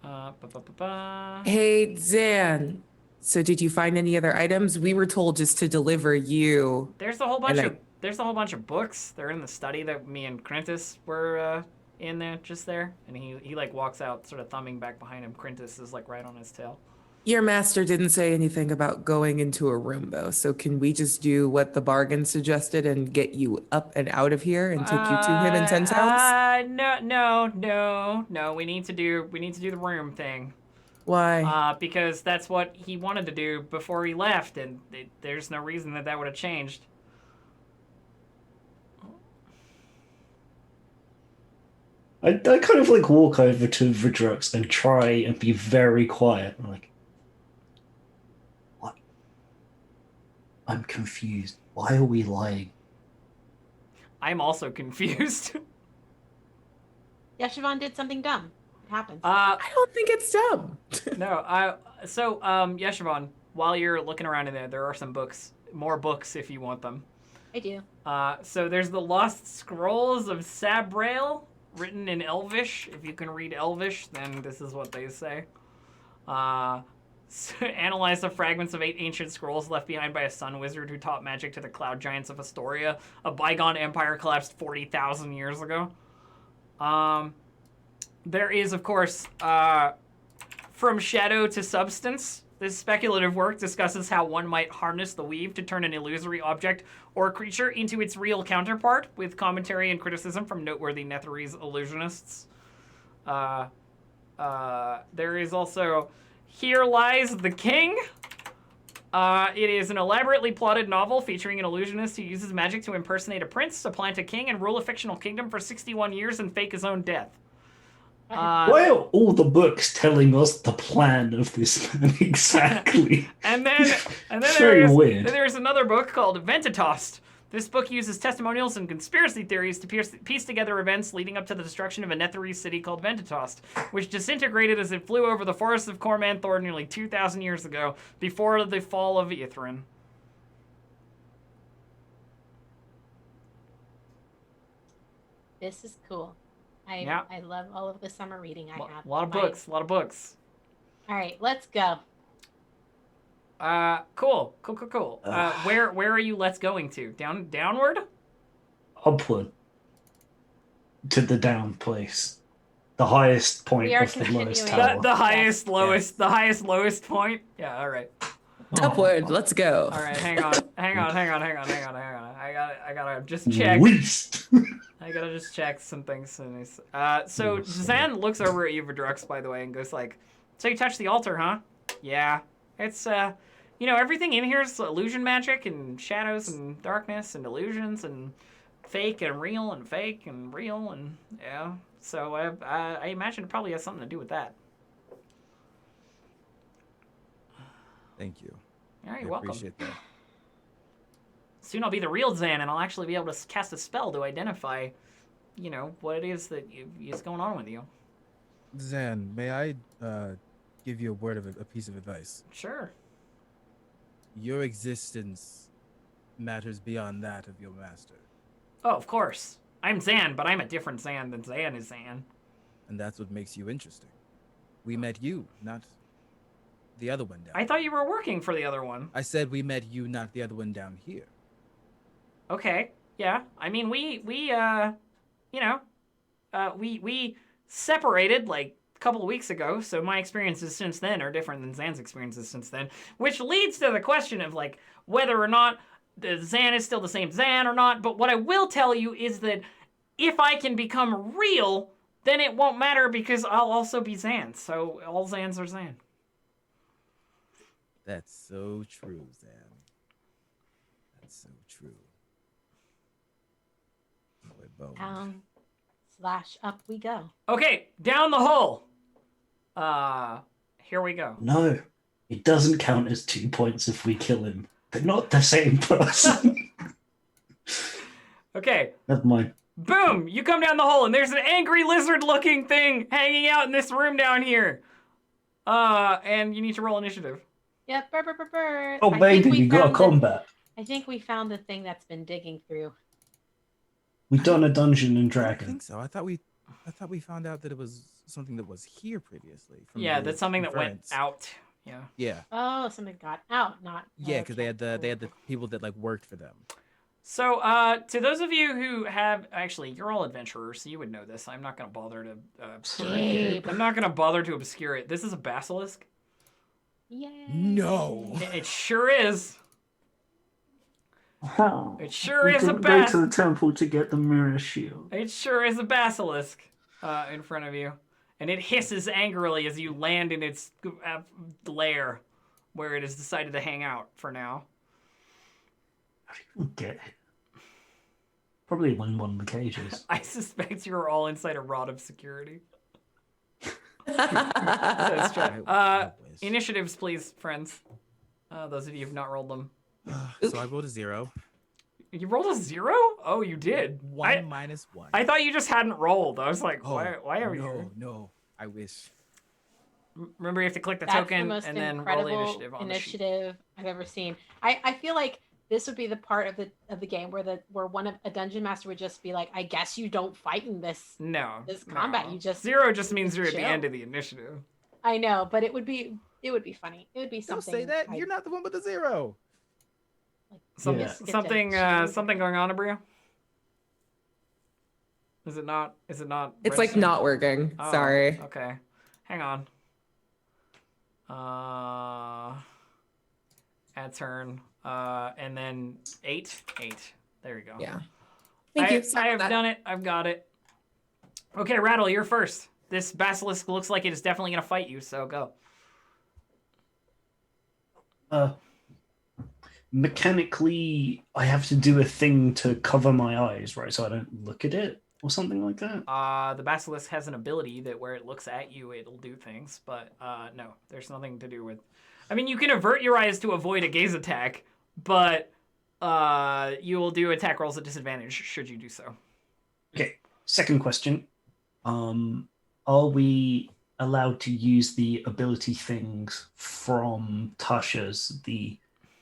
Ba-ba-ba-ba. Hey, Zan. So did you find any other items? We were told just to deliver you. There's a whole bunch And of books. They're in the study that me and Crentis were in there, just there. And he like walks out, sort of thumbing back behind him. Crentis is like right on his tail. Your master didn't say anything about going into a room, though. So can we just do what the bargain suggested and get you up and out of here and take you to him in 10 sounds? No. We need to do the room thing. Why? Because that's what he wanted to do before he left, and there's no reason that would have changed. I kind of like walk over to Vidrux and try and be very quiet. I'm like, what? I'm confused. Why are we lying? I'm also confused. Yashavon did something dumb. It happens. I don't think it's dumb. Yeshavon, while you're looking around in there are some books, more books if you want them. I do. So there's the Lost Scrolls of Sabrail, written in Elvish. If you can read Elvish, then this is what they say. Analyze the fragments of 8 ancient scrolls left behind by a sun wizard who taught magic to the cloud giants of Astoria. A bygone empire collapsed 40,000 years ago. There is, of course, From Shadow to Substance. This speculative work discusses how one might harness the weave to turn an illusory object or creature into its real counterpart, with commentary and criticism from noteworthy Netherese illusionists. There is also Here Lies the King. It is an elaborately plotted novel featuring an illusionist who uses magic to impersonate a prince, supplant a king, and rule a fictional kingdom for 61 years and fake his own death. Why are all the books telling us the plan of this man exactly? and then It's very weird. There's another book called Ventatost. This book uses testimonials and conspiracy theories to piece together events leading up to the destruction of a Netherese city called Ventatost, which disintegrated as it flew over the forests of Cormanthor nearly 2,000 years ago, before the fall of Ithrin. This is cool. I love all of the summer reading I have. A lot of books. All right, let's go. Cool. Where are you going to? Downward? Upward. To the down place. The highest point of the lowest tower. The highest, lowest point? Yeah, alright. Upward, let's go. Alright, hang on. I gotta just check. I gotta just check some things. So Zan looks over at you, Vidrux, by the way, and goes like, so you touched the altar, huh? Yeah. It's, everything in here is illusion magic and shadows and darkness and illusions and fake and real and fake and real and, yeah. So I imagine it probably has something to do with that. Thank you. All right, you're welcome. Appreciate that. Soon I'll be the real Zan, and I'll actually be able to cast a spell to identify, what it is that is going on with you. Zan, may I give you a piece of advice? Sure. Your existence matters beyond that of your master. Oh, of course. I'm Zan, but I'm a different Zan than Zan is Zan. And that's what makes you interesting. We met you, not the other one down. I thought you were working for the other one. I said we met you, not the other one down here. Okay. Yeah. I mean, we separated like a couple of weeks ago, so my experiences since then are different than Zan's experiences since then, which leads to the question of like whether or not the Zan is still the same Zan or not. But what I will tell you is that if I can become real, then it won't matter because I'll also be Zan. So all Zans are Zan. That's so true, Zan. That's so true. Down/up we go. Okay, down the hole. Here we go. No, it doesn't count as 2 points if we kill him. They're not the same person. Okay. Never mind. Boom! You come down the hole, and there's an angry lizard-looking thing hanging out in this room down here. And you need to roll initiative. Yep. Burr. Oh, baby, you got a combat. I think we found the thing that's been digging through. We've done a Dungeon and I Dragon. think so. I thought we found out that it was something that was here previously. Yeah, that's something that went out. Yeah. Yeah. Oh, something got out, not. Yeah, because they had the people that like worked for them. So, to those of you who have, actually, you're all adventurers, so you would know this. I'm not going to bother to obscure it. I'm not going to bother to obscure it. This is a basilisk. Yay. No. It sure is. How? It sure We is a didn't go to the bas. temple to get the mirror shield. It sure is a basilisk in front of you, and it hisses angrily as you land in its lair, where it has decided to hang out for now. How do you even get it? Probably in one of the cages. I suspect you're all inside a rod of security. Says Chat. I wish. Initiatives, please, friends. Those of you who've not rolled them. So I rolled a 0. You rolled a 0? Oh, you did. 1 minus 1. I thought you just hadn't rolled. I was like, Oh, why are you? No, I wish. Remember, you have to click the That's token the most and then roll the incredible initiative on the sheet. initiative I've ever seen. I feel like this would be the part of the game where a dungeon master would just be like, I guess you don't fight in this combat. No. You just 0 just means you're at the chill. end of the initiative. I know, but it would be funny. It would be Don't something. say that. You're not the one with the 0. Yeah. Something going on, Abria? Is it not? It's like registering? not working. Oh, Sorry. Okay. Hang on. Add turn. And then 8. There we go. Yeah. Thank you. I Sorry have about that. done it. I've got it. Okay, Rattle, you're first. This basilisk looks like it is definitely going to fight you, so go. Mechanically, I have to do a thing to cover my eyes, right? So I don't look at it or something like that. The basilisk has an ability that where it looks at you, it'll do things, but no, there's nothing to do with... I mean, you can avert your eyes to avoid a gaze attack, but you will do attack rolls at disadvantage should you do so. Okay, second question. Are we allowed to use the ability things from Tasha's, the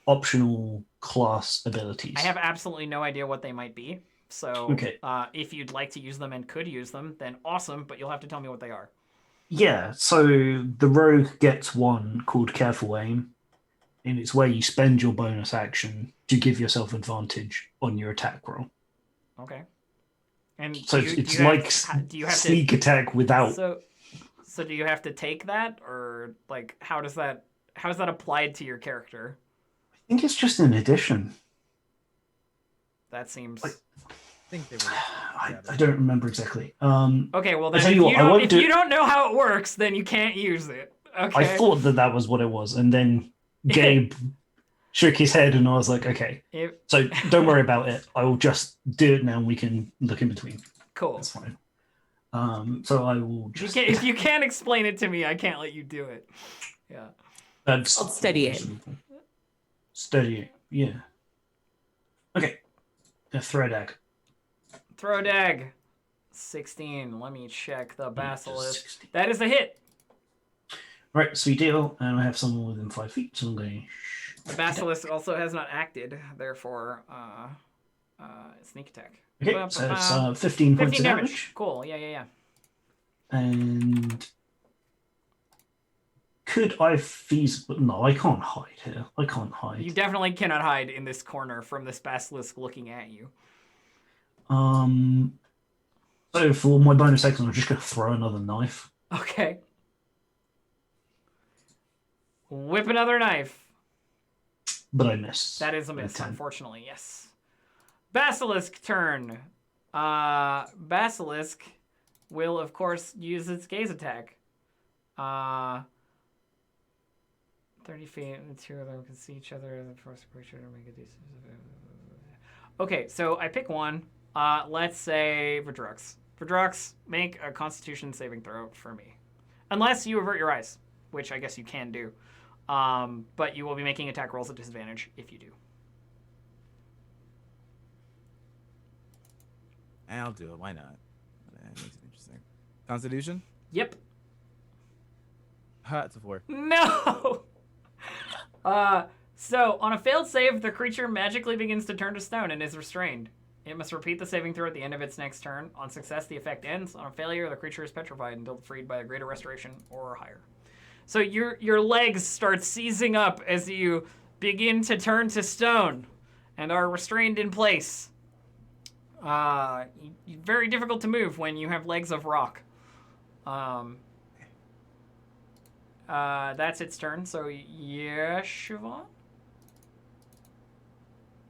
optional class abilities? I have absolutely no idea what they might be, so Okay. if you'd like to use them and could use them, then awesome, but you'll have to tell me what they are. Yeah, so the rogue gets one called Careful Aim, and it's where you spend your bonus action to give yourself advantage on your attack roll. Okay. And So it's like sneak attack without. So do you have to take that, or like how is that applied to your character? I think it's just an addition. That seems. Like, I think they were. I don't remember exactly. Okay, well then tell if you what, you don't know how it works, then you can't use it. Okay. I thought that was what it was, and then Gabe shook his head, and I was like, okay. So don't worry about it. I will just do it now, and we can look in between. Cool. That's fine. So I will just... If you can't explain it to me, I can't let you do it. Yeah. That's I'll study it. Study it, yeah. Okay. Throw dag. Throw dag. 16. Let me check the basilisk. 16. That is a hit. Right, sweet deal. And I have someone within 5 feet, so I'm going... The basilisk also has not acted, therefore, sneak attack. Okay, so it's 15 points of damage. Cool, yeah. And... Could I feasible... No, I can't hide here. I can't hide. You definitely cannot hide in this corner from this basilisk looking at you. So for my bonus action, I'm just going to throw another knife. Okay. Whip another knife. But I miss. That is a miss, unfortunately, yes. Basilisk turn. Basilisk will, of course, use its gaze attack. 30 feet, and the two of them can see each other as a force creature to make a decent... Okay, so I pick one. Let's say Verdrux. Verdrux, make a Constitution saving throw for me. Unless you avert your eyes, which I guess you can do. But you will be making attack rolls at disadvantage if you do. I'll do it. Why not? That makes it interesting. Constitution? Yep. It's a 4. No! So, on a failed save, the creature magically begins to turn to stone and is restrained. It must repeat the saving throw at the end of its next turn. On success, the effect ends. On a failure, the creature is petrified until freed by a greater restoration or higher. So your legs start seizing up as you begin to turn to stone and are restrained in place. Very difficult to move when you have legs of rock. That's its turn. So Yeshivon.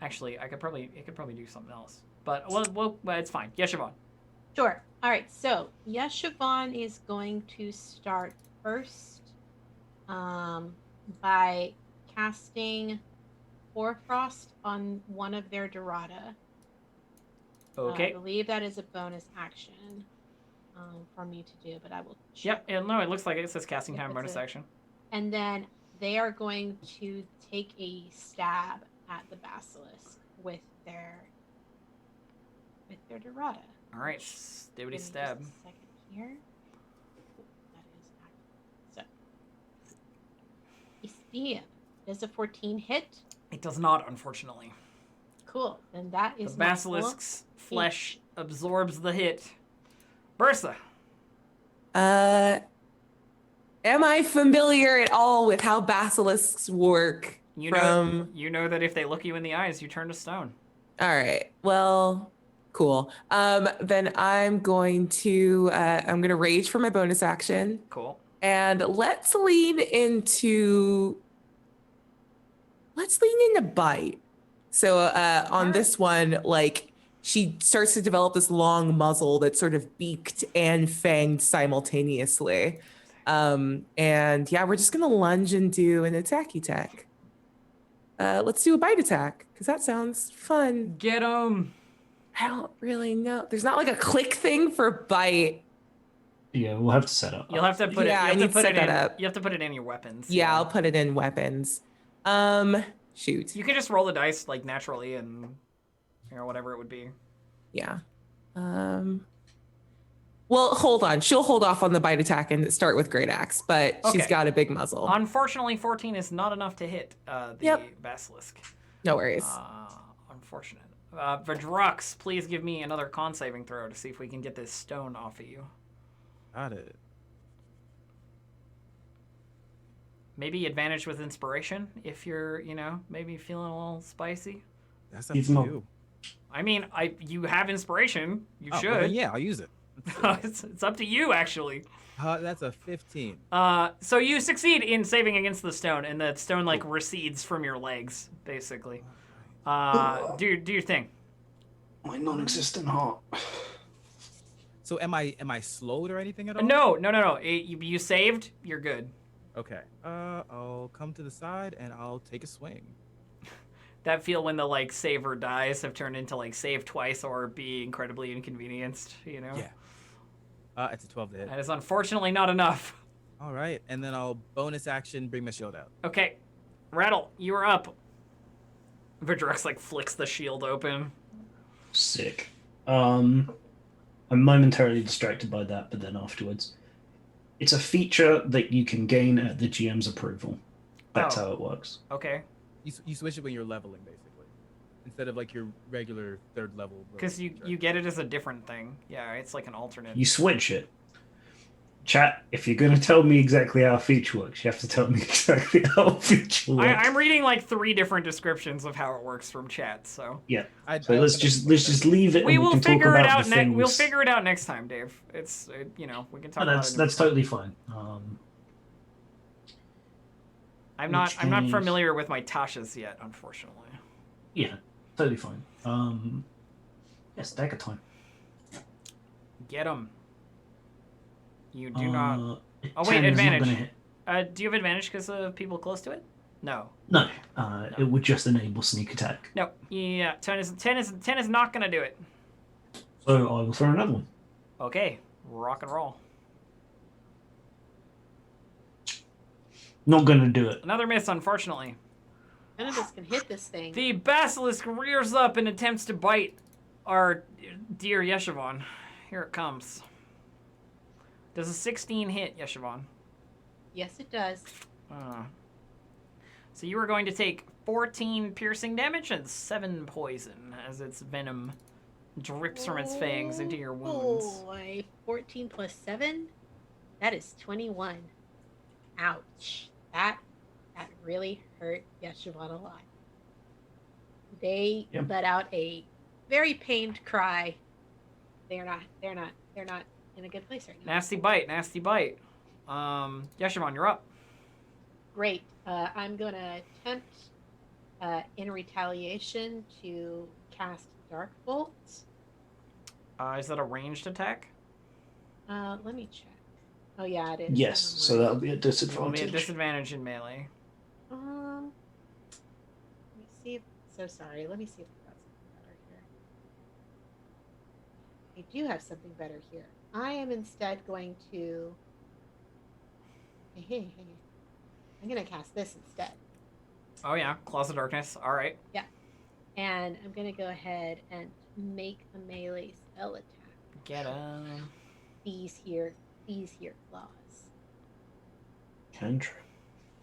Actually, it could probably do something else. But well, it's fine. Yeshivon. Sure. All right. So Yeshivon is going to start first by casting Hoarfrost on one of their Dorada. Okay. I believe that is a bonus action for me to do, but I will check. Yep. No, it looks like it says casting time If bonus it's a- action. And then they are going to take a stab at the basilisk with their Dorada. All right. Give me Stibbity stab. just a second here. That is active. So, Istia, does a 14 hit? It does not, unfortunately. Cool. Then that is The my basilisk's flesh absorbs the hit. Bursa. Am I familiar at all with how basilisks work? You know that if they look you in the eyes, you turn to stone. All right. Well, cool. Then I'm going to rage for my bonus action. Cool. And let's lean into bite. So on this one, like she starts to develop this long muzzle that's sort of beaked and fanged simultaneously. And yeah, we're just gonna lunge and do an attacky attack. Let's do a bite attack because that sounds fun. Get him. I don't really know. There's not like a click thing for bite. Yeah, we'll have to set up. You'll have to put it. Yeah, You have I to need to put set it that in. up. You have to put it in your weapons. Yeah, I'll put it in weapons. Shoot. You can just roll the dice like naturally, and whatever it would be. Yeah. Well, hold on. She'll hold off on the bite attack and start with Great Axe, but she's Okay. got a big muzzle. Unfortunately, 14 is not enough to hit the basilisk. No worries. Unfortunate. Vadrux, please give me another con saving throw to see if we can get this stone off of you. Got it. Maybe advantage with inspiration if you're, maybe feeling a little spicy. That's up He's to not- you. I mean, you have inspiration. You Oh, should. well, then, yeah, I'll use it. it's up to you, actually. That's a 15. So you succeed in saving against the stone, and the stone recedes from your legs, basically. Do your thing. My non-existent heart. So am I slowed or anything at all? No. You saved. You're good. Okay. I'll come to the side and I'll take a swing. That feel when the save or dies have turned into save twice or be incredibly inconvenienced. Yeah. It's a 12 to hit. That is unfortunately not enough. All right, and then I'll bonus action bring my shield out. Okay, Rattle, you are up. Vidrux flicks the shield open. Sick. I'm momentarily distracted by that, but then afterwards, it's a feature that you can gain at the GM's approval. That's how it works. Okay. You switch it when you're leveling, basically, instead of your regular third level. Because you get it as a different thing. Yeah, it's like an alternate. You switch it. Chat, if you're going to tell me exactly how a feature works, you have to tell me exactly how a feature works. I'm reading 3 different descriptions of how it works from chat. So Yeah. So let's just leave it. we and will can figure talk it about out. the things. We'll figure it out next time, Dave. It's we can talk. No, about it. that's totally fine. I'm not change. familiar with my Tashas yet, unfortunately. Yeah, totally fine. Yes, dagger time. Get him. You do not. Oh Oh wait, advantage. Do you have advantage because of people close to it? No. No, it would just enable sneak attack. No. Yeah. 10 is not gonna do it. So I will throw another one. Okay. Rock and roll. Not gonna do it. Another miss, unfortunately. None of us can hit this thing. The basilisk rears up and attempts to bite our dear Yeshivon. Here it comes. Does a 16 hit, Yeshivon? Yes, it does. So you are going to take 14 piercing damage and 7 poison as its venom drips from its fangs into your wounds. Oh boy, 14 plus 7? That is 21. Ouch. That really hurt Yeshivon a lot. They Yep. let out a very pained cry. They're not in a good place right now. Nasty bite. Yeshivon, you're up. Great. I'm going to attempt, in retaliation, to cast Dark Bolt. Is that a ranged attack? Let me check. Oh, yeah, it is. Yes, so that'll be a It will be a disadvantage. disadvantage in melee. Let me see if. So sorry. Let me see if I've got something better here. I do have something better here. I am instead going to. I'm going to cast this instead. Oh yeah, Claws of Darkness. All right. And I'm going to go ahead and make a melee spell attack. Get him. These here claws. Cantrip.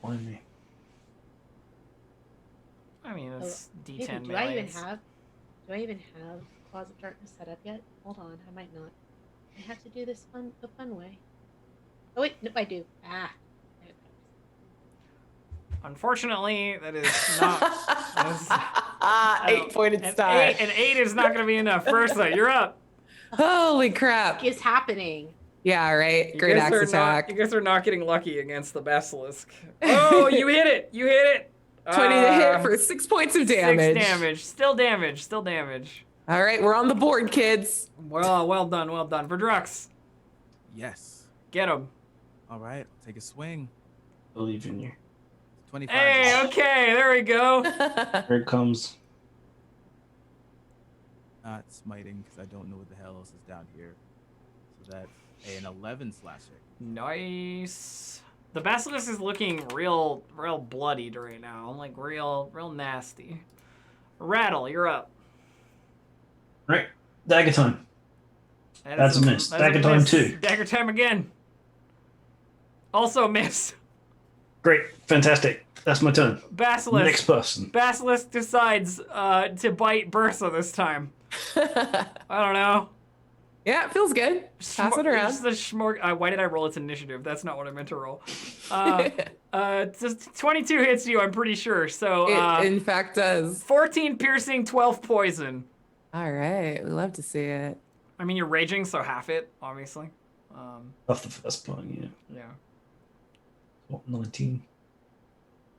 Why me? I mean, it's Maybe, D10 do melee. I even have Claws of Darkness set up yet? Hold on, I might not. I have to do this the fun way. Oh wait, no, I do. Unfortunately, that is not. Ah, 8-pointed star. An 8 is not going to be enough. Versa, you're up. Holy crap. What is happening? Yeah, right. Great axe attack. You guys are not getting lucky against the Basilisk. Oh, you hit it. You hit it. 20 to hit for 6 points of damage. 6 damage. Still damage. Still damage. All right, we're on the board, kids. Well done. Verdrux, Yes. get him. All right. Take a swing. Believe in you. 25. Hey, okay, there we go. Here it comes. Not smiting because I don't know what the hell else is down here. So that's an 11 slashing. Nice. The Basilisk is looking real bloodied right now. Like real nasty. Rattle, you're up. Right. Dagger time. That's a miss. That's Dagger time too. Dagger time again. Also a miss. Great. Fantastic. That's my turn. Basilisk. Next person. Basilisk decides to bite Bursa this time. I don't know. Yeah, it feels good. Pass it around. Just the why did I roll its initiative? That's not what I meant to roll. Just 22 hits you, I'm pretty sure. So It in fact does. 14 piercing, 12 poison. All right, we love to see it. I mean, you're raging, so half it, obviously. Off the first point, yeah. Yeah. What, 19?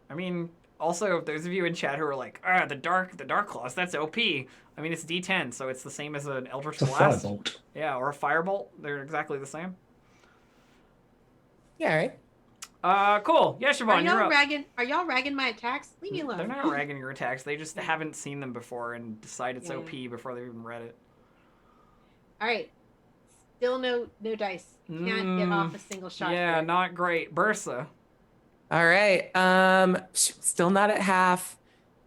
I mean, also, those of you in chat who are like, the dark claws, that's OP. I mean, it's D10, so it's the same as an Eldritch It's a Blast. firebolt. Yeah, or a Firebolt. They're exactly the same. Yeah, right. Cool. Yeah, Siobhan, you're up. Are y'all ragging my attacks? Leave me alone. They're not ragging your attacks. They just haven't seen them before and decide it's OP before they've even read it. All right. Still no dice. Can't get off a single shot. Yeah, here. not great. Bursa. All right. Still not at half.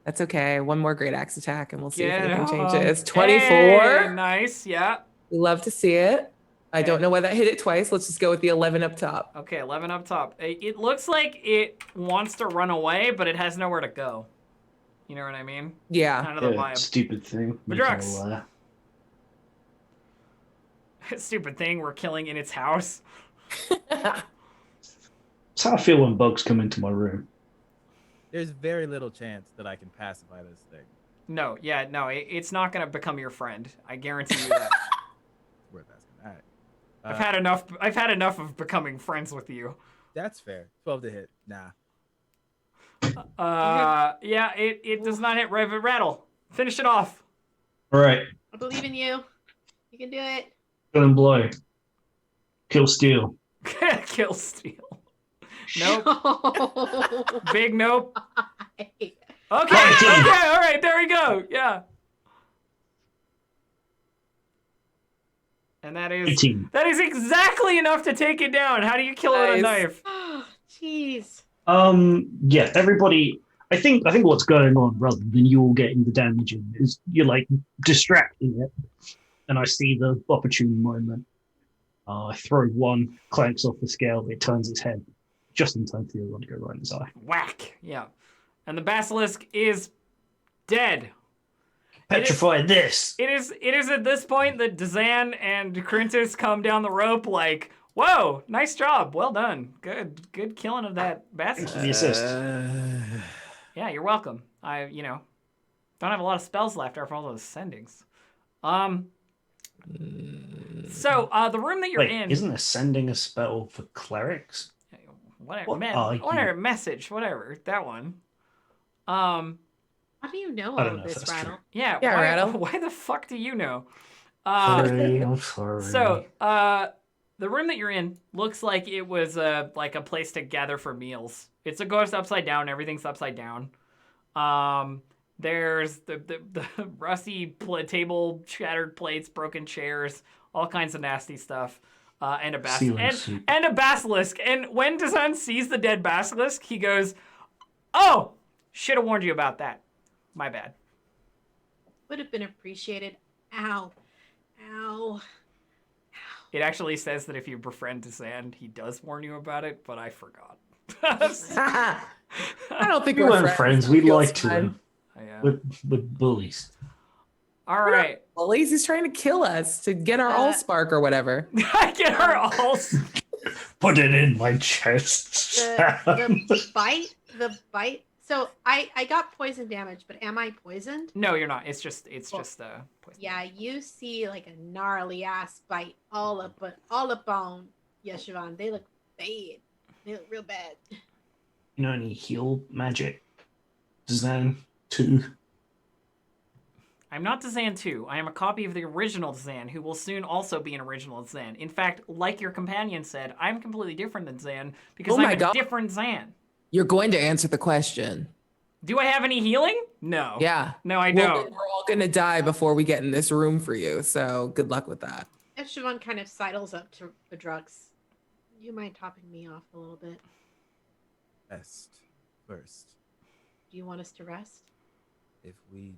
That's okay. One more great axe attack, and we'll see if anything changes. 24. Hey, nice. Yeah. We love to see it. I don't know why that hit it twice. Let's just go with the 11 up top. Okay, 11 up top. It looks like it wants to run away, but it has nowhere to go. You know what I mean? Yeah. Kind of the Yeah, vibe. stupid thing. Madrux. Stupid thing. We're killing in its house. That's how I feel when bugs come into my room. There's very little chance that I can pacify this thing. No, it's not gonna become your friend. I guarantee you that. Worth asking. All right. I've had enough of becoming friends with you. That's fair. 12 to hit. Nah. Yeah, it does not hit Rattle. Finish it off. All right. I believe in you. You can do it. Kill and blow. Kill steel. Kill steal. Nope. Big nope. Okay, all right, there we go. Yeah. And that is 18. that is exactly enough to take it down. How do you kill it with a knife? Oh, jeez. Yeah, everybody. I think what's going on, rather than you all getting the damage in, is you're like distracting it, and I see the opportune moment. I throw one, clanks off the scale, it turns its head, just in time for the other one to go right in his eye. Whack. Yeah. And the basilisk is dead. Petrify this. It is at this point that Dazan and Crintus come down the rope like, whoa, nice job. Well done. Good killing of that Thanks for basilisk. the assist. Yeah, you're welcome. I, don't have a lot of spells left after all those sendings. So, the room that you're Wait, in... isn't ascending a spell for clerics? Whatever, are whatever, you? message, whatever, that one. How do you know I all don't of know if this, that's Rattle? true. Yeah, Yeah, Rattle. why the fuck do you know? Sorry, I'm sorry. So, the room that you're in looks like it was like a place to gather for meals. It's a ghost upside down. Everything's upside down. There's the rusty table, shattered plates, broken chairs, all kinds of nasty stuff, and a Ceiling soup. and a basilisk. And when Dazan sees the dead basilisk, he goes, "Oh, should have warned you about that. My bad." Would have been appreciated. Ow. Ow. It actually says that if you befriend Dazan, he does warn you about it, but I forgot. I don't think We we're weren't friends. We Feels lied to fine. him. Yeah. We're bullies. All right. Bullies, he's trying to kill us to get our allspark or whatever. I get her all. Put it in my chest. The bite. So I got poison damage, but am I poisoned? No, you're not. It's just poison. Yeah, you see like a gnarly ass bite all up on Yeshivan. They look bad. They look real bad. You know any heal magic? Zan 2. I'm not Dazan 2. I am a copy of the original Dazan, who will soon also be an original Dazan. In fact, like your companion said, I'm completely different than Zan because I'm a different Zan. You're going to answer the question. Do I have any healing? No. Yeah. No, I don't. We're all going to die before we get in this room for you, so good luck with that. Yeshivan kind of sidles up to the drugs. You mind topping me off a little bit? Rest first. Do you want us to rest? If we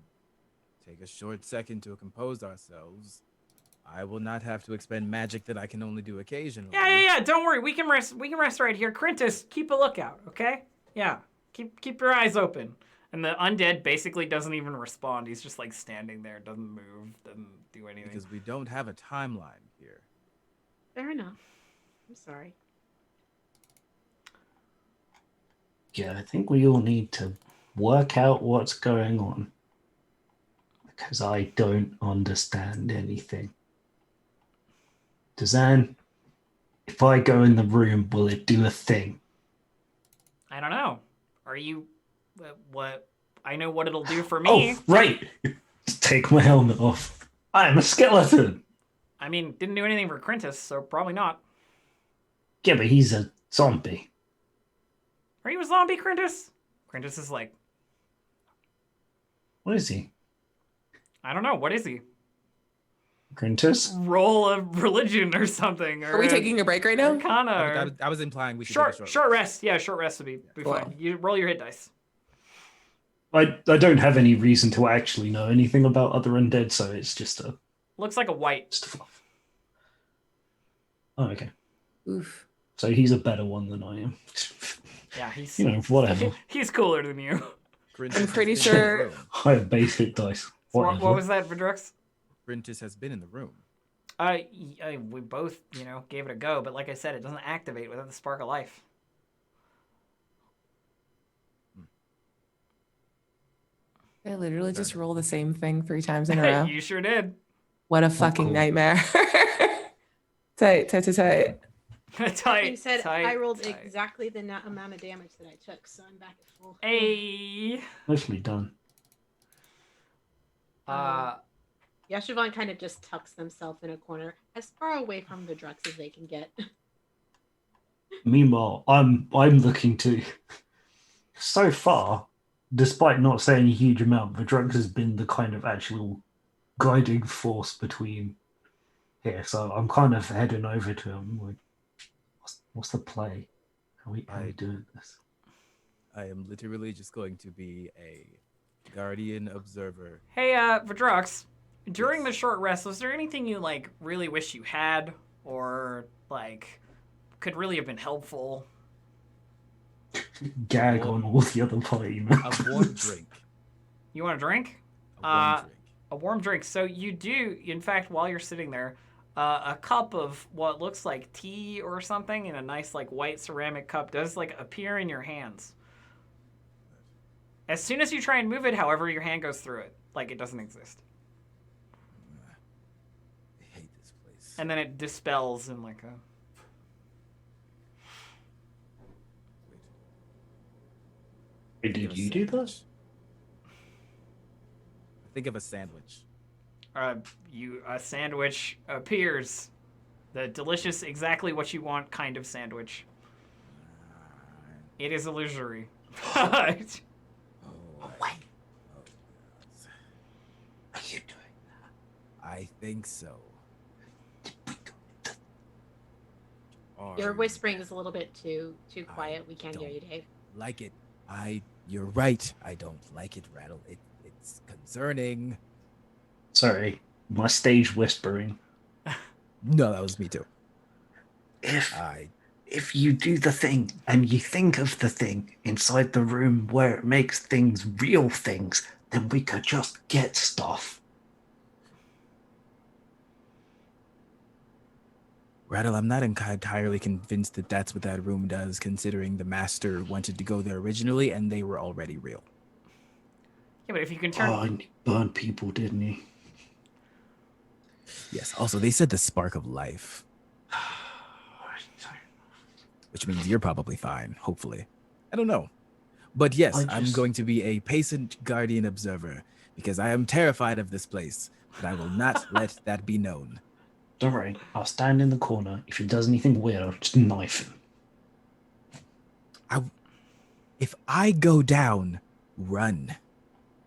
take a short second to compose ourselves, I will not have to expend magic that I can only do occasionally. Yeah. Don't worry. We can rest right here. Crintus, keep a lookout, okay? Yeah. Keep your eyes open. And the undead basically doesn't even respond. He's just like standing there, doesn't move, doesn't do anything. Because we don't have a timeline here. Fair enough. I'm sorry. Yeah, I think we all need to work out what's going on. Because I don't understand anything. Dazan, if I go in the room, will it do a thing? I don't know. Are you... what? I know what it'll do for me. Oh, right! Take my helmet off. I am a skeleton! I mean, didn't do anything for Crintus, so probably not. Yeah, but he's a zombie. Are you a zombie, Crintus? Crintus is like... What is he? I don't know. What is he? Crintus? Roll of religion or something. Or Are we taking a break right now? Arcana. I was implying we should short take a short rest. Yeah, short rest would be Cool. fine. You roll your hit dice. I don't have any reason to actually know anything about other undead, so it's just a... Looks like a white. Just a fluff. Oh, okay. Oof. So he's a better one than I am. Yeah, he's... You know, whatever. He's cooler than you. Grintus I'm pretty has been in the sure- room. I have base hit dice. Whatever. What was that, Vidrux? Grintus has been in the room. We both, gave it a go, but like I said, it doesn't activate without the spark of life. I literally just roll the same thing 3 times in a row. You sure did. What a fucking cool. nightmare. Tight. Tight. That being said, tight, I rolled tight. exactly the amount of damage that I took, so I'm back at full. Hey. Nicely done. Yeshivan kind of just tucks themselves in a corner, as far away from the drugs as they can get. Meanwhile, I'm looking to... So far, despite not saying a huge amount, the drugs has been the kind of actual guiding force between here. So I'm kind of heading over to him. Like, what's the play? How are we doing this? I am literally just going to be a guardian observer. Hey, Vidrux, during the short rest, was there anything you, really wish you had? Or, could really have been helpful? Gag on all the other party members. A warm drink. You want a drink? A warm drink. A warm drink. So you do, in fact, while you're sitting there, a cup of what looks like tea or something in a nice, white ceramic cup does, appear in your hands. As soon as you try and move it, however, your hand goes through it. It doesn't exist. I hate this place. And then it dispels in, Wait, Think of did a you do that? sandwich. Think of a sandwich. A sandwich appears. The delicious, exactly what you want kind of sandwich. It is illusory. Oh, wait. Are you doing I think so. Your Are whispering is a little bit too quiet. I We can't hear you, don't Dave. like it. You're right. I don't like it, Rattle. It's concerning. Sorry, my stage whispering. No, that was me too. If I if you do the thing and you think of the thing inside the room where it makes things real things, then we could just get stuff. Rattle, I'm not entirely convinced that that's what that room does, considering the master wanted to go there originally and they were already real. Yeah, but if you can turn. Oh, and he burned people, didn't he? Yes. Also, they said the spark of life, which means you're probably fine, hopefully. I don't know. But yes, I'm going to be a patient guardian observer because I am terrified of this place, but I will not let that be known. Don't worry, I'll stand in the corner. If he does anything weird, I'll just knife him. If I go down, run,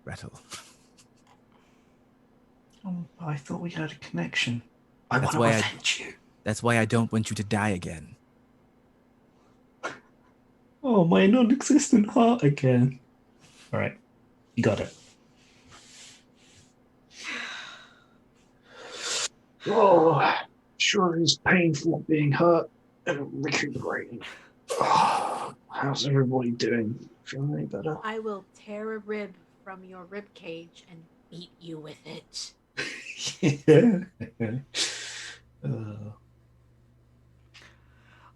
Rattle. Oh, I thought we had a connection. I want That's to why avenge you. That's why I don't want you to die again. Oh, my non-existent heart again. All right, you got it. Oh, sure is painful being hurt and recuperating. Oh, how's everybody doing? Feeling any better? I will tear a rib from your rib cage and beat you with it. Yeah.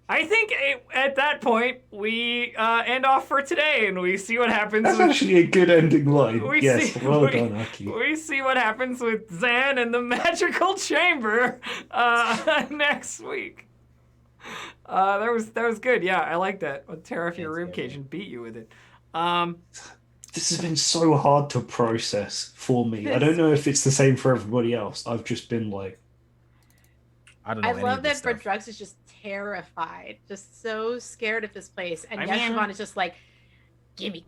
I think at that point we end off for today and we see what happens. That's actually a good ending line. Yes, well done, Aki. We see what happens with Zan and the magical chamber next week. That was good. Yeah, I like that. I'll tear off your ribcage and beat you with it. This has been so hard to process for me. I don't know if it's the same for everybody else. I've just been like, I don't know. I love that Brodrux is just terrified, just so scared of this place, and Yashavon is just like, gimme.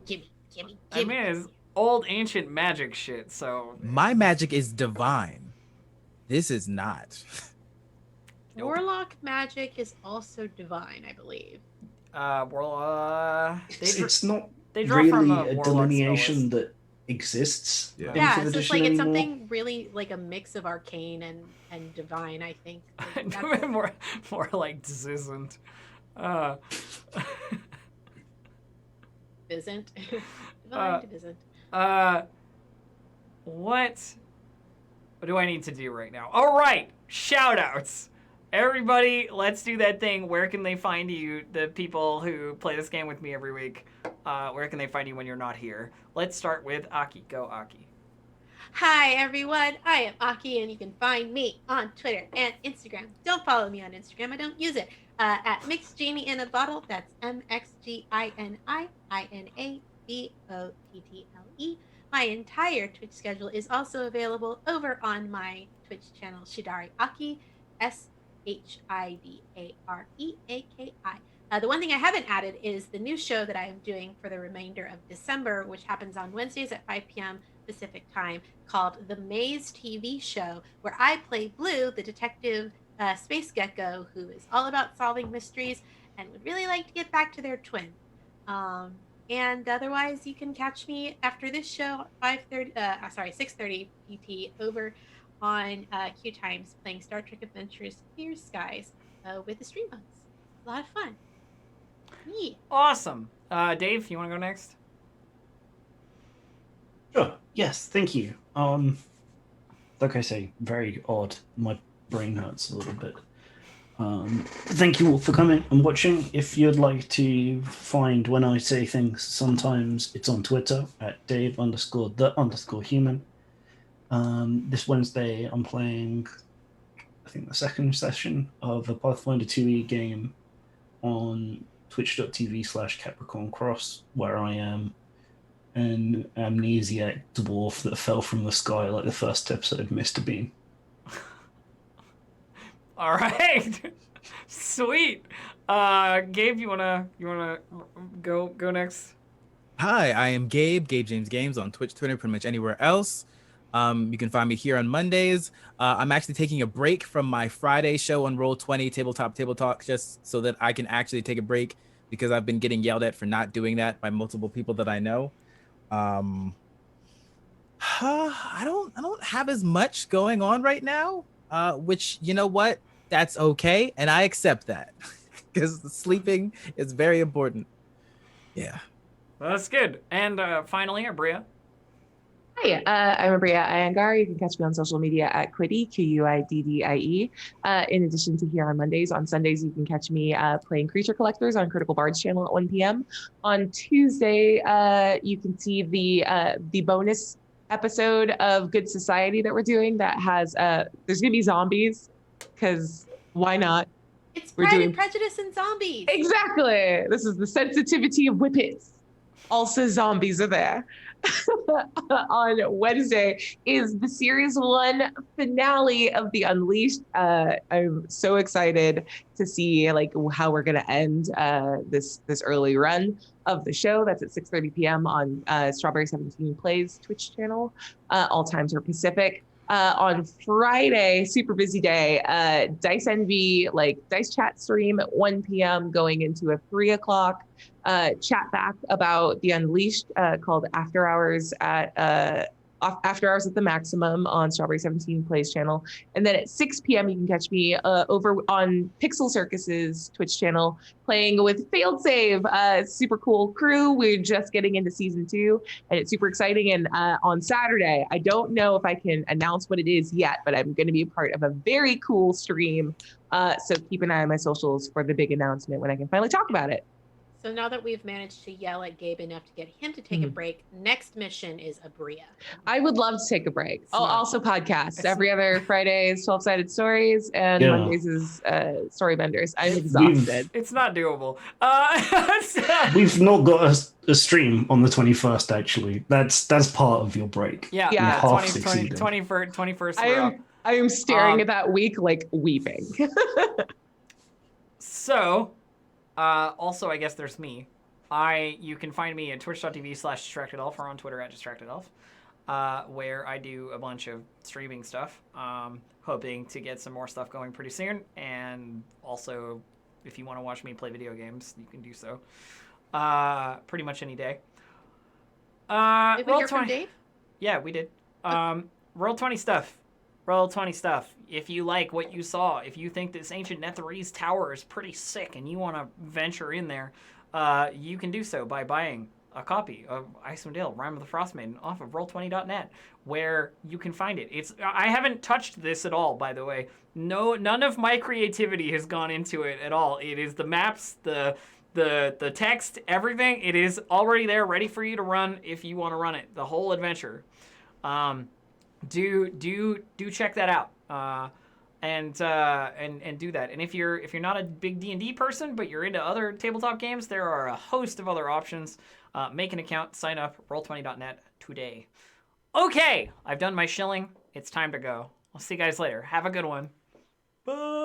I mean, it's old ancient magic shit. So my magic is divine. This is not. Nope. Warlock magic is also divine, I believe. it's not they draw really from a delineation that exists. Yeah. Yeah, it's just like it's anymore. something really like a mix of arcane and divine, I think. Like, more like isn't. Isn't. Divine isn't. What do I need to do right now? All right, shout outs. Everybody, let's do that thing. Where can they find you, the people who play this game with me every week? Where can they find you when you're not here? Let's start with Aki. Go, Aki. Hi, everyone. I am Aki, and you can find me on Twitter and Instagram. Don't follow me on Instagram. I don't use it. At Mixed Genie in a Bottle. That's MXGINIINABOTTLE. My entire Twitch schedule is also available over on my Twitch channel, Shidari Aki, SHIDAREAKI. The one thing I haven't added is the new show that I am doing for the remainder of December, which happens on Wednesdays at 5 p.m. Pacific time, called The Maze TV Show, where I play Blue, the detective space gecko who is all about solving mysteries and would really like to get back to their twin. And otherwise, you can catch me after this show at 6:30 PT over on Q Times playing Star Trek Adventures Clear Skies with the stream bugs. A lot of fun. Yeah. Awesome. Dave, you want to go next? Sure. Yes, thank you. Like I say, very odd. My brain hurts a little bit. Thank you all for coming and watching. If you'd like to find when I say things, sometimes it's on Twitter at Dave_the_human. This Wednesday I'm playing, I think, the second session of a Pathfinder 2e game on twitch.tv/Capricorn Cross, where I am an amnesiac dwarf that fell from the sky like the first episode of Mr. Bean. All right. Sweet. Gabe, you wanna go next? Hi, I am Gabe James Games on Twitch, Twitter, pretty much anywhere else. You can find me here on Mondays. I'm actually taking a break from my Friday show on Roll20 Tabletop Table Talk just so that I can actually take a break because I've been getting yelled at for not doing that by multiple people that I know. I don't have as much going on right now, which you know what? That's okay, and I accept that because sleeping is very important. Yeah. That's good. And finally, Abria. Hi, I'm Abria Iyengar. You can catch me on social media at Quiddy, Quiddie. In addition to here on Mondays, on Sundays, you can catch me playing Creature Collectors on Critical Bards channel at 1 p.m. On Tuesday, you can see the bonus episode of Good Society that we're doing that has, there's going to be zombies, because why not? It's We're Pride doing- and Prejudice and Zombies. Exactly. This is the sensitivity of whippets. Also, zombies are there. On Wednesday is the series 1 finale of The Unleashed. I'm so excited to see like how we're gonna end this early run of the show. That's at 6:30 p.m. on Strawberry 17 Plays Twitch channel. All times are Pacific. On Friday, super busy day, Dice Envy, like Dice Chat stream at 1 p.m. going into a 3 o'clock chat back about The Unleashed called After Hours at the Maximum on Strawberry 17 Plays channel. And then at 6 p.m. you can catch me over on Pixel Circus's Twitch channel playing with Failed Save, super cool crew. We're just getting into season 2 and it's super exciting. And on Saturday, I don't know if I can announce what it is yet, but I'm going to be a part of a very cool stream. So keep an eye on my socials for the big announcement when I can finally talk about it. So now that we've managed to yell at Gabe enough to get him to take a break, next mission is Abria. I would love to take a break. I'll not- also podcast every other Friday is 12-sided stories and Mondays is story benders. I'm exhausted. It's not doable. We've not got a stream on the 21st, actually. That's part of your break. Yeah, You Yeah. half succeeded. 21st. I am staring at that week like weeping. So, also, I guess there's me. You can find me at twitch.tv/distractedelf or on Twitter at distractedelf, where I do a bunch of streaming stuff. Hoping to get some more stuff going pretty soon. And also, if you want to watch me play video games, you can do so. Pretty much any day. Did we hear from Roll20 Dave? Yeah, we did. Roll20 stuff. Roll20 stuff. If you like what you saw, if you think this ancient Netherese tower is pretty sick and you want to venture in there, you can do so by buying a copy of Icewind Dale, Rime of the Frostmaiden off of Roll20.net, where you can find it. I haven't touched this at all, by the way. None of my creativity has gone into it at all. It is the maps, the text, everything. It is already there, ready for you to run if you want to run it. The whole adventure. Do check that out. And do that. And if you're not a big D&D person, but you're into other tabletop games, there are a host of other options. Make an account, sign up, roll20.net today. Okay, I've done my shilling. It's time to go. I'll see you guys later. Have a good one. Bye.